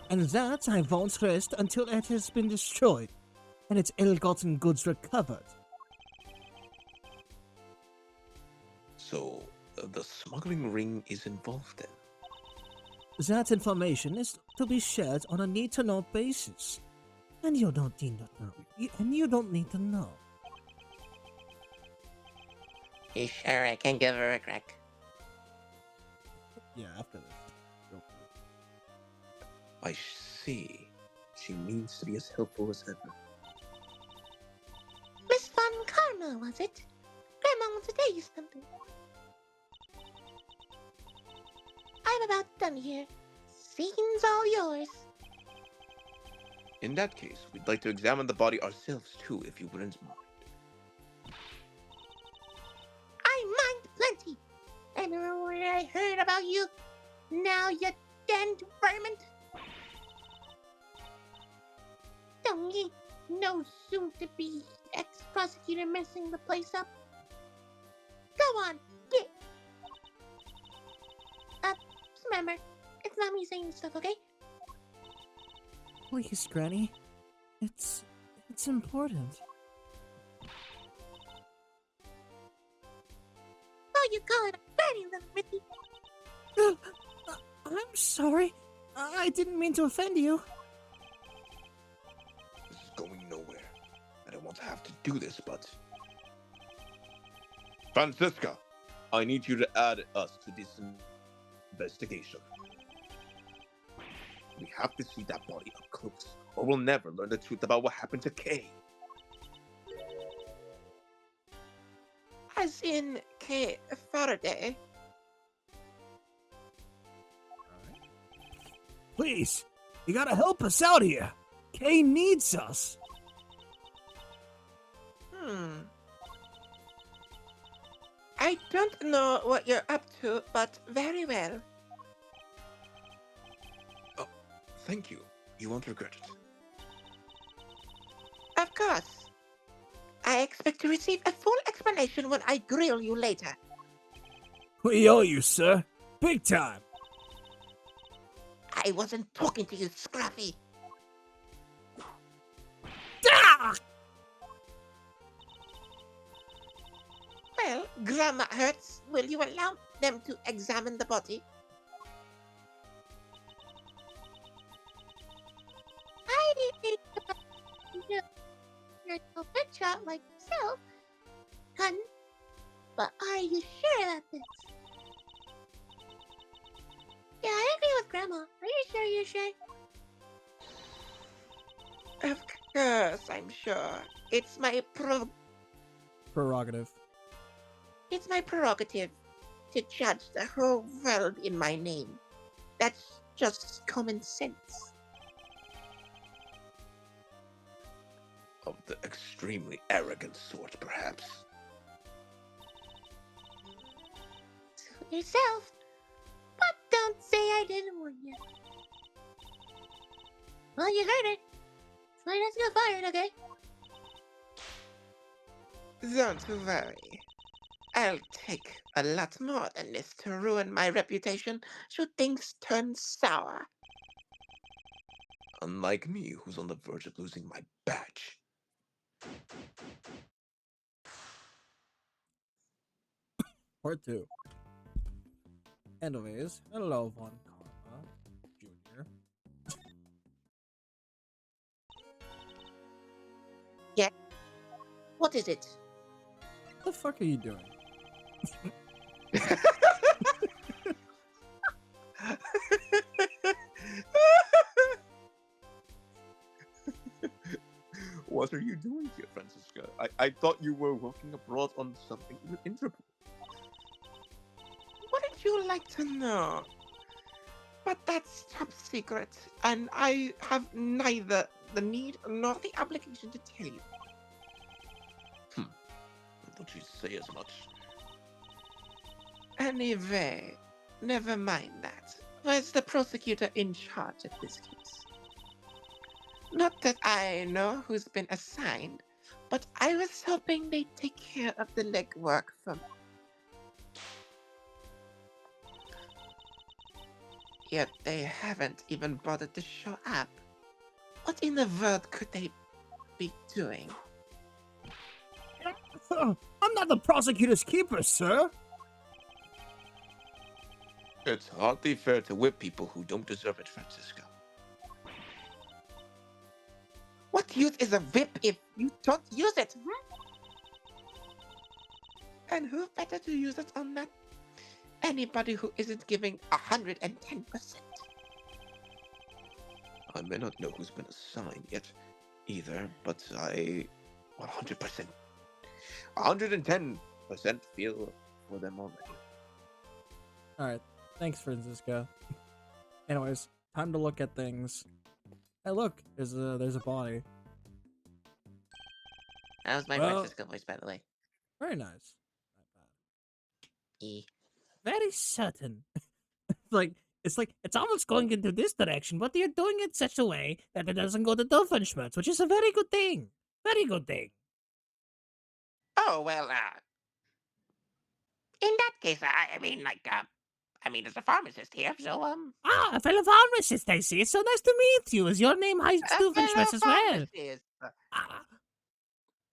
And that I won't rest until it has been destroyed and its ill-gotten goods recovered. So, the smuggling ring is involved then? That information is to be shared on a need-to-know basis. And you don't need to know. You don't need to know. You sure I can give her a crack? Yeah, after this. I see. She means to be as helpful as ever. Miss Von Karma, was it? Grandma wants to tell you something. I'm about done here. Scene's all yours. In that case, we'd like to examine the body ourselves too, if you wouldn't mind. I mind plenty. And when I heard about you, now you damned vermin. Don't you know soon-to-be ex-prosecutor messing the place up? Go on, get. Just remember, it's not me saying this stuff, okay? Please, Granny. It's important. Oh, you call it a granny, little Ricky. I'm sorry. I didn't mean to offend you. This is going nowhere. I don't want to have to do this, but... Francisca, I need you to add us to this investigation. We have to see that body up close, or we'll never learn the truth about what happened to Kay. As in Kay Faraday. Please, you gotta help us out here. Kay needs us. I don't know what you're up to, but very well. Oh, thank you. You won't regret it. Of course. I expect to receive a full explanation when I grill you later. We owe you, sir. Big time. I wasn't talking to you, Scruffy. Ah! Well, Grandma hurts. Will you allow them to examine the body? I didn't think about you're a good shot like yourself, hun. But are you sure about this? Yeah, I agree with Grandma. Are you sure you're sure? Of course, I'm sure. It's my Prerogative. It's my prerogative to judge the whole world in my name. That's just common sense. Of the extremely arrogant sort, perhaps. Suit yourself. But don't say I didn't warn you. Well, you heard it. Somebody has to get fired, okay? Don't worry. I'll take a lot more than this to ruin my reputation should things turn sour. Unlike me, who's on the verge of losing my badge. Part 2. Anyways, hello, Von Karma Jr. What is it? What the fuck are you doing? What are you doing here, Francisca? I thought you were working abroad on something with Interpol. Wouldn't you like to know? But that's top secret, and I have neither the need nor the obligation to tell you. I thought you'd say as much. Anyway, never mind that. Where's the prosecutor in charge of this case? Not that I know who's been assigned, but I was hoping they'd take care of the legwork for me. Yet they haven't even bothered to show up. What in the world could they be doing? I'm not the prosecutor's keeper, sir. It's hardly fair to whip people who don't deserve it, Francisco. What use is a whip if you don't use it? And who better to use it on that? Anybody who isn't giving 110%. I may not know who's been assigned yet, either, but I 100%, 110% feel for them already. Alright, thanks, Francisco. Anyways, time to look at things. Hey, look, there's a body. That was my Well- Francisco voice, by the way. Very nice. E. Very certain. It's almost going into this direction, but you're doing it such a way that it doesn't go to Doofenshmirtz, which is a very good thing. Very good thing. Oh, well, In that case, I mean, there's a pharmacist here, so, Ah, a fellow pharmacist, I see. It's so nice to meet you. Is your name Heinz a fellow Doofenshmirtz as well? pharmacist. Ah.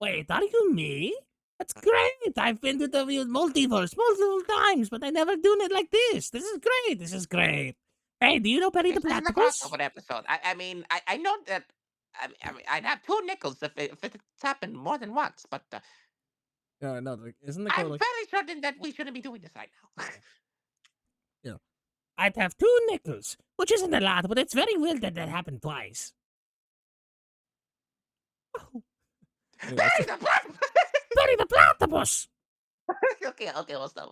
Wait, are you me? That's great. I've been to the multiverse multiple times, but I never done it like this. This is great. This is great. Hey, do you know Penny the this isn't a Platypus? crossover episode. I know that, I'd have 2 nickels if it's happened more than once, but, No, isn't the I'm code like... very certain that we shouldn't be doing this right now. I'd have 2 nickels, which isn't a lot, but it's very weird that that happened twice. Oh, Anyways, Penny the Platypus! okay, we'll stop.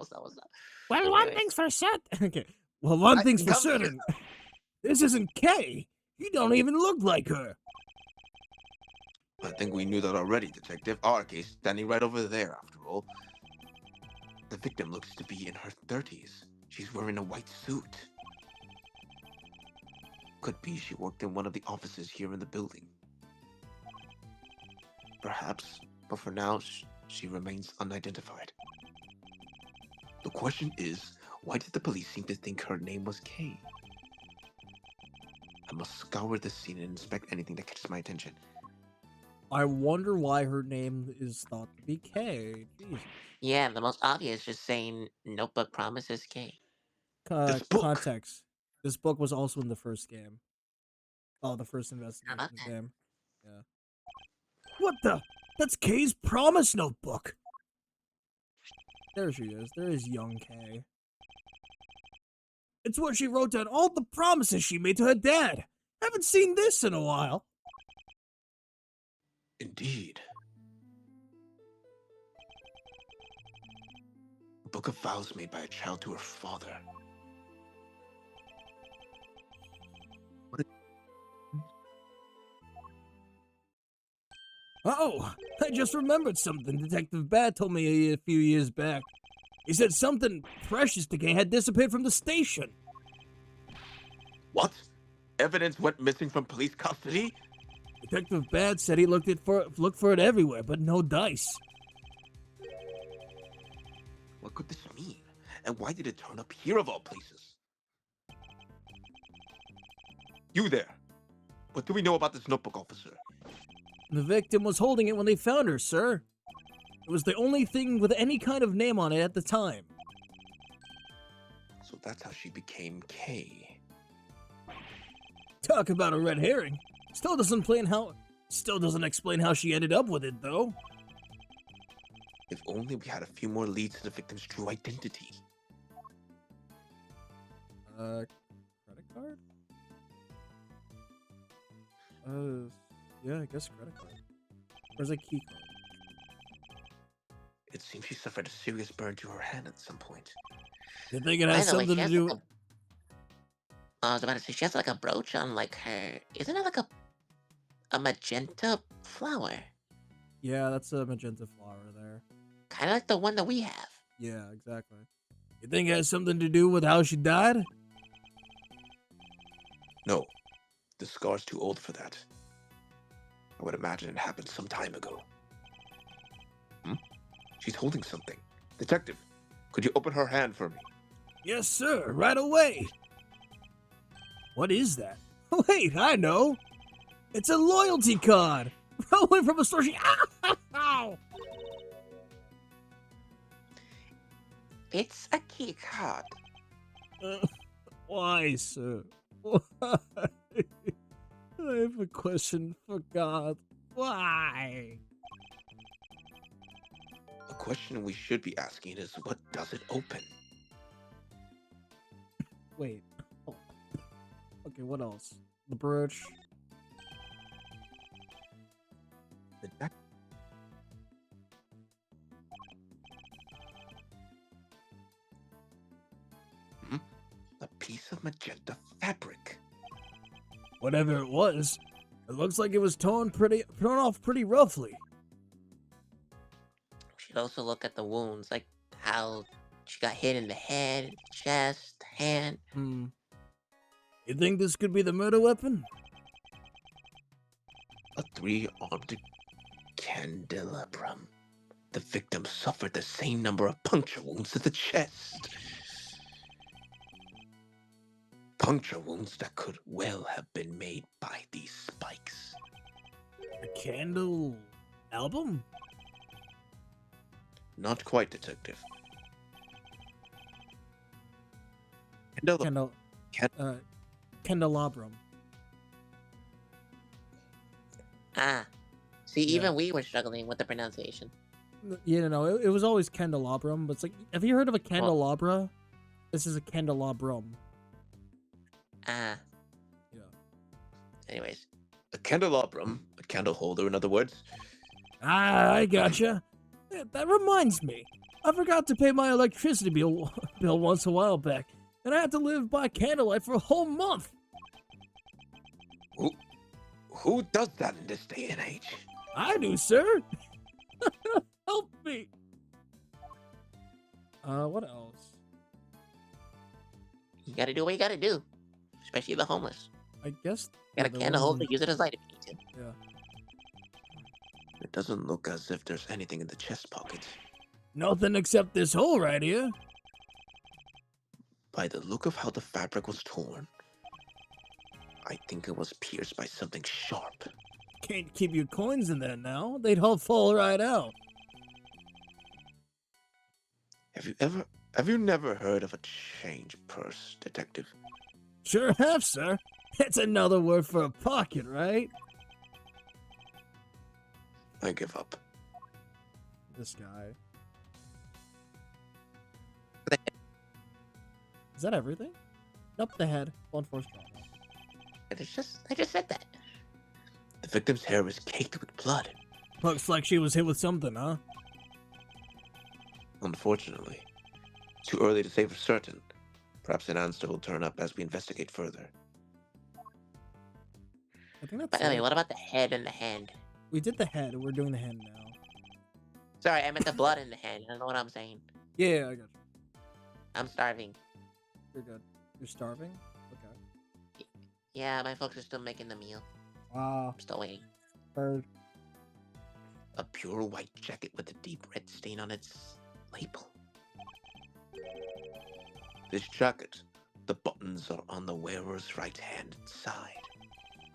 Well, one Anyways. thing's for certain. okay. Well, one thing's for come here. certain. This isn't Kay. You don't even look like her. I think we knew that already, Detective. Our case standing right over there, after all. The victim looks to be in her 30s. She's wearing a white suit. Could be she worked in one of the offices here in the building. Perhaps, but for now, she remains unidentified. The question is, why did the police seem to think her name was Kay? I must scour the scene and inspect anything that catches my attention. I wonder why her name is thought to be Kay. Jeez. Yeah, the most obvious, just saying Notebook Promises K. This book. Context. This book was also in the first game. Oh, the first investigation Okay. game. Yeah. What the? That's Kay's promise notebook. There she is. There is young Kay. It's where she wrote down all the promises she made to her dad. Haven't seen this in a while. Indeed. A book of vows made by a child to her father. Oh, I just remembered something Detective Bat told me a few years back. He said something precious to Kay had disappeared from the station. What? Evidence went missing from police custody? Detective Bat said he looked for it everywhere, but no dice. What could this mean? And why did it turn up here of all places? You there. What do we know about this notebook, officer? The victim was holding it when they found her, sir. It was the only thing with any kind of name on it at the time. So that's how she became Kay. Talk about a red herring. Still doesn't explain how she ended up with it, though. If only we had a few more leads to the victim's true identity. Credit card? Yeah, I guess credit card. Where's a key card? It seems she suffered a serious burn to her hand at some point. You think it By has the way, something she to has do? like I was about to say she has like a brooch on like her. Isn't it like a magenta flower? Yeah, that's a magenta flower there. Kind of like the one that we have. Yeah, exactly. You think it has something to do with how she died? No, the scar's too old for that. I would imagine it happened some time ago. She's holding something. Detective, could you open her hand for me? Yes, sir, right away. What is that? Wait, I know. It's a loyalty card. Rolling from a store. Ow! It's a key card. Why, sir? Why? I have a question for God. Why? A question we should be asking is, what does it open? Wait. Oh. Okay, what else? The brooch. The deck. A piece of magenta fabric. Whatever it was, it looks like it was torn off pretty roughly. We should also look at the wounds, like how she got hit in the head, chest, hand. You think this could be the murder weapon? A three-armed candelabrum. The victim suffered the same number of puncture wounds to the chest. Puncture wounds that could well have been made by these spikes. A candle album? Not quite, Detective. Candelabrum. Ah, see, Yeah. even we were struggling with the pronunciation. Yeah, no, it was always candelabrum, but it's like, have you heard of a candelabra? This is a candelabrum. Ah. Yeah. Anyways, A candelabrum, a candle holder, in other words. Ah, I gotcha. Yeah, that reminds me. I forgot to pay my electricity bill once a while back, and I had to live by candlelight for a whole month. Who does that in this day and age? I do, sir. Help me. What else? you gotta do what you gotta do, especially the homeless. I guess. Got a the candle ones holder, in- use it as light if you need to. Yeah. It doesn't look as if there's anything in the chest pocket. Nothing except this hole right here. By the look of how the fabric was torn, I think it was pierced by something sharp. Can't keep your coins in there now. They'd all fall right out. Have you never heard of a change purse, Detective? Sure have, sir. It's another word for a pocket, right? I give up. This guy. Is that everything? Nope, the head. One force trauma. I just said that. The victim's hair was caked with blood. Looks like she was hit with something, huh? Unfortunately. Too early to say for certain. Perhaps an answer will turn up as we investigate further. I think that's But anyway, it. what about the head and the hand? We did the head, and we're doing the hand now. Sorry, I meant the blood in the hand. I don't know what I'm saying. Yeah, I got you. I'm starving. You're good. You're starving? Okay. Yeah, my folks are still making the meal. Wow. I'm still waiting. Bird. A pure white jacket with a deep red stain on its label. This jacket, the buttons are on the wearer's right-hand side.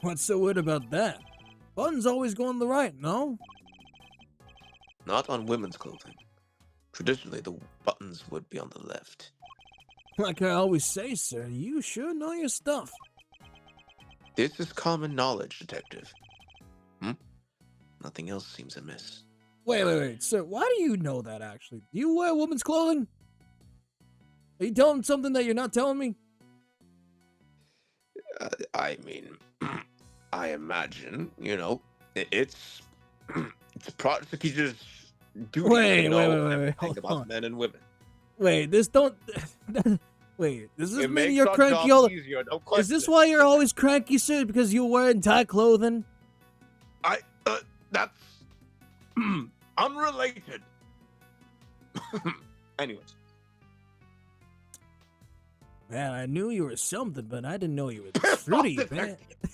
What's so weird about that? Buttons always go on the right, no? Not on women's clothing. Traditionally, the buttons would be on the left. Like I always say, sir, you sure know your stuff. This is common knowledge, Detective. Nothing else seems amiss. Wait, sir, why do you know that, actually? Do you wear women's clothing? Are you telling something that you're not telling me? I mean, I imagine, it's the prosecutor's duty Wait, to know wait, everything hold about on. men and women. Wait, this don't... Wait, does this It mean makes you're our cranky job all... easier, no Is this question. why you're always cranky, sir? Because you're wearing tight clothing? That's unrelated. Anyways, Man, I knew you were something, but I didn't know you were this fruity, False man. detective.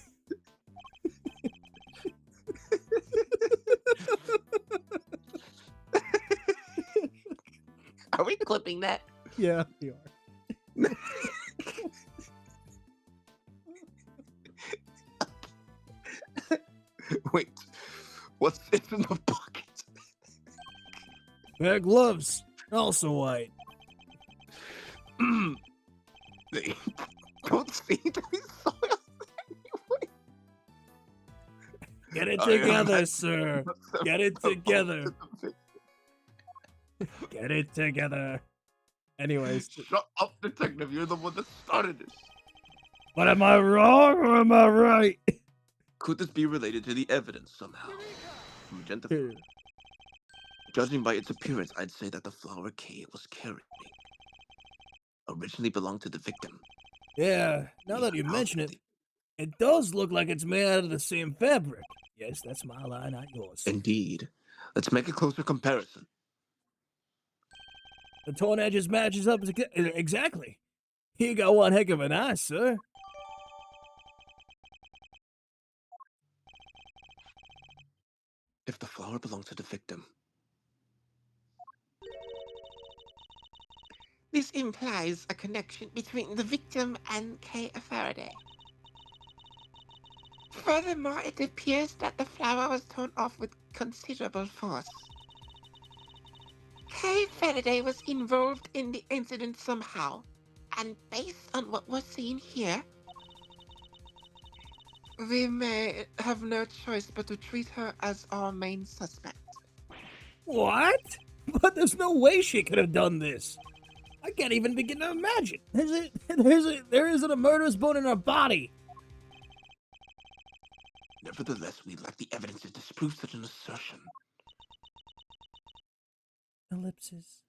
Are we clipping that? Yeah, you are. Wait, what's in the pocket? Pair of gloves, also white. They don't seem to be soiled anyway. Get it I together, imagine sir. must have Get it belonged together. to the victim. Get it together. Anyways, Shut up, detective. You're the one that started this. but am I wrong or am I right? Could this be related to the evidence somehow? Magenta. Here. Judging by its appearance, I'd say that the flower Kay was carrying originally belonged to the victim. Yeah, now that you mention it, it does look like it's made out of the same fabric. Yes, that's my lie, not yours. Indeed. Let's make a closer comparison. The torn edges matches up exactly. You got one heck of an eye, sir. If the flower belonged to the victim, This implies a connection between the victim and Kay Faraday. Furthermore, it appears that the flower was torn off with considerable force. Kay Faraday was involved in the incident somehow, and based on what we're seeing here, we may have no choice but to treat her as our main suspect. What? But there's no way she could have done this. I can't even begin to imagine. There isn't a murderous bone in her body. nevertheless, we lack the evidence to disprove such an assertion. Ellipses.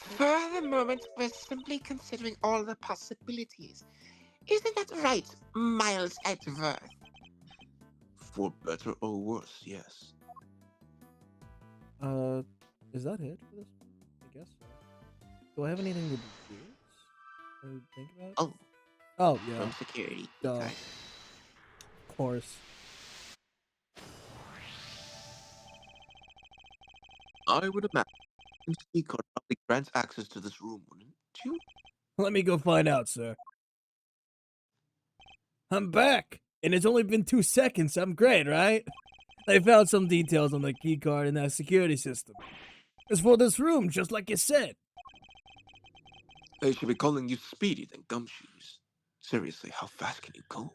For the moment, we're simply considering all the possibilities. Isn't that right, Miles Edgeworth? For better or worse, yes. Is that it for this? I guess so. Do I have anything to do or think about? Oh, Oh, yeah. from security. Duh. Sorry. Of course. I would imagine the key card probably grants access to this room, wouldn't you? Let me go find out, sir. I'm back, and it's only been 2 seconds. I'm great, right? They found some details on the key card in that security system. It's for this room, just like you said. They should be calling you Speedy than Gumshoes. Seriously, how fast can you go?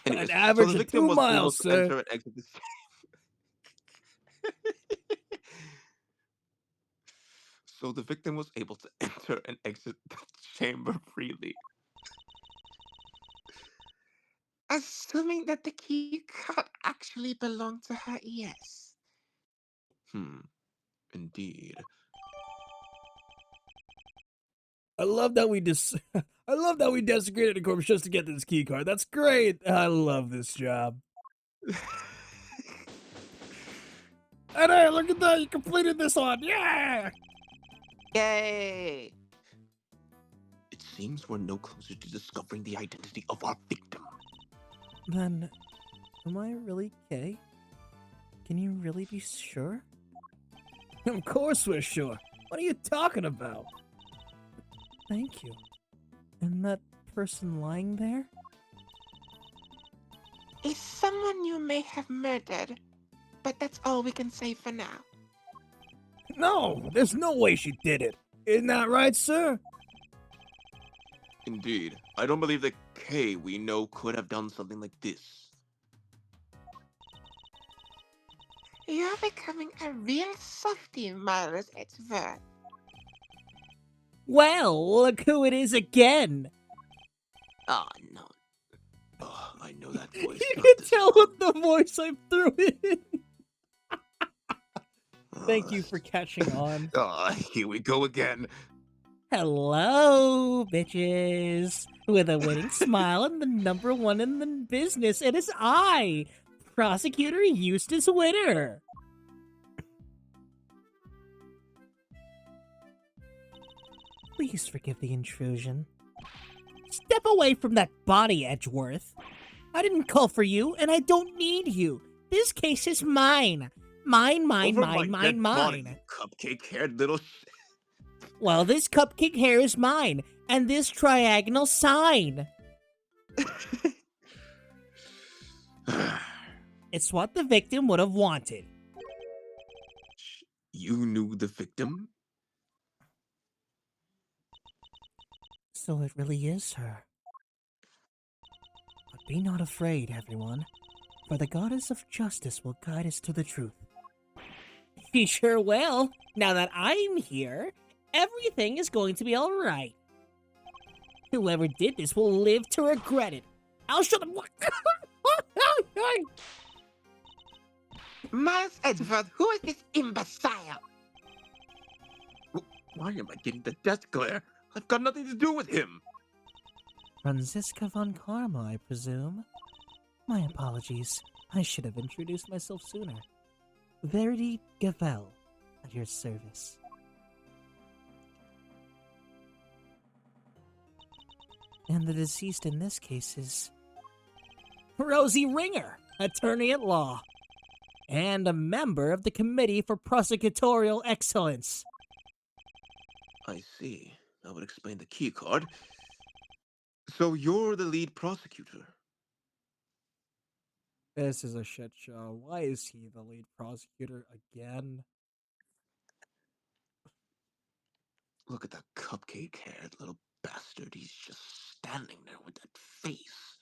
Anyways, An average so the of victim 2 was miles, able to sir. enter and exit the So the victim was able to enter and exit the chamber freely. Assuming that the key card actually belonged to her, yes. Indeed. I love that we I love that we desecrated a corpse just to get this key card. That's great. I love this job. And hey, look at that! You completed this one. Yeah. Yay! It seems we're no closer to discovering the identity of our victim. Then, am I really Kay? Can you really be sure? Of course we're sure. What are you talking about? Thank you. And that person lying there? Is someone you may have murdered, but that's all we can say for now. No, there's no way she did it. Isn't that right, sir? Indeed. I don't believe that Kay we know could have done something like this. You're becoming a real softy, Miles Edgeworth. Well, look who it is again! Oh no. Oh, I know that voice. You not can this tell one. with the voice I threw in. Thank you Ah, for catching on. Here we go again. Hello, bitches! With a winning smile and the #1 in the business, it is I, Prosecutor Eustace Winter! Please forgive the intrusion. Step away from that body, Edgeworth. I didn't call for you, and I don't need you. This case is mine. Mine, mine, Over mine, my mine, dead body, mine. you cupcake-haired little Well, this cupcake hair is mine, and this triagonal sign. It's what the victim would have wanted. You knew the victim? So it really is her. But be not afraid, everyone, for the goddess of justice will guide us to the truth. He sure will. Now that I'm here, everything is going to be alright. Whoever did this will live to regret it. I'll show them what. Miles Edgeworth, who is this imbecile? Why am I getting the death glare? I've got nothing to do with him. Franziska von Karma, I presume. My apologies. I should have introduced myself sooner. Verity Gavel, at your service. And the deceased in this case is... Rosie Ringer, attorney at law, and a member of the Committee for Prosecutorial Excellence. I see. That would explain the key card. So you're the lead prosecutor? This is a shit show. Why is he the lead prosecutor again? Look at that cupcake-haired little bastard. He's just standing there with that face.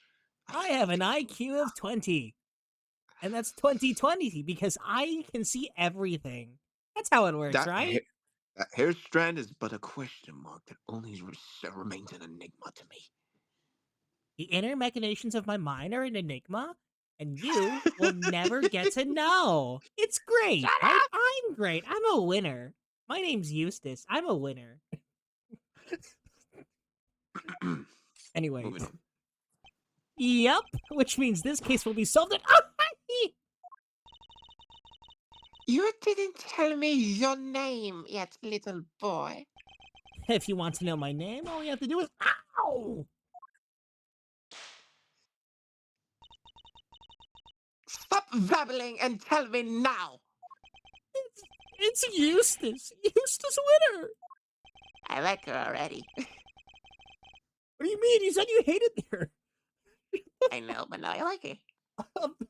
I have an IQ of 20. And that's 2020 because I can see everything. That's how it works, right? That hair strand is but a question mark that only remains an enigma to me. The inner machinations of my mind are an enigma, and you will never get to know. It's great. I'm great. I'm a winner. My name's Eustace. I'm a winner. Anyway. Moving on. Yep, which means this case will be solved. You didn't tell me your name yet, little boy. If you want to know my name, all you have to do is ow! Stop babbling and tell me now. It's Eustace. Eustace Winner. I like her already. What do you mean? You said you hated her. I know, but now I like her.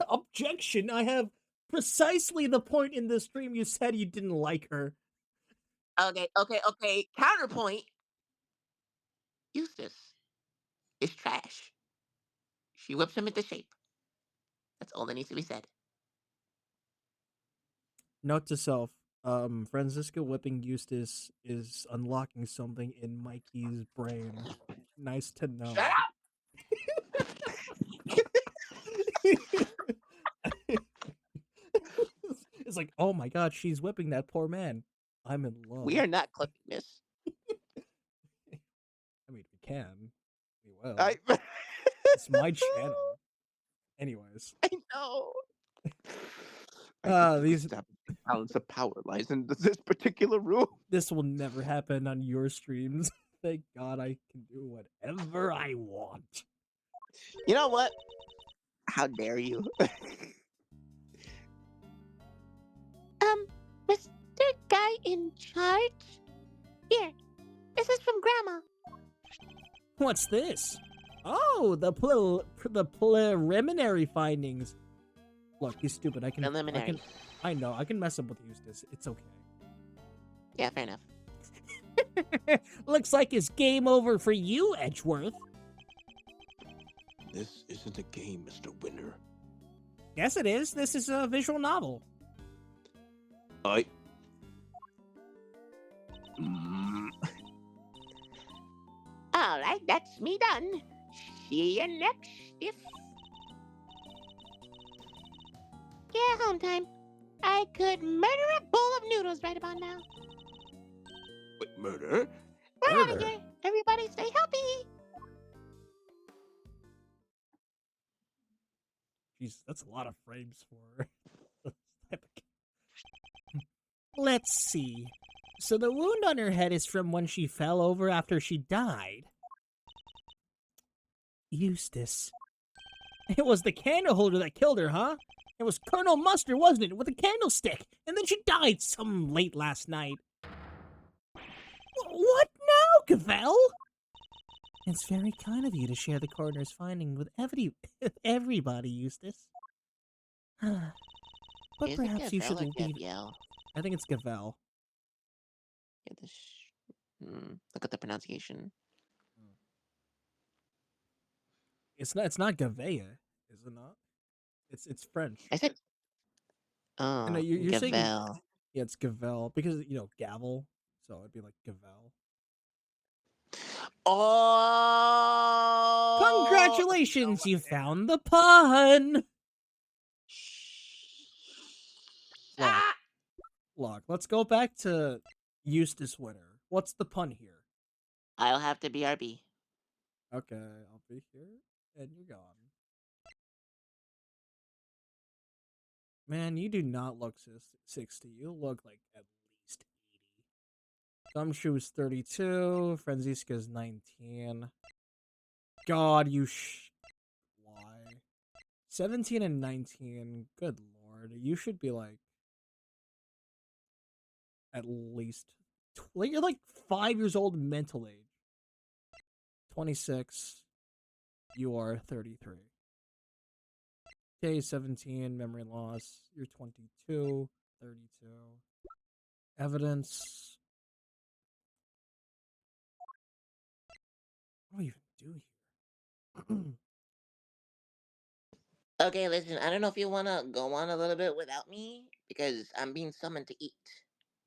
Objection. I have precisely the point in the stream you said you didn't like her. Okay. Counterpoint. Eustace is trash. She whips him into shape. That's all that needs to be said. Note to self, Franziska whipping Eustace is unlocking something in Mikey's brain. Nice to know. Shut up! It's like, oh my god, she's whipping that poor man. I'm in love. We are not clipping this. I mean, we can. We will. I It's my channel. Anyways. I know. These balance of power lies in this particular room. this will never happen on your streams. Thank God I can do whatever I want. You know what? How dare you? Mr. Guy in charge? Here, this is from Grandma. What's this? Oh, the preliminary findings. Look, he's stupid. I can Preliminary. I can mess up with Eustace. It's okay. Yeah, fair enough. Looks like it's game over for you, Edgeworth. This isn't a game, Mr. Winner. Yes, it is. This is a visual novel. All right, that's me done. See you next, Stiff. Yeah, home time. I could murder a bowl of noodles right about now. Wait, murder? We're out of Murder? here. Everybody stay healthy. Jeez, that's a lot of frames for this type of game. Let's see. So the wound on her head is from when she fell over after she died. Eustace. It was the candle holder that killed her, huh? It was Colonel Mustard, wasn't it? With a candlestick. And then she died some late last night. What now, Gavel? It's very kind of you to share the coroner's finding with everybody, Eustace. But Is perhaps it you should Gavel or leave. Gabrielle? I think it's Gavel. Yeah, look at the pronunciation. It's not Gavea, is it not? It's French. I said, I know oh, you're saying Gavel. yeah, it's Gavel because gavel, so it'd be like Gavel. Oh! Congratulations, you found the pun. Ah! Look, let's go back to Eustace Winter. What's the pun here? I'll have to BRB. Okay, I'll be here, and you're gone. Man, you do not look 60. You look like at least 80. Gumshoe's 32. Franziska's 19. God, why? 17 and 19. Good lord. You should be like at least you're like 5 years old mental age. 26. You are 33. Okay, 17, memory loss. You're 22, 32. Evidence. What do we even do here? Okay, listen, I don't know if you want to go on a little bit without me, because I'm being summoned to eat.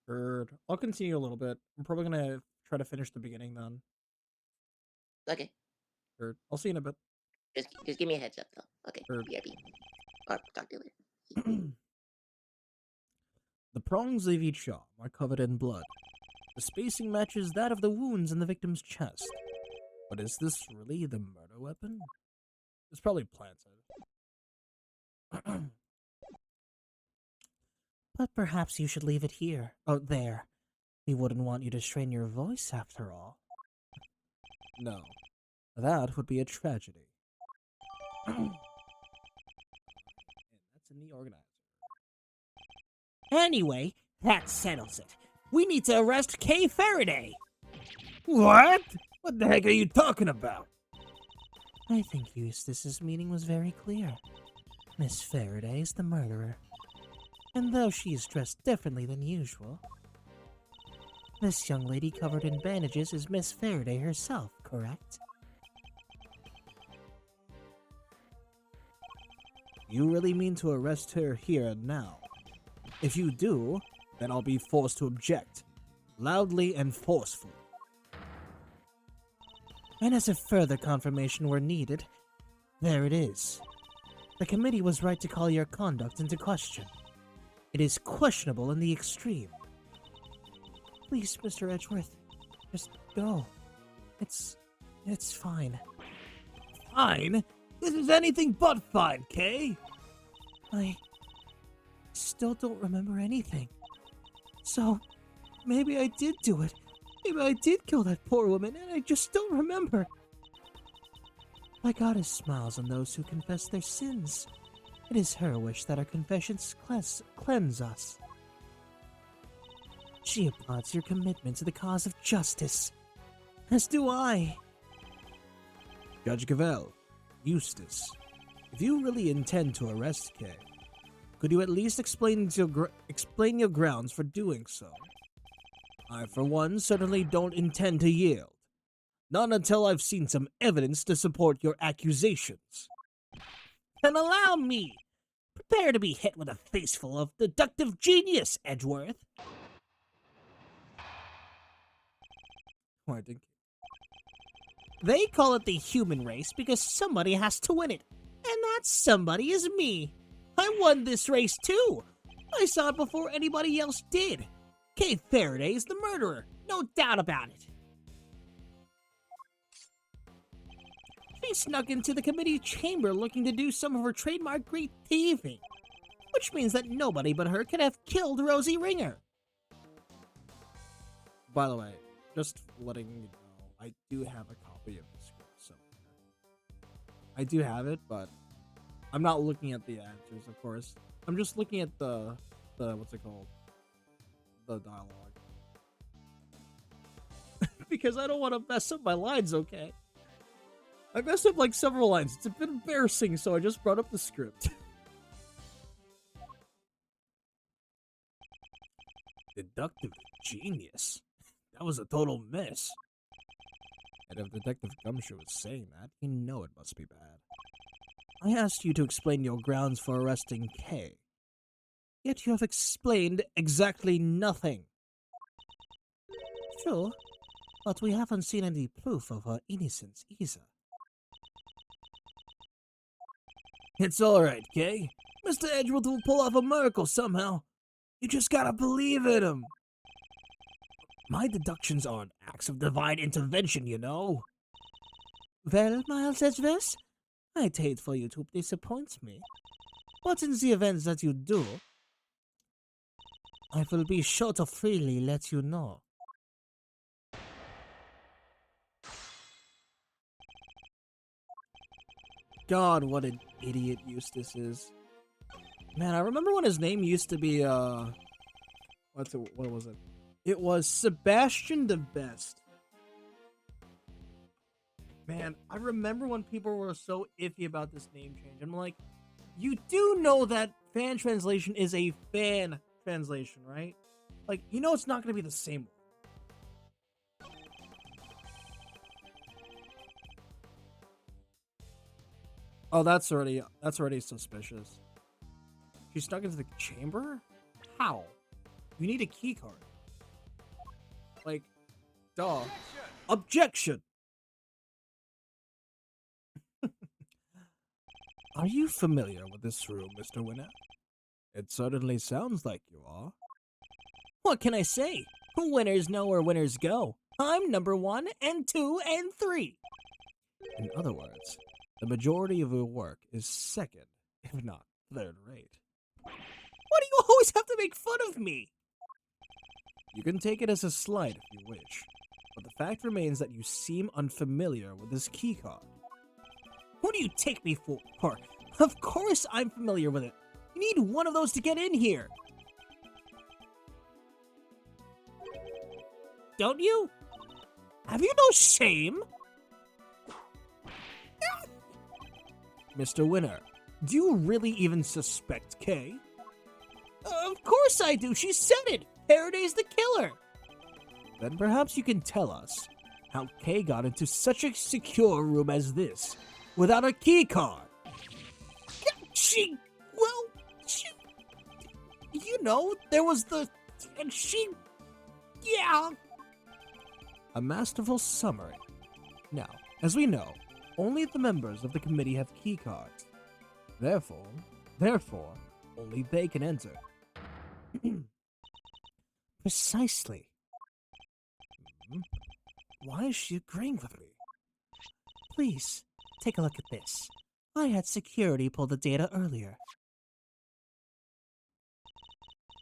Heard. I'll continue a little bit. I'm probably gonna try to finish the beginning then. Okay, Heard. I'll see you in a bit. just give me a heads up, though. Okay, Heard. BRB. Or talk to you later. The prongs of each arm are covered in blood. The spacing matches that of the wounds in the victim's chest. But is this really the murder weapon? It's probably planted. But perhaps you should leave it here. Oh, there. We wouldn't want you to strain your voice after all. No. That would be a tragedy. And that's in the organizer. Anyway, that settles it. We need to arrest Kay Faraday. What? What the heck are you talking about? I think Eustace's meaning was very clear. Miss Faraday is the murderer. And though she is dressed differently than usual, this young lady covered in bandages is Miss Faraday herself, correct? You really mean to arrest her here and now? If you do, then I'll be forced to object, loudly and forcefully. And as if further confirmation were needed, there it is. The committee was right to call your conduct into question. It is questionable in the extreme. Please, Mr. Edgeworth, just go. It's fine. Fine? This is anything but fine, Kay. I still don't remember anything. So, maybe I did do it. Maybe I did kill that poor woman, and I just don't remember. My goddess smiles on those who confess their sins. It is her wish that our confessions cleanse us. She applauds your commitment to the cause of justice. As do I. Judge Gavel, Eustace, if you really intend to arrest Kay, could you at least explain your grounds for doing so? I, for one, certainly don't intend to yield. Not until I've seen some evidence to support your accusations. Then allow me! Prepare to be hit with a faceful of deductive genius, Edgeworth! They call it the human race because somebody has to win it. And that somebody is me. I won this race too. I saw it before anybody else did. Kay Faraday is the murderer. No doubt about it. She snuck into the committee chamber looking to do some of her trademark great thieving. Which means that nobody but her could have killed Rosie Ringer. by the way, just letting you know, I do have a copy of the script somewhere. I do have it, but I'm not looking at the answers, of course. I'm just looking at the what's it called? The dialogue. Because I don't want to mess up my lines, okay? I messed up like several lines. It's a bit embarrassing, so I just brought up the script. Deductive genius. That was a total mess. And if Detective Gumshoe is saying that, you know it must be bad. I asked you to explain your grounds for arresting Kay. Yet you have explained exactly nothing. True, but we haven't seen any proof of her innocence either. It's alright, Kay. Mr. Edgeworth will pull off a miracle somehow. You just gotta believe in him. My deductions aren't acts of divine intervention, you know. Well, Miles Edgeworth, I'd hate for you to disappoint me. But in the event that you do, I will be sure to freely let you know. God, what an idiot Eustace is. Man, I remember when his name used to be, what was it? It was Sebastian the Best. Man, I remember when people were so iffy about this name change. I'm like, you do know that fan translation is a fan translation, right? Like, you know it's not going to be the same one. Oh, that's already suspicious. She's stuck into the chamber? How? You need a key card. Like, duh. Objection! Are you familiar with this room, Mr. Winner? It certainly sounds like you are. What can I say? Winners know where winners go. I'm number 1 and 2 and 3. In other words, the majority of your work is second, if not third rate. Why do you always have to make fun of me? You can take it as a slight if you wish, but the fact remains that you seem unfamiliar with this keycard. Who do you take me for? Of course I'm familiar with it. You need one of those to get in here. Don't you? Have you no shame? Mr. Winner, do you really even suspect Kay? Of course I do. She said it. Faraday's the killer. Then perhaps you can tell us how Kay got into such a secure room as this without a key card. You know, there was yeah. A masterful summary. Now, as we know, only the members of the committee have key cards. Therefore, only they can enter. Precisely. Why is she agreeing with me? Please, take a look at this. I had security pull the data earlier.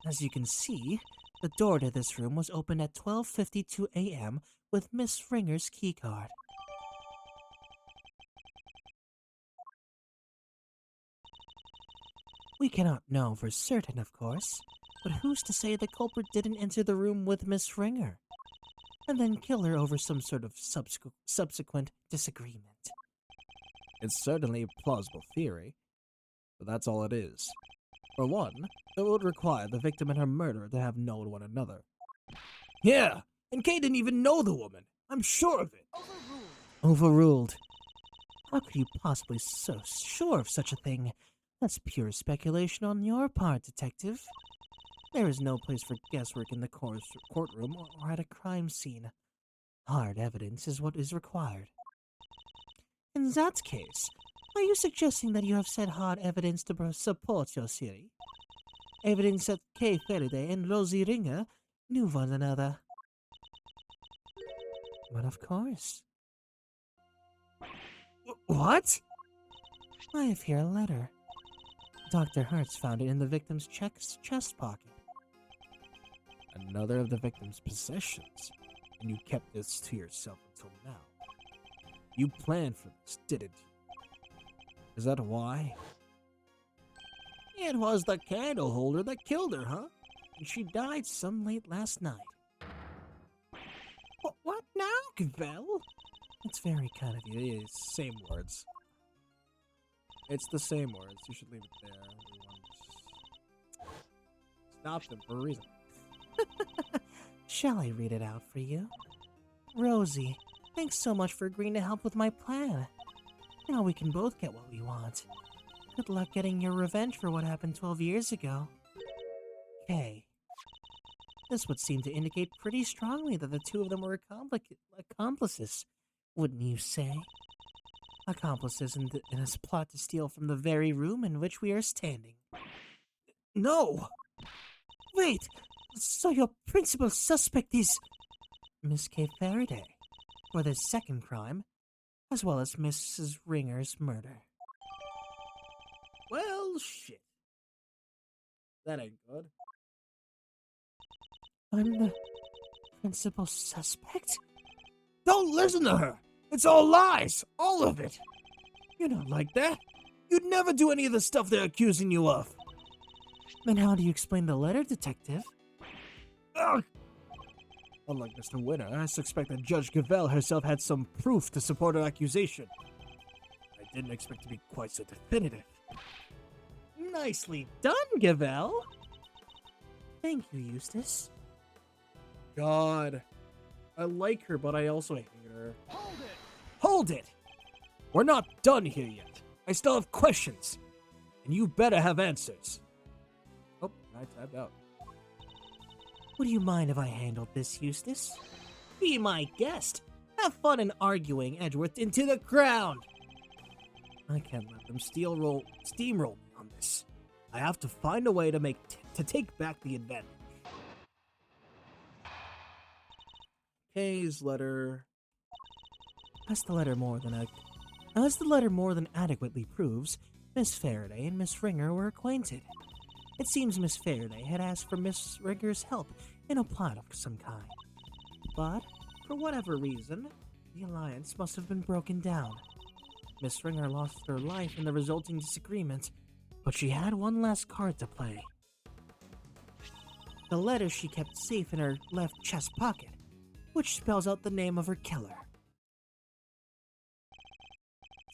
As you can see, the door to this room was opened at 12:52 a.m. with Miss Ringer's keycard. We cannot know for certain, of course, but who's to say the culprit didn't enter the room with Miss Ringer and then kill her over some sort of subsequent disagreement? It's certainly a plausible theory, but that's all it is. For one, it would require the victim and her murderer to have known one another. Yeah, and Kay didn't even know the woman. I'm sure of it. Overruled. How could you possibly be so sure of such a thing? That's pure speculation on your part, Detective. There is no place for guesswork in the courtroom or at a crime scene. Hard evidence is what is required. In that case, are you suggesting that you have said hard evidence to support your theory? Evidence that Kay Faraday and Rosie Ringer knew one another. Well, of course. What? I have here a letter. Dr. Hertz found it in the victim's chest pocket. Another of the victim's possessions. And you kept this to yourself until now. You planned for this, didn't you? Is that why? It was the candle holder that killed her, huh? And she died some late last night. What now, Gavel? It's very kind of you. It's same words. It's the same words. You should leave it there. Everyone stopped them for a reason. Shall I read it out for you? Rosie, thanks so much for agreeing to help with my plan. Now we can both get what we want. Good luck getting your revenge for what happened 12 years ago. Kay. This would seem to indicate pretty strongly that the two of them were accomplices, wouldn't you say? Accomplices in this plot to steal from the very room in which we are standing. No! Wait! So your principal suspect is Miss Kay Faraday for this second crime, as well as Mrs. Ringer's murder. Well, shit. That ain't good. I'm the principal suspect? Don't listen to her! It's all lies! All of it! You're not like that. You'd never do any of the stuff they're accusing you of. Then how do you explain the letter, Detective? Ugh. Unlike Mr. Winter, I suspect that Judge Gavel herself had some proof to support her accusation. I didn't expect to be quite so definitive. Nicely done, Gavel. Thank you, Eustace. God. I like her, but I also hate her. Hold it! We're not done here yet. I still have questions. And you better have answers. Oh, I tapped out. Would you mind if I handled this, Eustace? Be my guest. Have fun in arguing Edgeworth into the ground. I can't let them steamroll me on this. I have to find a way to take back the advantage. Kay's letter. As the letter more than adequately proves, Miss Faraday and Miss Ringer were acquainted. It seems Miss Faraday had asked for Miss Ringer's help in a plot of some kind. But, for whatever reason, the alliance must have been broken down. Miss Ringer lost her life in the resulting disagreement, but she had one last card to play. The letter she kept safe in her left chest pocket, which spells out the name of her killer.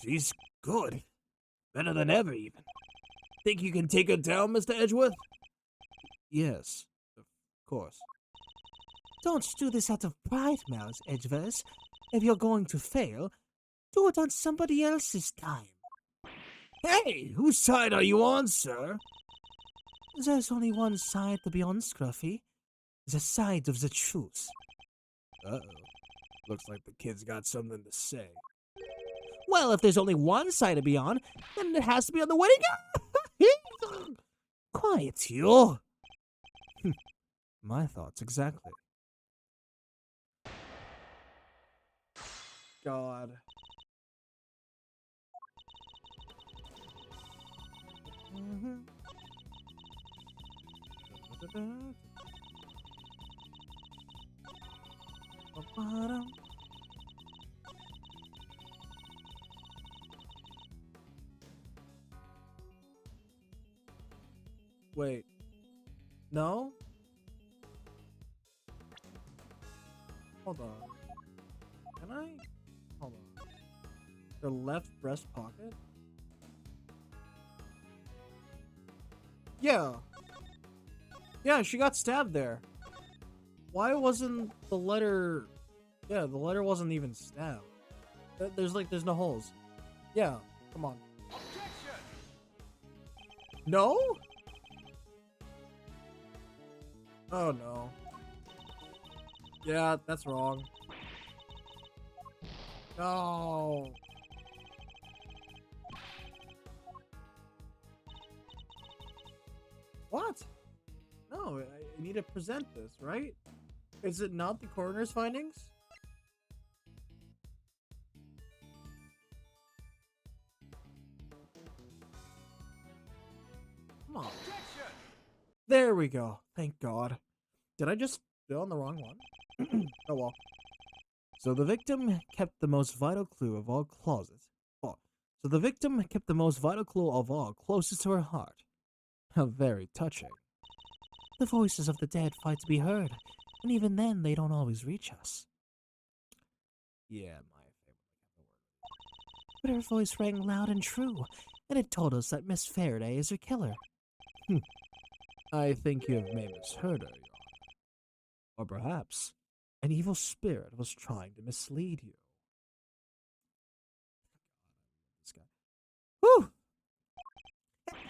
She's good. Better than ever, even. Think you can take her down, Mr. Edgeworth? Yes, of course. Don't do this out of pride, Mouse Edgeworth. If you're going to fail, do it on somebody else's time. Hey, whose side are you on, sir? There's only one side to be on, Scruffy. The side of the truth. Uh-oh. Looks like the kid's got something to say. Well, if there's only one side to be on, then it has to be on the wedding. Quiet, you. My thoughts exactly. God. Wait. No? Hold on. Can I? Hold on. Her left breast pocket? Yeah. Yeah, she got stabbed there. Why wasn't the letter... Yeah, the letter wasn't even stabbed. There's no holes. Yeah, come on. Objection! No? Oh no. Yeah, that's wrong. No. What? No, I need to present this, right? Is it not the coroner's findings? Come on. There we go. Thank God. Did I just fill in the wrong one? Oh well. So the victim kept the most vital clue of all So the victim kept the most vital clue of all closest to her heart. How very touching. The voices of the dead fight to be heard, and even then they don't always reach us. Yeah, my favorite. But her voice rang loud and true, and it told us that Miss Faraday is her killer. I think you may have misheard her, Your Honor. Or perhaps an evil spirit was trying to mislead you. This guy. Whew!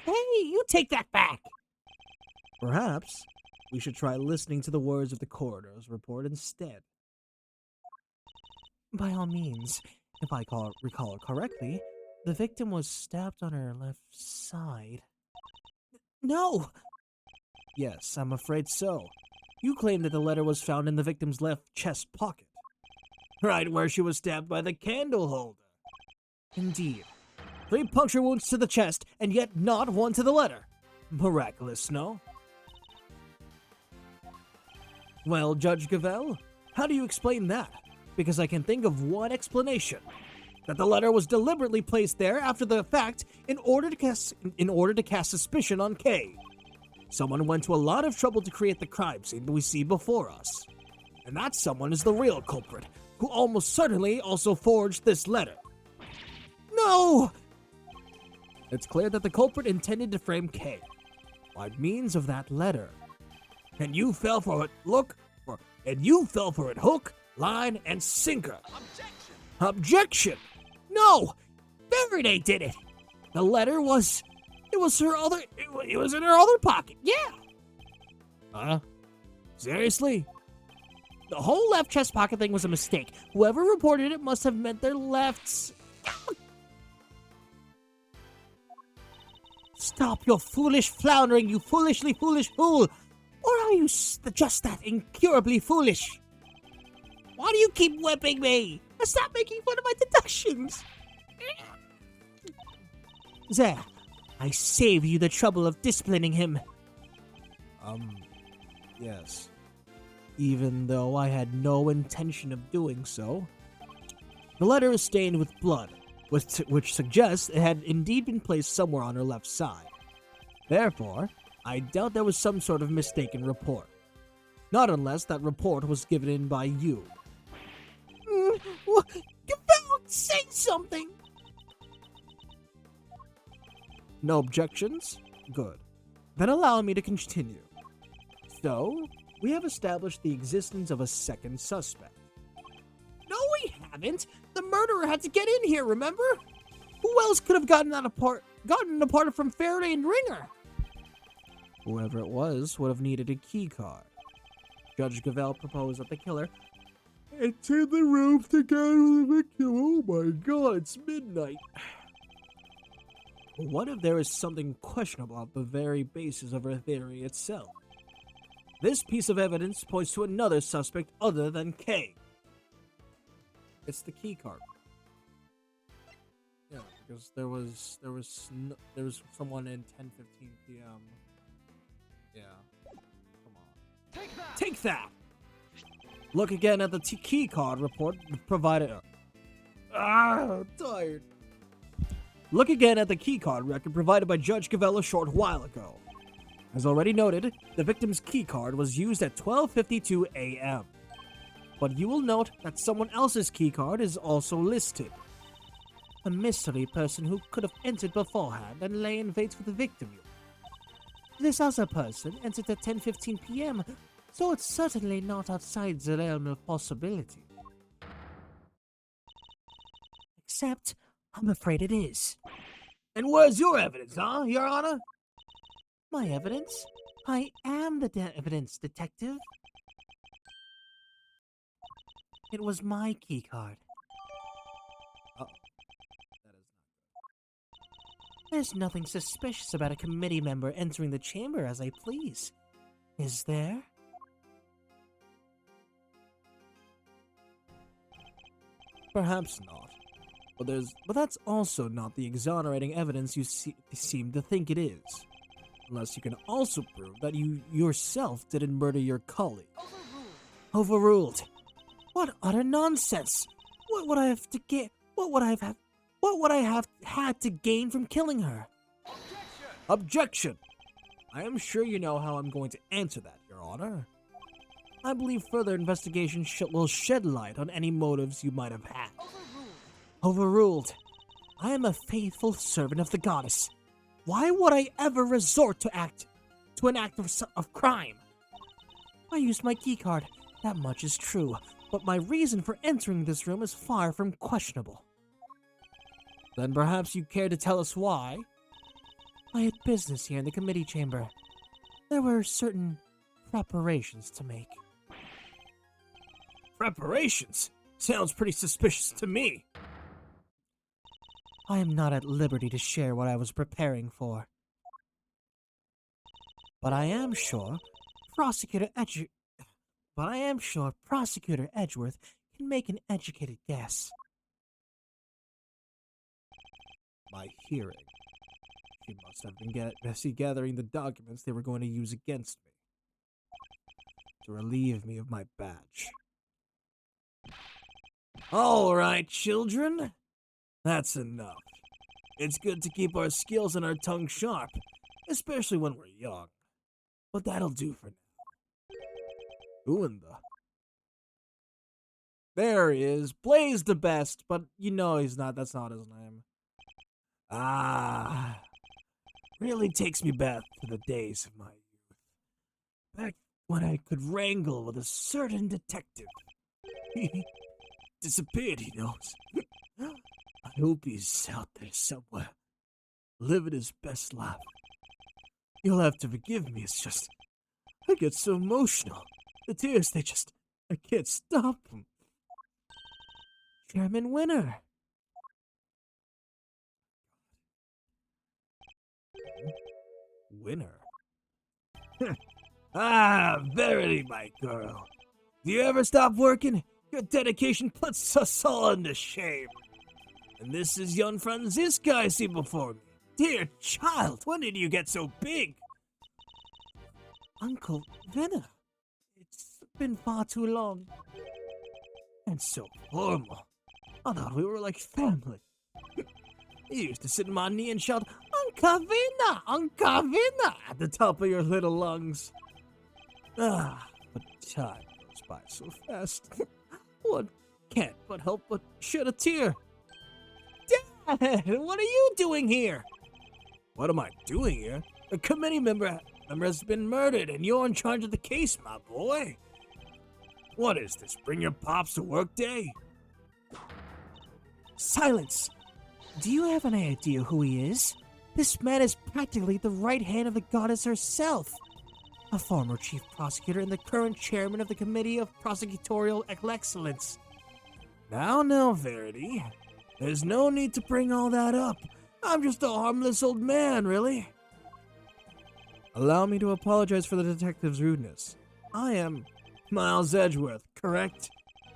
Hey, you take that back! Perhaps we should try listening to the words of the coroner's report instead. By all means, if I recall correctly, the victim was stabbed on her left side. No! Yes, I'm afraid so. You claim that the letter was found in the victim's left chest pocket. Right where she was stabbed by the candle holder. Indeed. 3 puncture wounds to the chest, and yet not one to the letter. Miraculous, no? Well, Judge Gavel, how do you explain that? Because I can think of one explanation. That the letter was deliberately placed there after the fact in order to cast suspicion on Kay. Someone went to a lot of trouble to create the crime scene that we see before us. And that someone is the real culprit, who almost certainly also forged this letter. No! It's clear that the culprit intended to frame Kay by means of that letter. And you fell for it, hook, line, and sinker. Objection! No! Faraday did it! The letter was... It was in her other pocket, yeah! Huh? Seriously? The whole left chest pocket thing was a mistake. Whoever reported it must have meant their lefts... Stop your foolish floundering, you foolishly foolish fool! Or are you just that incurably foolish? Why do you keep whipping me? Stop making fun of my deductions! There, I saved you the trouble of disciplining him. Yes. Even though I had no intention of doing so. The letter is stained with blood, which suggests it had indeed been placed somewhere on her left side. Therefore, I doubt there was some sort of mistaken report. Not unless that report was given in by you. Say something! No objections? Good. Then allow me to continue. So, we have established the existence of a second suspect. No, we haven't! The murderer had to get in here, remember? Who else could have gotten apart from Faraday and Ringer? Whoever it was would have needed a key card. Judge Gavel proposed that the killer enter the room together with the victim. Oh my god, it's midnight. But what if there is something questionable about the very basis of her theory itself? This piece of evidence points to another suspect other than Kay. It's the key card. Yeah, because there was someone in 10:15 p.m. Yeah. Come on. Take that! Look again at the key card report provided. I'm tired. Look again at the key card record provided by Judge Gavel a short while ago. As already noted, the victim's key card was used at 12:52 a.m. But you will note that someone else's key card is also listed. A mystery person who could have entered beforehand and lay in wait for the victim. This other person entered at 10:15 p.m., so it's certainly not outside the realm of possibility. Except, I'm afraid it is. And where's your evidence, huh, Your Honor? My evidence? I am the evidence, detective. It was my key card. Oh, that is not. There's nothing suspicious about a committee member entering the chamber as I please. Is there? Perhaps not. But that's also not the exonerating evidence you seem to think it is. Unless you can also prove that you yourself didn't murder your colleague. Overruled. What utter nonsense! What would I have to get? What would I have had to gain from killing her? Objection! I am sure you know how I'm going to answer that, Your Honor. I believe further investigation will shed light on any motives you might have had. Overruled. I am a faithful servant of the goddess. Why would I ever resort to an act of crime? I used my keycard. That much is true, but my reason for entering this room is far from questionable. Then perhaps you care to tell us why? I had business here in the committee chamber. There were certain preparations to make. Preparations? Sounds pretty suspicious to me. I am not at liberty to share what I was preparing for. But I am sure Prosecutor Edgeworth can make an educated guess. My hearing. She must have been busy gathering the documents they were going to use against me. To relieve me of my badge. All right, children. That's enough. It's good to keep our skills and our tongue sharp, especially when we're young. But that'll do for now. Who in the... There he is. Blaze the Best, but you know he's not. That's not his name. Ah... Really takes me back to the days of my youth. Back when I could wrangle with a certain detective. He disappeared, he knows. I hope he's out there somewhere, living his best life. You'll have to forgive me, it's just... I get so emotional. The tears, I can't stop them. Chairman Winner. Winner? Verity, my girl. Do you ever stop working? Your dedication puts us all into shame. And this is young Franziska I see before me. Dear child, when did you get so big? Uncle Venner, it's been far too long. And so formal. I thought we were like family. You used to sit on my knee and shout, Uncle Venner, at the top of your little lungs. But time goes by so fast. One can't but help but shed a tear. Dad, what are you doing here? What am I doing here? A committee member has been murdered, and you're in charge of the case, my boy. What is this? Bring your pops to work day? Silence! Do you have any idea who he is? This man is practically the right hand of the goddess herself. A former chief prosecutor and the current chairman of the Committee of Prosecutorial Excellence. Now, Verity. There's no need to bring all that up. I'm just a harmless old man, really. Allow me to apologize for the detective's rudeness. I am Miles Edgeworth, correct?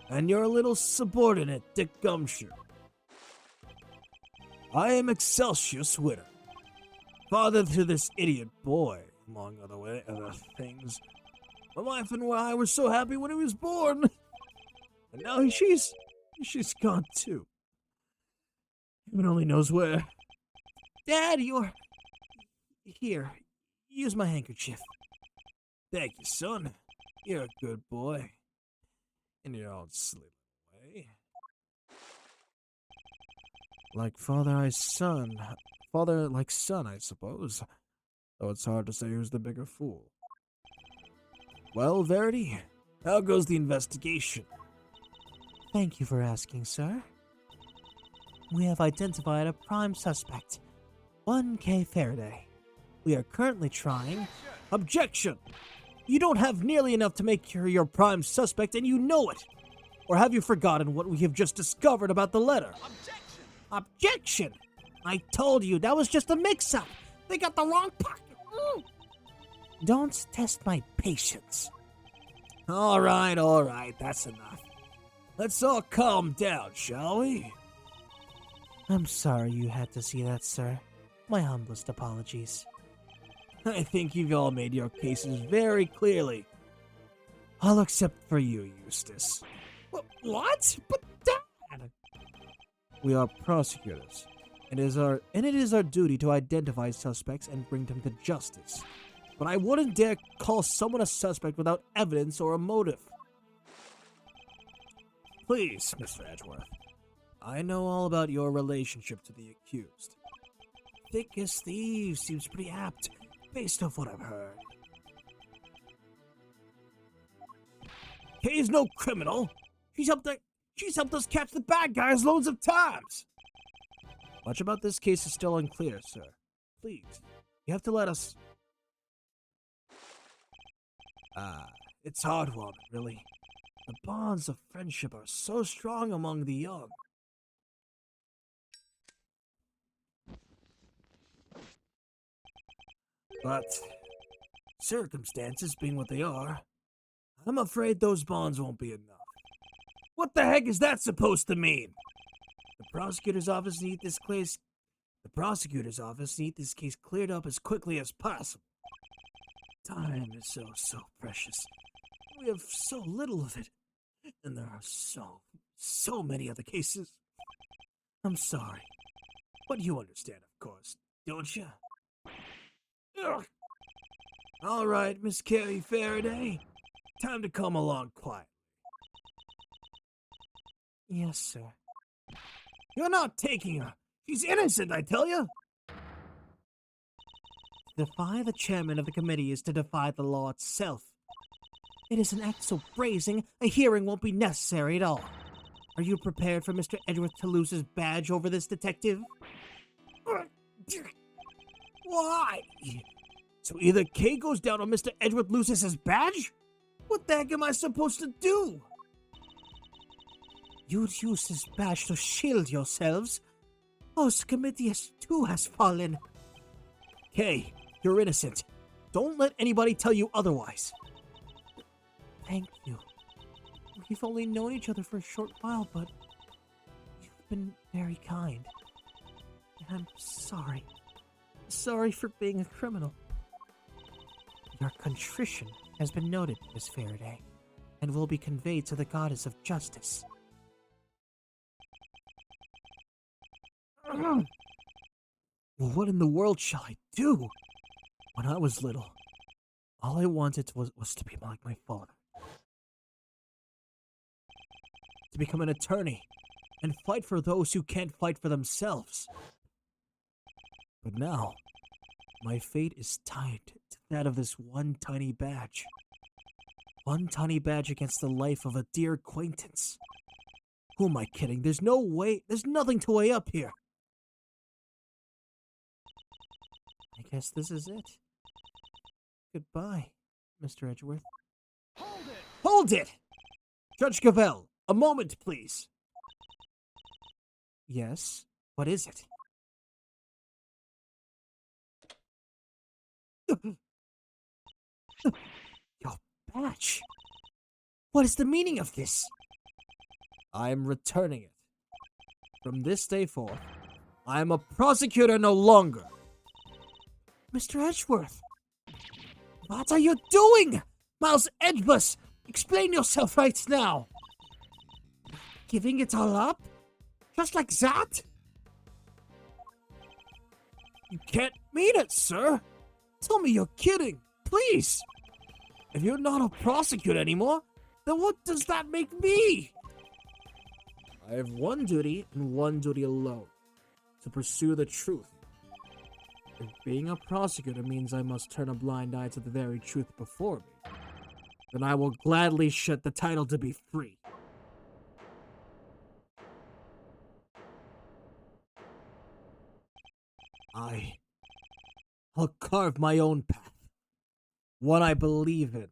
And your little subordinate, Dick Gumshoe. I am Excelsius Winter, father to this idiot boy, among other things. My wife and I were so happy when he was born, and now she's gone too. Heaven only knows where. Dad, you're... Here, use my handkerchief. Thank you, son. You're a good boy. In your own silly way. Like father like son, I suppose. Though it's hard to say who's the bigger fool. Well, Verity, how goes the investigation? Thank you for asking, sir. We have identified a prime suspect, 1K Faraday. We are currently trying... Objection! You don't have nearly enough to make her your prime suspect, and you know it! Or have you forgotten what we have just discovered about the letter? Objection! I told you, that was just a mix-up! They got the wrong pocket! Don't test my patience. Alright, that's enough. Let's all calm down, shall we? I'm sorry you had to see that, sir. My humblest apologies. I think you've all made your cases very clearly. All except for you, Eustace. What? But Dad! We are prosecutors. It is our duty to identify suspects and bring them to justice. But I wouldn't dare call someone a suspect without evidence or a motive. Please, Mr. Edgeworth. I know all about your relationship to the accused. Thick as thieves seems pretty apt, based off what I've heard. Kay's no criminal. She's helped us catch the bad guys loads of times. Much about this case is still unclear, sir. Please, you have to let us... It's heartwarming, really. The bonds of friendship are so strong among the young. But, circumstances being what they are, I'm afraid those bonds won't be enough. What the heck is that supposed to mean? The prosecutor's office needs this case cleared up as quickly as possible. Time is so precious. We have so little of it, and there are so many other cases. I'm sorry, but you understand, of course, don't you? Ugh. All right, Miss Carrie Faraday, time to come along quiet. Yes, sir. You're not taking her. She's innocent, I tell you. To defy the chairman of the committee is to defy the law itself. It is an act so brazen, a hearing won't be necessary at all. Are you prepared for Mr. Edgeworth to lose his badge over this detective? Why? So either Kay goes down or Mr. Edgeworth loses his badge? What the heck am I supposed to do? You'd use his badge to shield yourselves. This committee too has fallen. Kay, you're innocent. Don't let anybody tell you otherwise. Thank you. We've only known each other for a short while, but you've been very kind. And I'm sorry. Sorry for being a criminal. Your contrition has been noted, Miss Faraday, and will be conveyed to the goddess of justice. What in the world shall I do? When I was little, all I wanted was to be like my father. To become an attorney and fight for those who can't fight for themselves. But now, my fate is tied to that of this one tiny badge. One tiny badge against the life of a dear acquaintance. Who am I kidding? There's nothing to weigh up here. I guess this is it. Goodbye, Mr. Edgeworth. Hold it! Judge Cavell, a moment, please. Yes, what is it? Your badge. What is the meaning of this? I am returning it. From this day forth, I am a prosecutor no longer. Mr. Edgeworth, what are you doing? Miles Edgebus, explain yourself right now. Giving it all up? Just like that? You can't mean it, sir. Tell me you're kidding, please. If you're not a prosecutor anymore, then what does that make me? I have one duty and one duty alone, to pursue the truth. If being a prosecutor means I must turn a blind eye to the very truth before me, then I will gladly shed the title to be free. I'll carve my own path, one I believe in.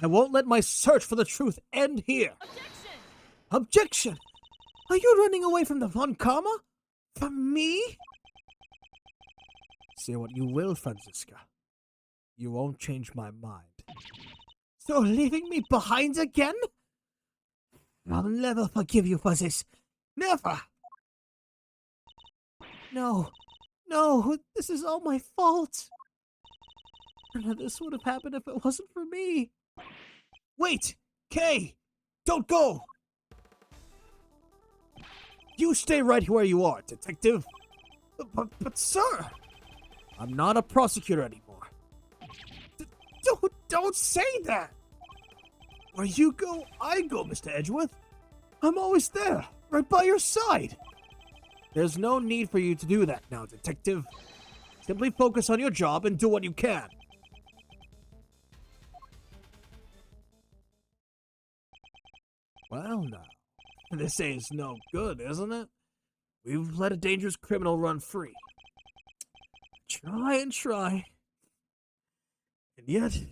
I won't let my search for the truth end here. Objection! Are you running away from the Von Karma? From me? Say what you will, Franziska. You won't change my mind. So leaving me behind again? I'll never forgive you for this. Never! No, this is all my fault. None of this would have happened if it wasn't for me. Wait, Kay! Don't go! You stay right where you are, detective. But sir, I'm not a prosecutor anymore. Don't say that! Where you go, I go, Mr. Edgeworth. I'm always there, right by your side. There's no need for you to do that now, detective. Simply focus on your job and do what you can. Well, now, this ain't no good, isn't it? We've let a dangerous criminal run free. Try and try. And yet, it's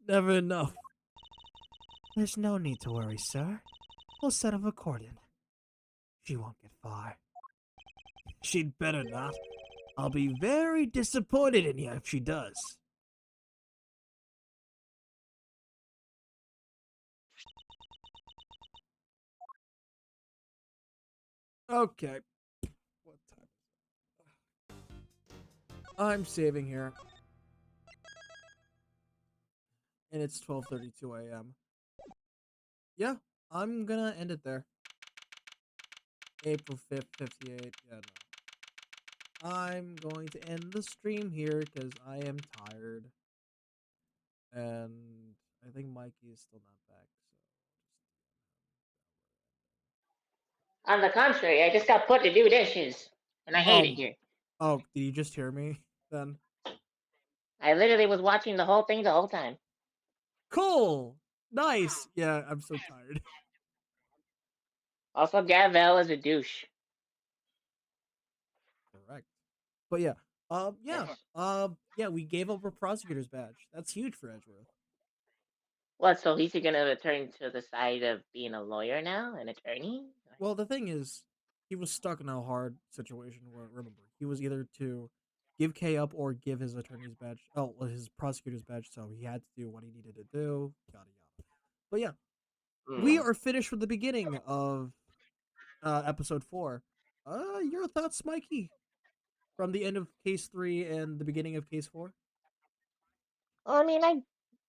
never enough. There's no need to worry, sir. We'll set up a cordon. She won't get far. She'd better not. I'll be very disappointed in you if she does. Okay. What time? I'm saving here. And it's 12:32 a.m. Yeah, I'm gonna end it there. April 5th, 58. Yeah, no. I'm going to end the stream here because I am tired. And I think Mikey is still not back, so On the contrary, I just got put to do dishes, and I hate it Oh, here. oh, did you just hear me then? I literally was watching the whole thing the whole time. Cool! Nice! Yeah, I'm so tired. Also, Gavel is a douche. Correct. But yeah, yeah, Yes. yeah, we gave up our prosecutor's badge. That's huge for Edgeworth. What? So he's gonna turn to the side of being a lawyer now, an attorney? Well, the thing is, he was stuck in a hard situation where, remember, he was either to give K up or give his attorney's badge, oh, well, his prosecutor's badge, so he had to do what he needed to do, yada yada. But yeah, we are finished with the beginning of episode 4. Your thoughts, Mikey, from the end of case 3 and the beginning of case 4? Well, I mean, I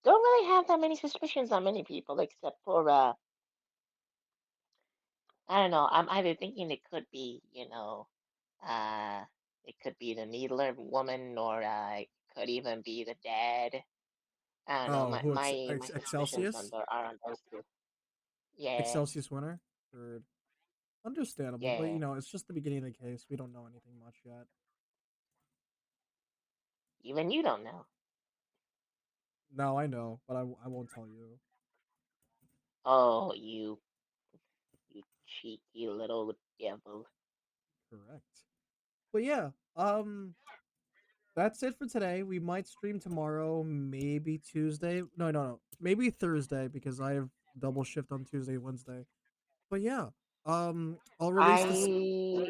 don't really have that many suspicions on many people, except for I don't know. I'm either thinking it could be, it could be the Needler woman, or it could even be the dad. I don't know. Oh, who, My suspicions Excelsius? are on those two. Yeah, Excelsius winner? Or understandable, but yeah. it's just the beginning of the case. We don't know anything much yet. Even you don't know. No, I know, but I won't tell you. Oh, you cheeky little devil. Correct. But yeah, that's it for today. We might stream tomorrow, maybe Tuesday. No. Maybe Thursday because I have double shift on Tuesday, Wednesday. But yeah, I'll release this.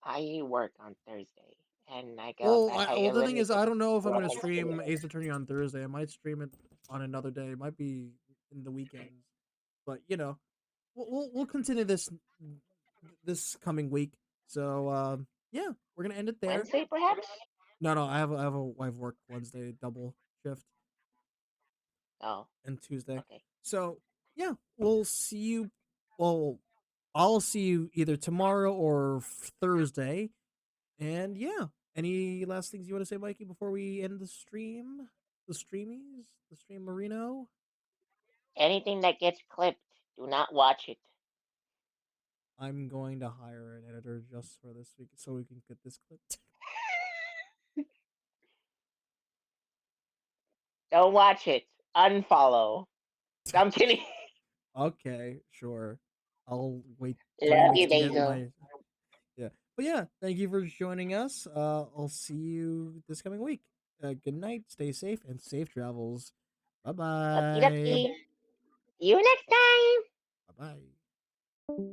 I work on Thursday, and I got Well, I the thing is, I limited don't know if I'm what gonna I stream stream. Ace Attorney on Thursday. I might stream it on another day. It might be in the weekends, but we'll continue this coming week. So yeah, we're gonna end it there. Wednesday, perhaps. No, I've worked Wednesday double shift Oh, and Tuesday. okay. So yeah, we'll see you. Well, I'll see you either tomorrow or Thursday. And yeah, any last things you want to say, Mikey, before we end the stream? The streamies, the stream Marino. Anything that gets clipped, do not watch it. I'm going to hire an editor just for this week so we can get this clipped. Don't watch it. Unfollow. I'm kidding. Okay, sure. I'll wait 3 Love weeks you, to get Basil. my yeah. But yeah, thank you for joining us. I'll see you this coming week. Good night, stay safe, and safe travels. Bye Okie bye. dokie. See you next time. Bye bye.